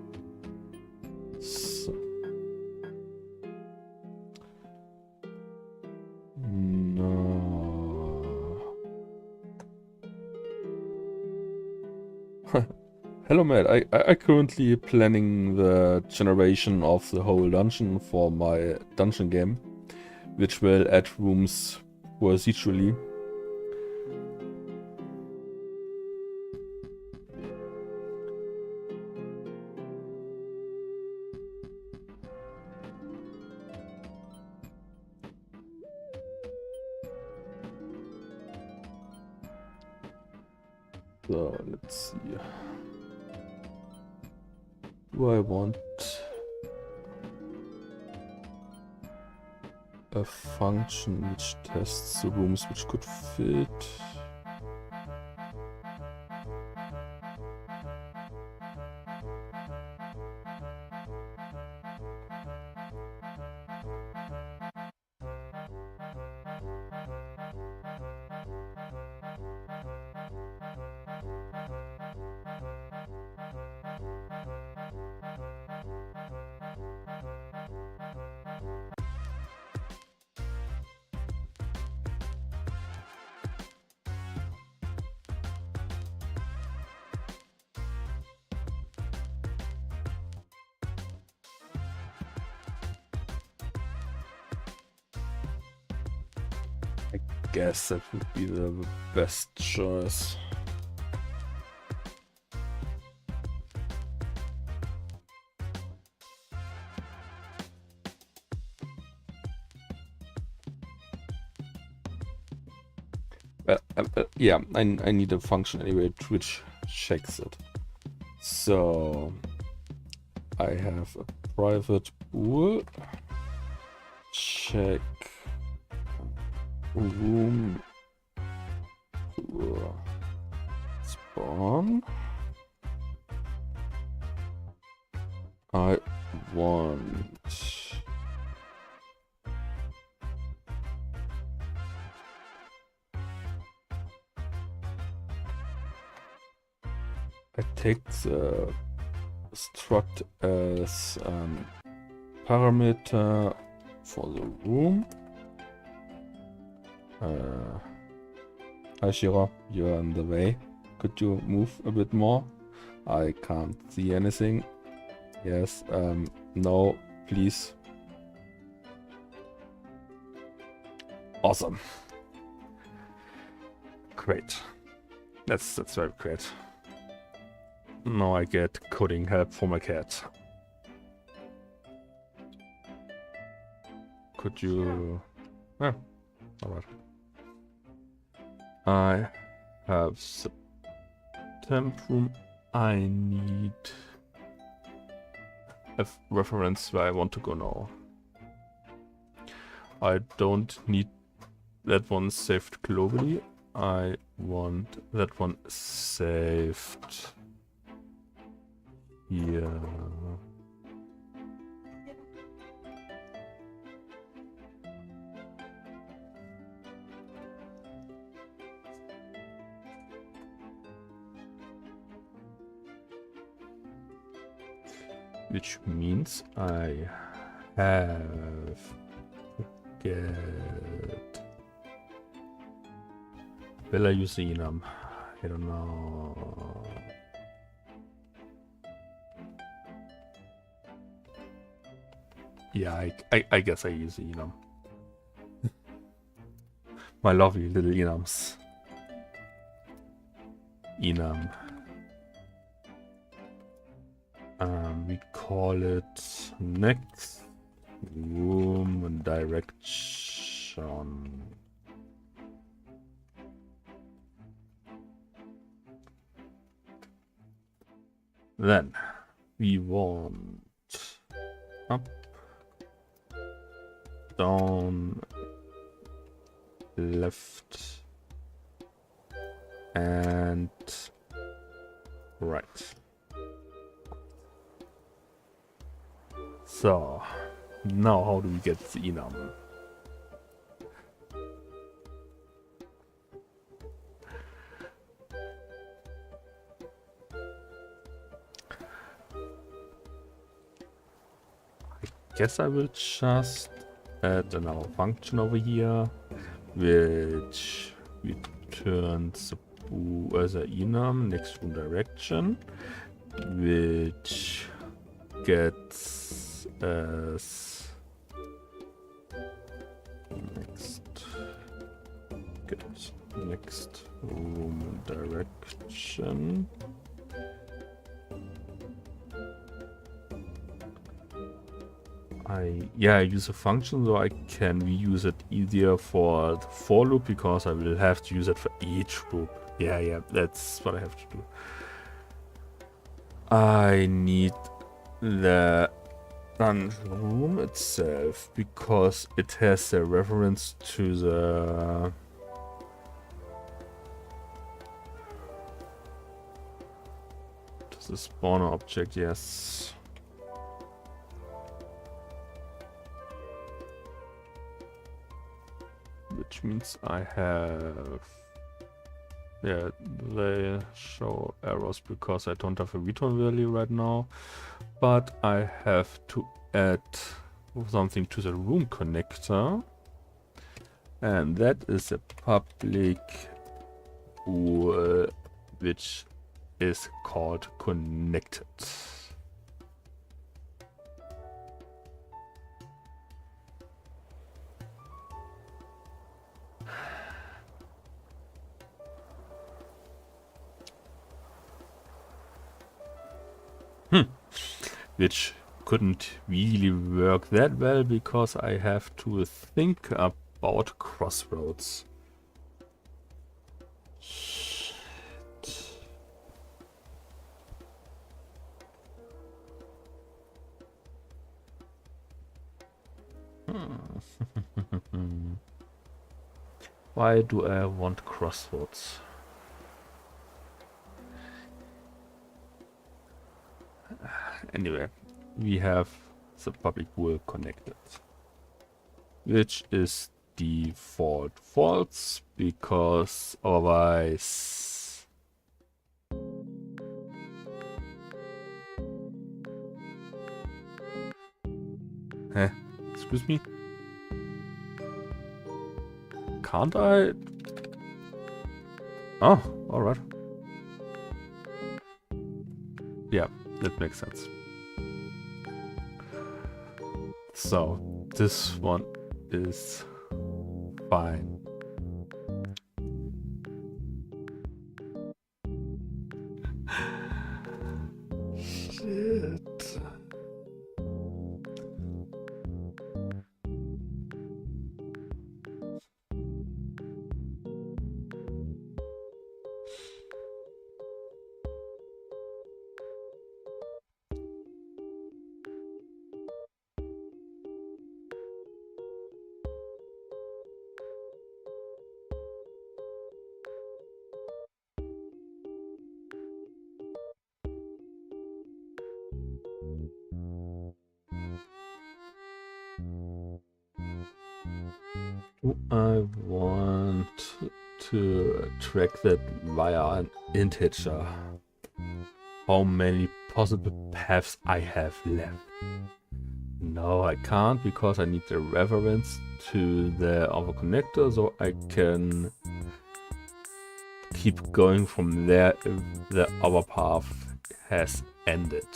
So hello mate, I currently planning the generation of the whole dungeon for my dungeon game, which will add rooms procedurally. So let's see. Do I want a function which tests the rooms which could fit? guess that would be the best choice. Yeah, I need a function anyway which checks it. So I have a private bool check room spawn. I want I take the struct as parameter for the room. Hi Shira, you're in the way. Could you move a bit more? I can't see anything. Yes, no, please. Awesome. Great. That's very great. Now I get coding help from a cat. Could you... Oh, alright. I have the temp room. I need a reference where I want to go now. I don't need that one saved globally. I want that one saved here. Which means I have to get... Will I use the enum? I don't know. Yeah, I guess I use the enum. My lovely little enums. Enum. We call it next room direction. Then we want up, down, left, and right. So, now how do we get the enum? I guess I will just add another function over here, which returns the enum next room direction, which gets as next room direction. I use a function so I can reuse it easier for the for loop, because I will have to use it for each loop. Yeah, that's what I have to do. I need the dungeon room itself because it has a reference to the spawner object, yes. Which means I have... Yeah, they show errors because I don't have a return value right now. But I have to add something to the room connector. And that is a public bool, which is called connected. which couldn't really work that well because I have to think about crossroads. Shit. Why do I want crossroads? Anyway, we have the public pool connected, which is default false because otherwise excuse me, can't I? Oh, alright. Yeah, that makes sense. So this one is fine. Shit. I want to track that via an integer. How many possible paths I have left. No, I can't because I need the reference to the other connector so I can keep going from there if the other path has ended.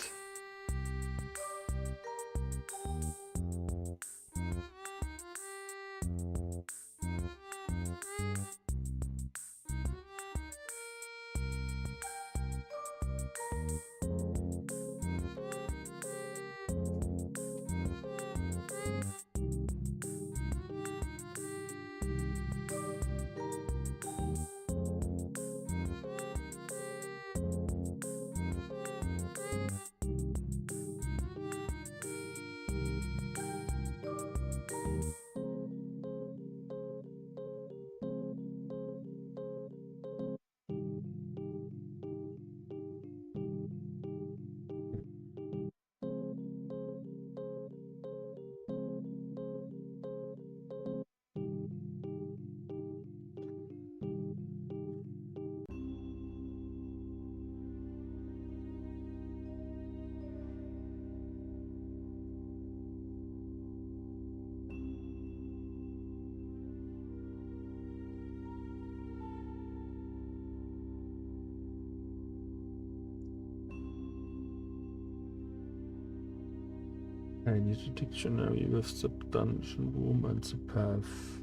I need a dictionary with the dungeon room and the path.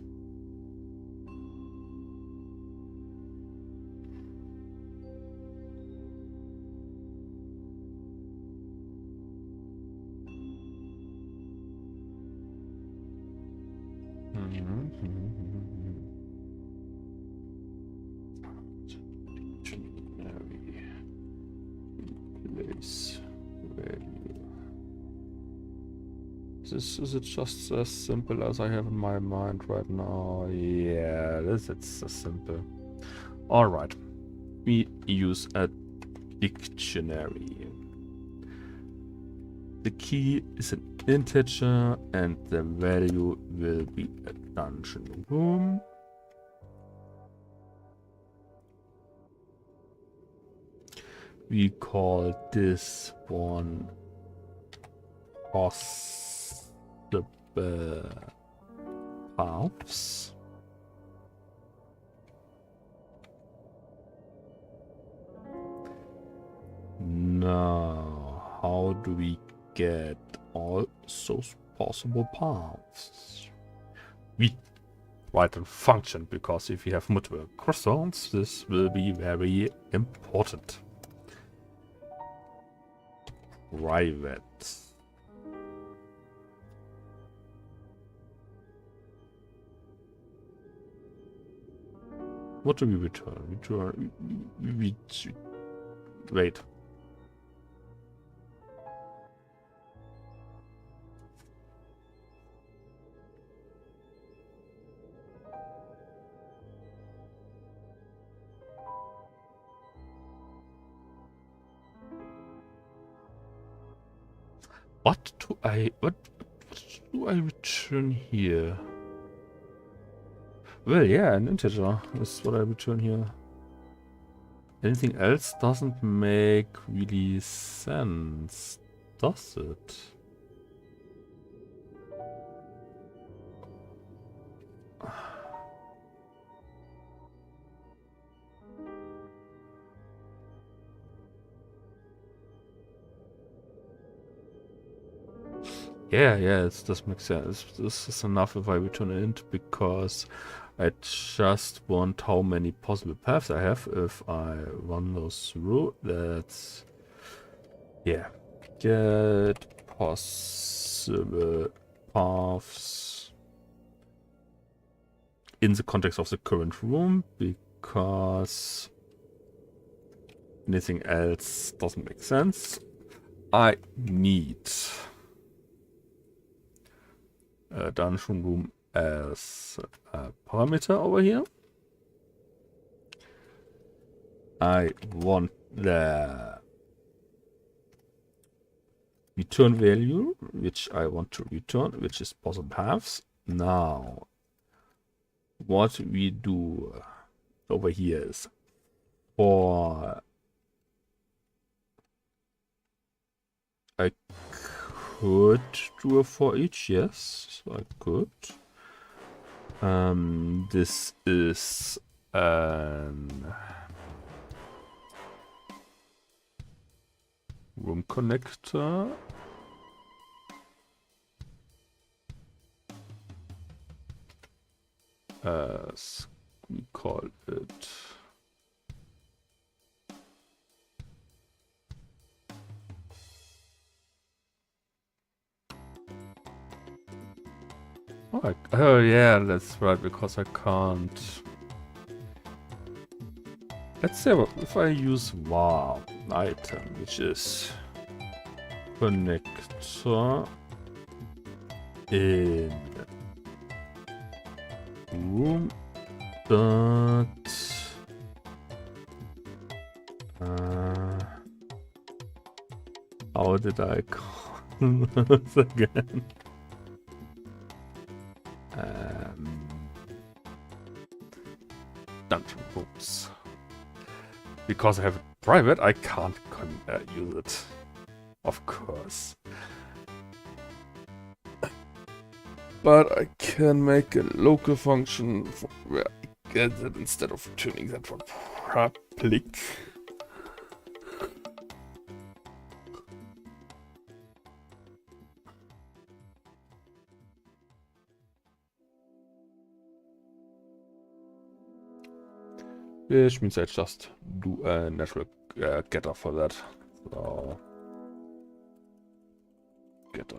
Dictionary. Place. Is it just as simple as I have in my mind right now? Yeah, it's as simple. Alright. We use a dictionary. The key is an integer and the value will be a dungeon room. We call this one paths. Now, how do we get all those possible paths? We write a function, because if we have multiple crossroads, this will be very important. private. What do we return? Wait. What do I return here? Well, yeah, an integer is what I return here. Anything else doesn't make really sense, does it? Yeah, this makes sense. This is enough if I return an int, because I just want how many possible paths I have if I run those through. That's, yeah, get possible paths in the context of the current room, because anything else doesn't make sense. I need a dungeon room as a parameter over here. I want the return value, which I want to return, which is possible paths. Now, what we do over here is for I could do a for each, yes, I could. This is an room connector. As we call it. Oh yeah, that's right, because I can't. Let's say if I use var item, which is connector in room dot how did I call this again? Dungeon rooms. Because I have it private, I can't use it. Of course. But I can make a local function where I get it instead of turning that for public. Which means I just do a natural getter for that. So, getter.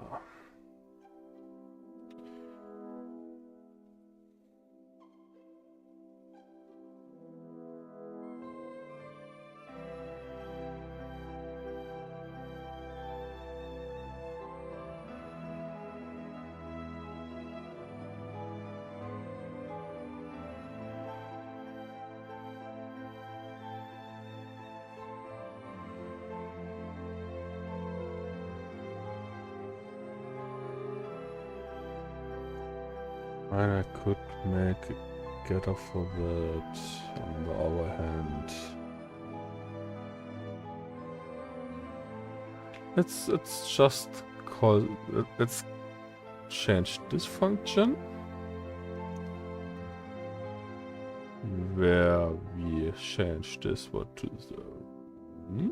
And I could make a getter for that on the other hand. Let's just call let's change this function where we change this what to the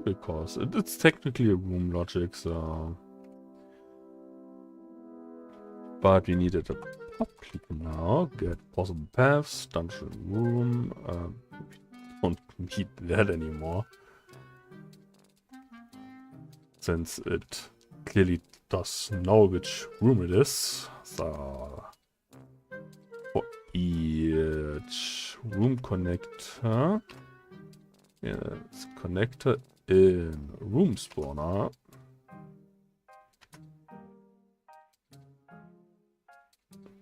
because it's technically a room logic, so but we needed a public now. Get possible paths, dungeon room. We don't need that anymore. since it clearly does know which room it is. So for each room connector, it's connector in room spawner.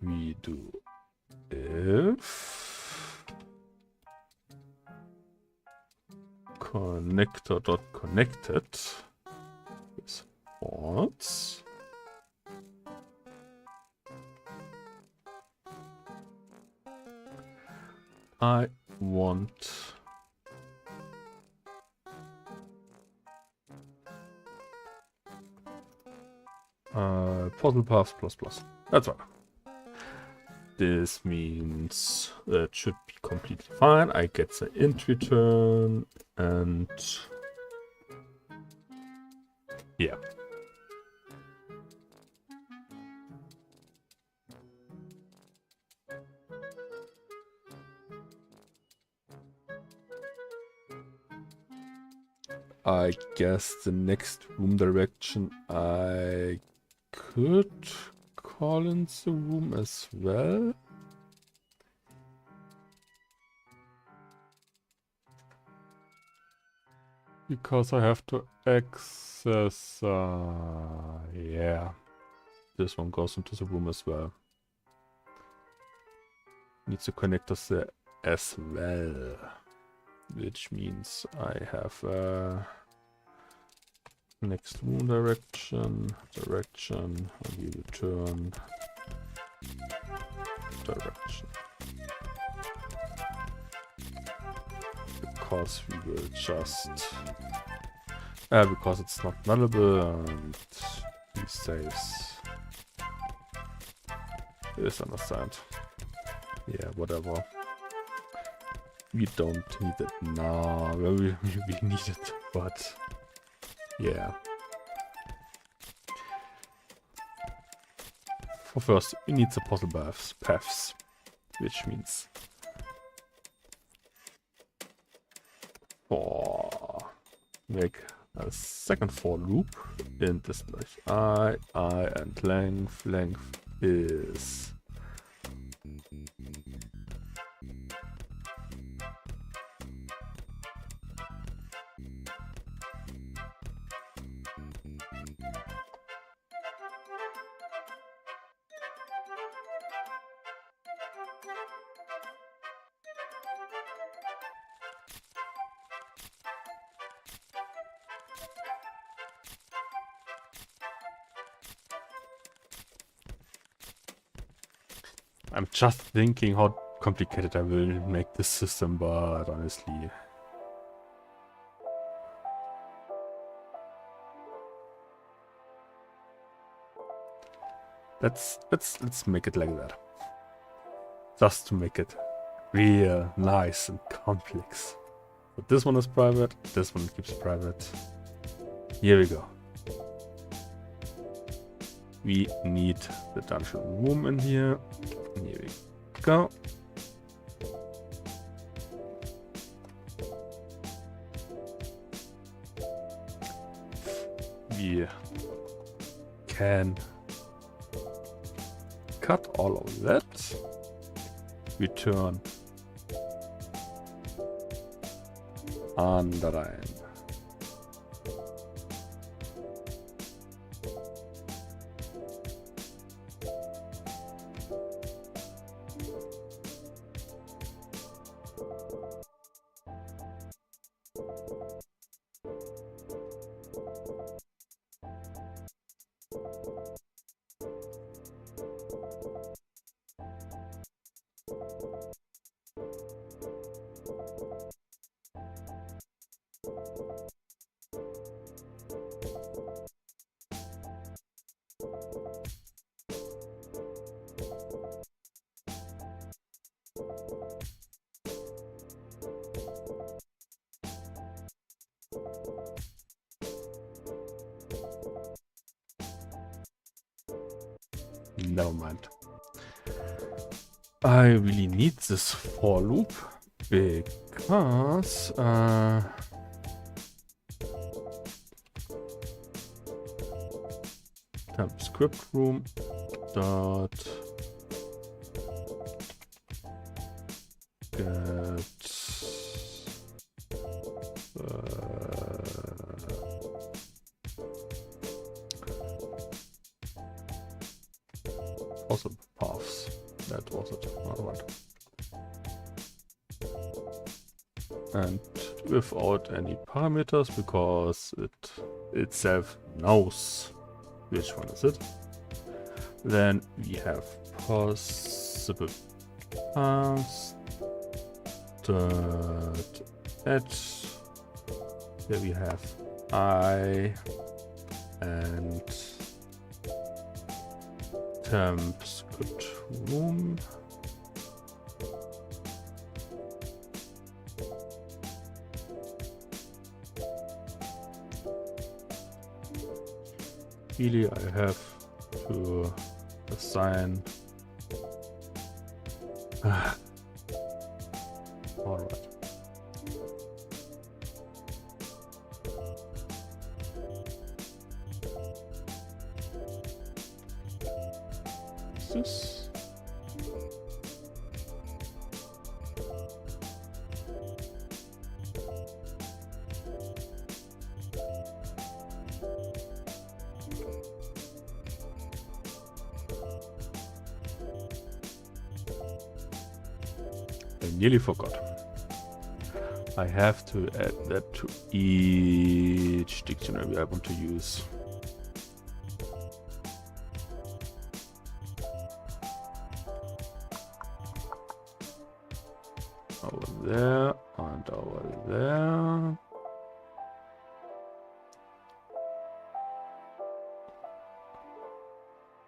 We do if connector.connected is false. I want puzzle paths ++. That's right. This means it should be completely fine. I get the int return and yeah. I guess the next room direction I could call in the room as well. Because I have to access, yeah. This one goes into the room as well. Needs to connect us there as well. Which means I have next room direction, and we return direction. Because we will just, because it's not nullable and he says, is understand. Yeah, whatever. We don't need it now. Well, we need it, but yeah. For first, we need the puzzle paths, which means for make a second for loop in this place. I and length is I'm just thinking how complicated I will make this system, but honestly, let's make it like that. Just to make it real nice and complex. But this one is private, this one keeps private. Here we go. We need the dungeon room in here. Here we go. We can cut all of that. Return Andarein. Never mind. I really need this for loop because temp script room dot get possible paths. That was it. Alright. And without any parameters, because it itself knows which one is it. Then we have possible paths dot edge. Here we have I and temp script room. Really, I have to assign. All right. This. I nearly forgot. I have to add that to each dictionary I want to use. Over there and over there.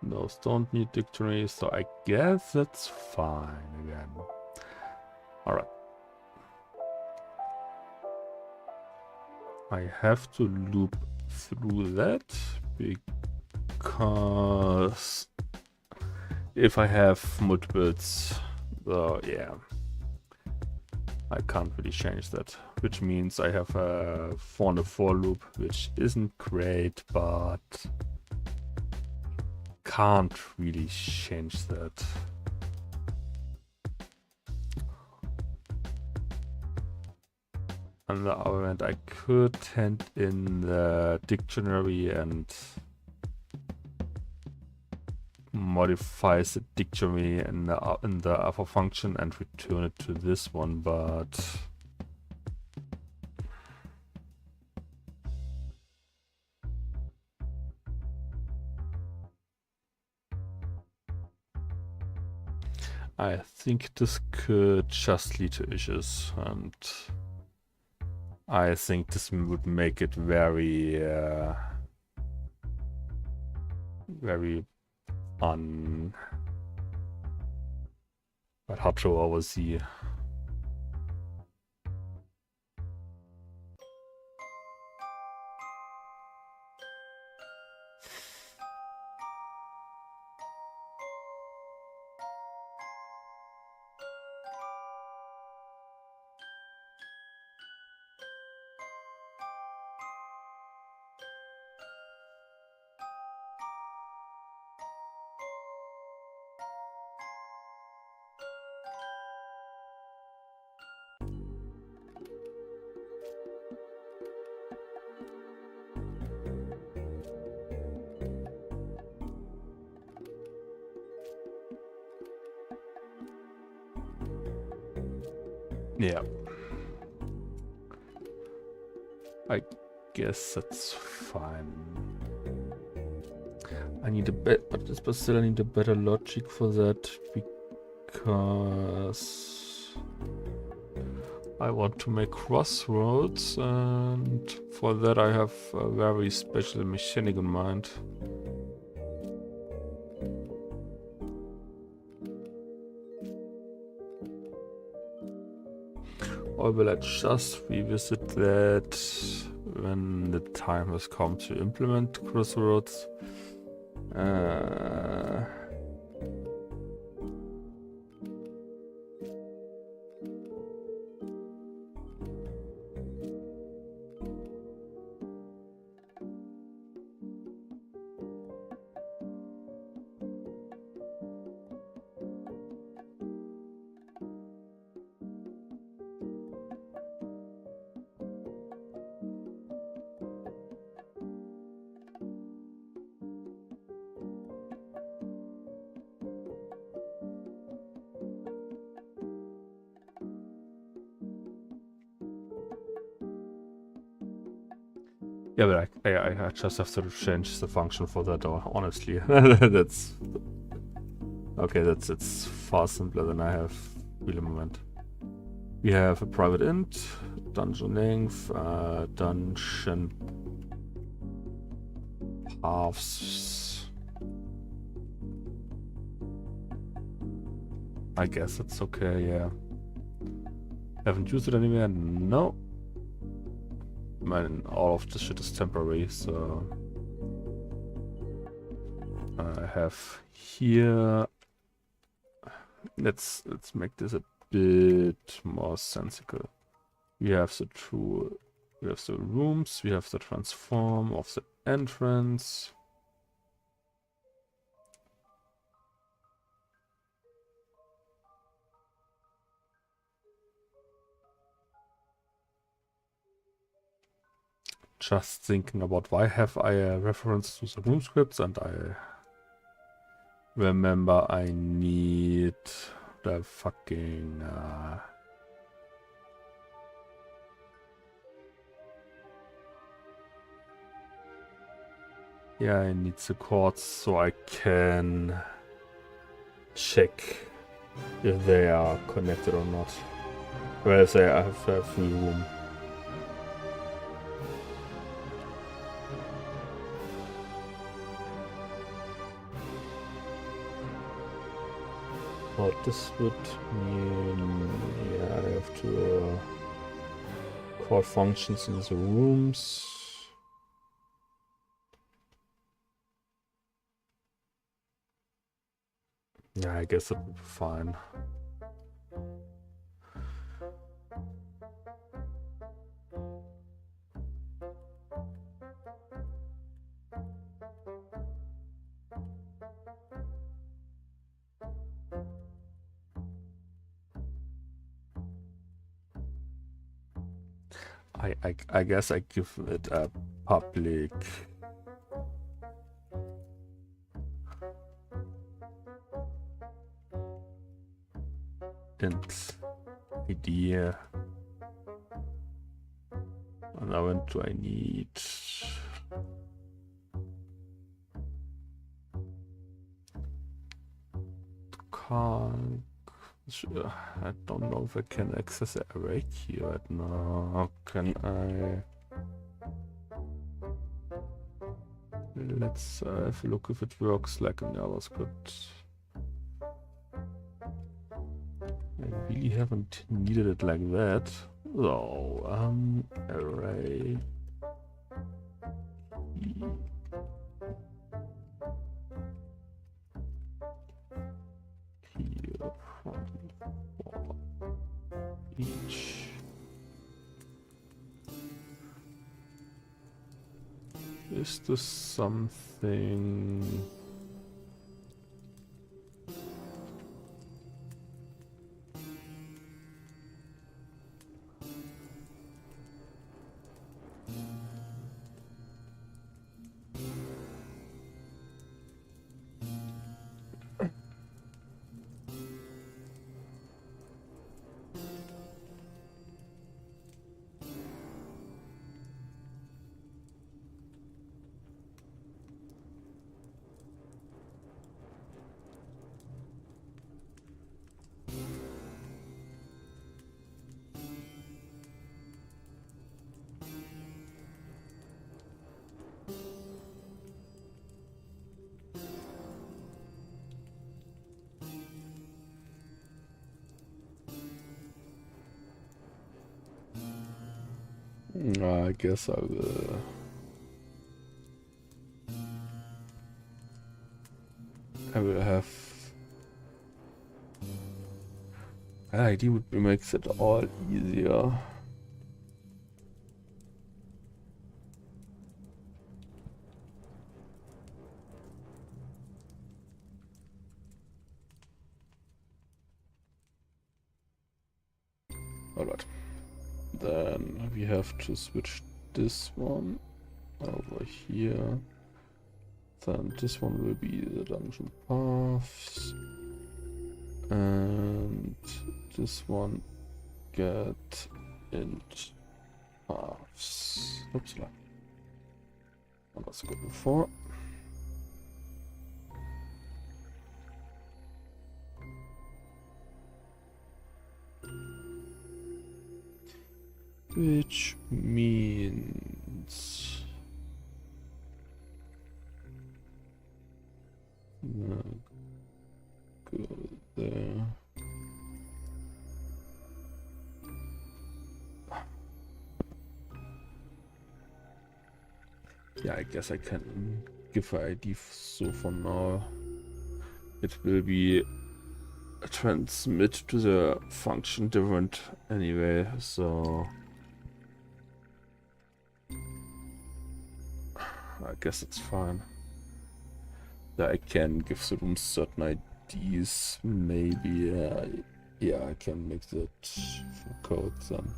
Those don't need dictionaries, so I guess that's fine again. Alright. I have to loop through that because if I have multiples, yeah, I can't really change that, which means I have a for and a for loop, which isn't great, but can't really change that. On the other hand, I could hand in the dictionary and modify the dictionary in the other function and return it to this one, but I think this could just lead to issues, and I think this would make it very, very but hard to oversee. Yeah. I guess that's fine. I need a bit, but still I need a better logic for that, because I want to make crossroads, and for that I have a very special mechanic in mind. Or will I just revisit that when the time has come to implement crossroads? Yeah, but I just have to change the function for that door, honestly. That's... Okay, it's far simpler than I have really moment. We have a private int, dungeon length, dungeon paths. I guess it's okay, yeah. Haven't used it anywhere? No. I mean, all of this shit is temporary, so... I have here... Let's make this a bit more sensical. We have the two... We have the rooms, we have the transform of the entrance. Just thinking about why have I a reference to the room scripts, and I remember I need the fucking yeah, I need the chords so I can check if they are connected or not. Well, if they have a free room. What this would mean, yeah, I have to call functions in the rooms. Yeah, I guess that would be fine. I guess I give it a public int idea. And now when do I need can't I don't know if I can access the array key right now. Can I? Let's have a look if it works like in JavaScript. I really haven't needed it like that. So, array key. Here from for each. Is this something? I guess I will. I will have. An idea would makes it all easier. Alright. Then we have to switch this one over here. Then this one will be the dungeon paths. And this one get int paths. Oops. One was good before. Which means go there. Yeah, I guess I can give her ID. So for now, it will be transmit to the function different anyway. So I guess it's fine. Yeah, I can give the rooms certain IDs. Maybe, yeah, I can make that for code then.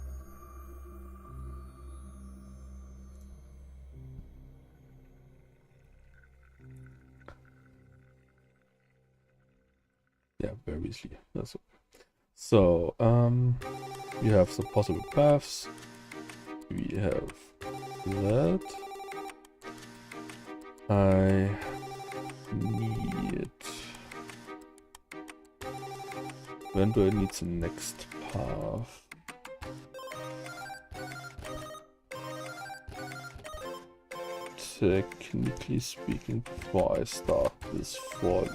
Yeah, very easily. That's okay. So, we have the possible paths. We have that. I need... When do I need the next path? Technically speaking, before I start this for loop.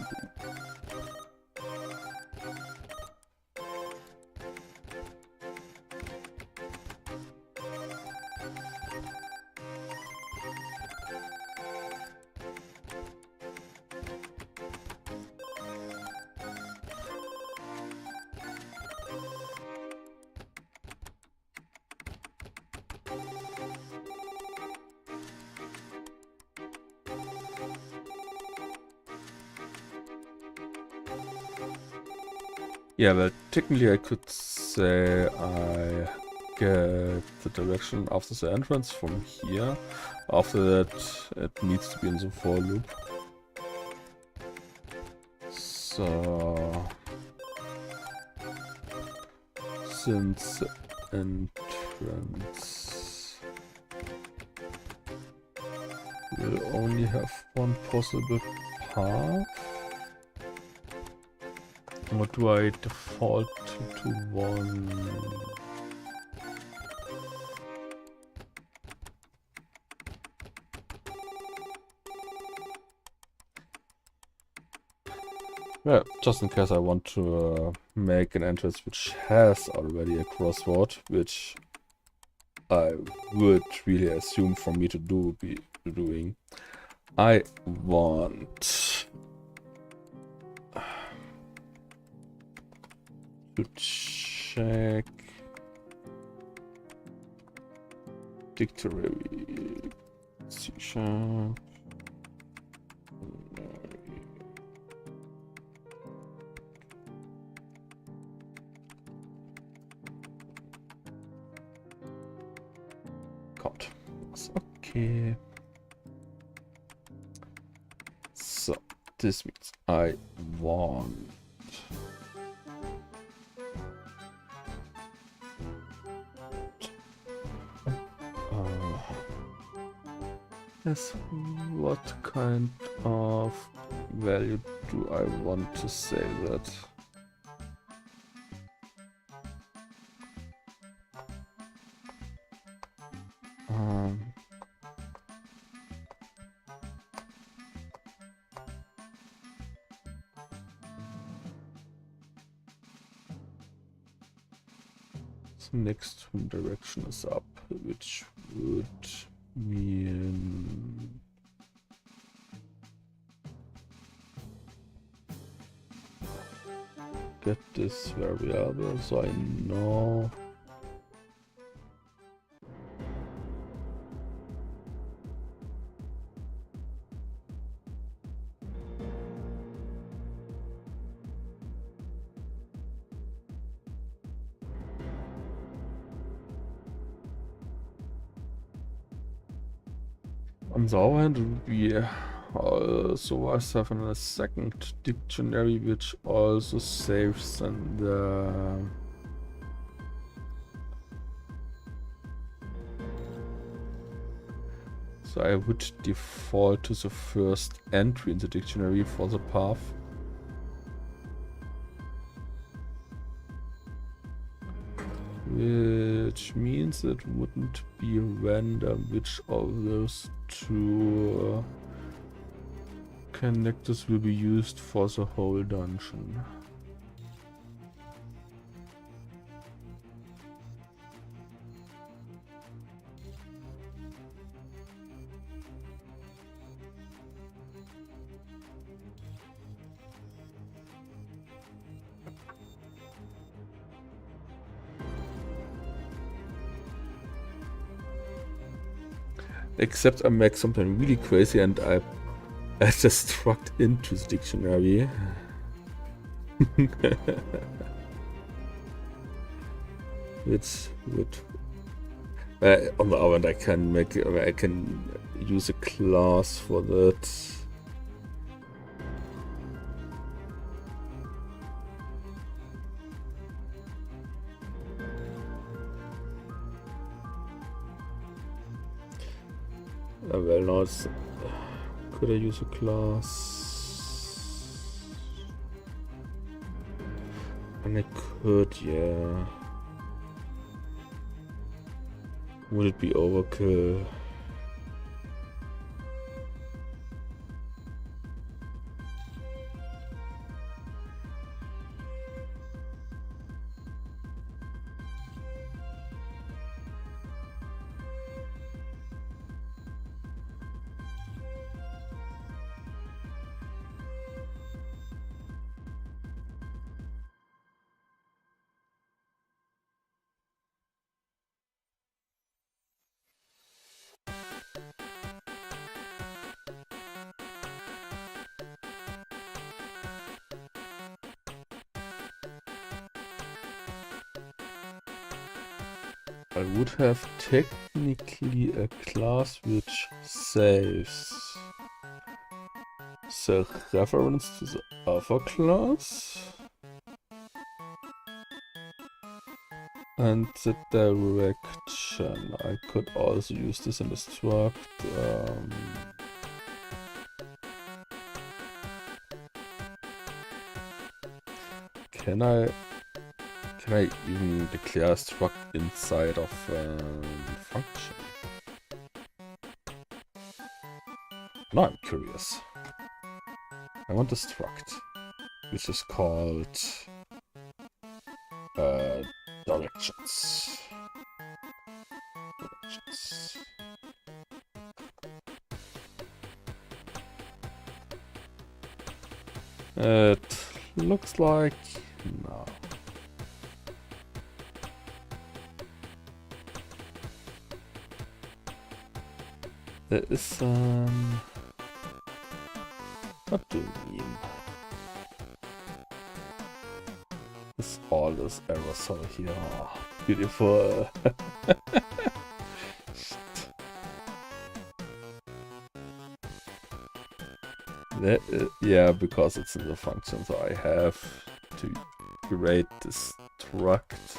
Yeah, well, technically I could say I get the direction after the entrance from here. After that, it needs to be in the for loop. So, since the entrance will only have one possible path, what do I default to one? Well, just in case I want to make an entrance which has already a crossroad, which I would really assume for me to be doing, I want to check dictionary C#. God, okay. So this means I want yes, what kind of value do I want to say that? The next direction is up, which would mean get this variable so I know on the other hand, we also have a second dictionary which also saves and So I would default to the first entry in the dictionary for the path. Which means it wouldn't be random which of those two connectors will be used for the whole dungeon. Except I make something really crazy and I just struck into the dictionary. Which would... on the other hand, I can use a class for that. Well, now it's... Could I use a class? And I could, yeah. Would it be overkill? I would have technically a class which saves the reference to the other class and the direction. I could also use this in the struct. Can I even declare a struct inside of function? Now I'm curious. I want a struct, which is called directions. It looks like no. There is what do you mean? It's all this aerosol here. Oh, beautiful. That is, yeah, because it's in the function, so I have to create this struct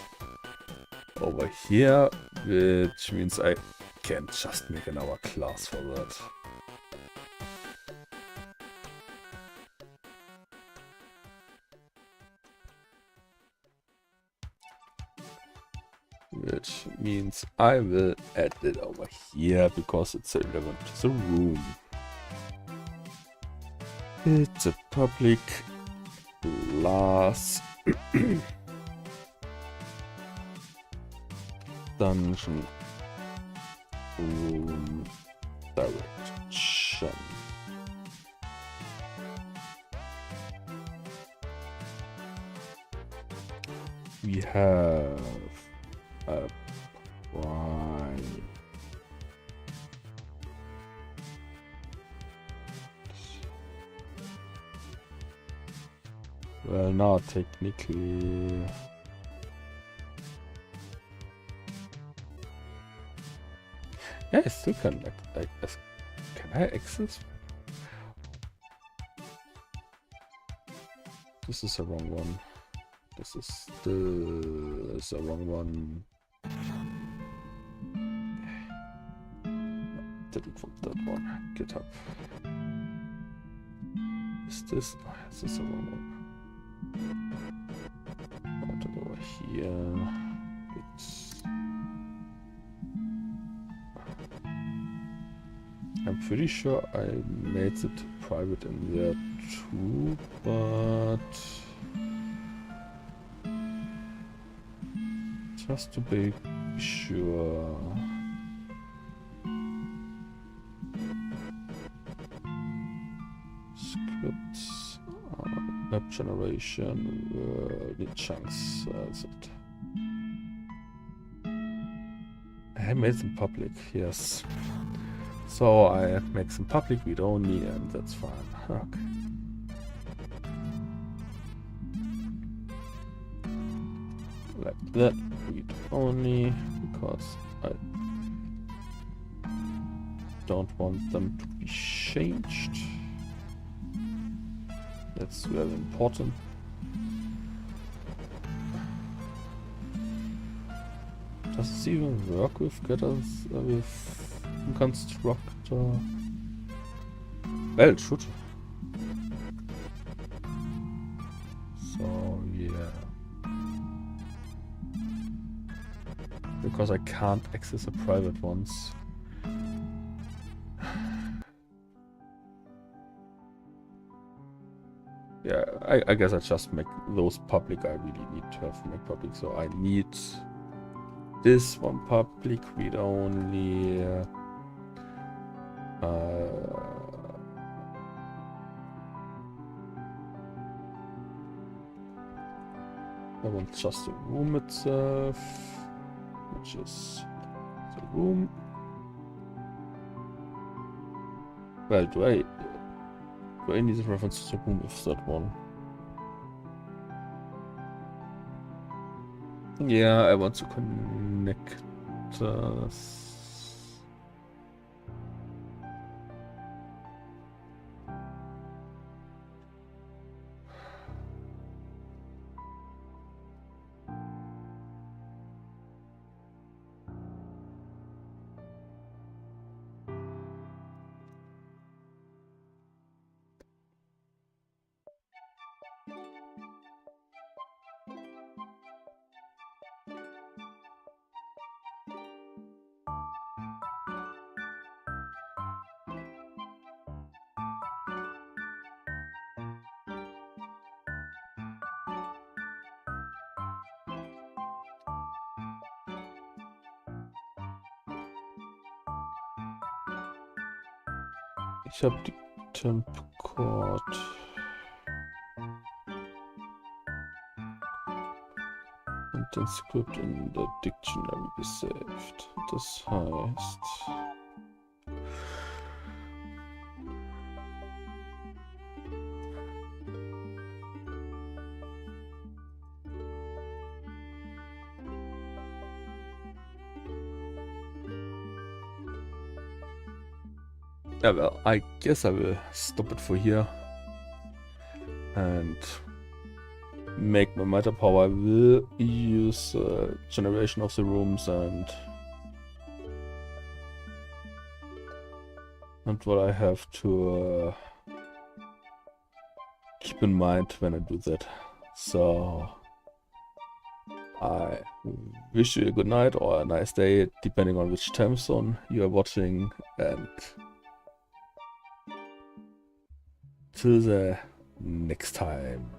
over here, which means I can't just make another class for that. Which means I will add it over here because it's relevant to the room. It's a public class dungeon room direction. We have a prime. Well, now technically yeah, I still can can I access? This is the wrong one. This is the wrong one. Didn't from that one. GitHub. Is this? Oh, is this the wrong one? Put it over here. It's. I'm pretty sure I made it private in there too, but just to be sure. Scripts, map generation, the chunks, is it? I made them public, yes. So I make some public read only, and that's fine. Okay. Like that, read only, because I don't want them to be changed. That's very important. Does this even work with getters, with constructor? Well, it should. So, yeah. Because I can't access the private ones. Yeah, I guess I just make those public. I really need to have make public, so I need this one public, read only. I want just the room itself, which is the room. Well, do I need a reference to the room with that one? Yeah, I want to connect us. Ich habe die Temp-Code. Und den Script in der Dictionary gesaved. Das heißt... Yeah, well, I guess I will stop it for here and make my meta power. I will use generation of the rooms and what I have to keep in mind when I do that. So I wish you a good night or a nice day, depending on which time zone you are watching, and till the next time.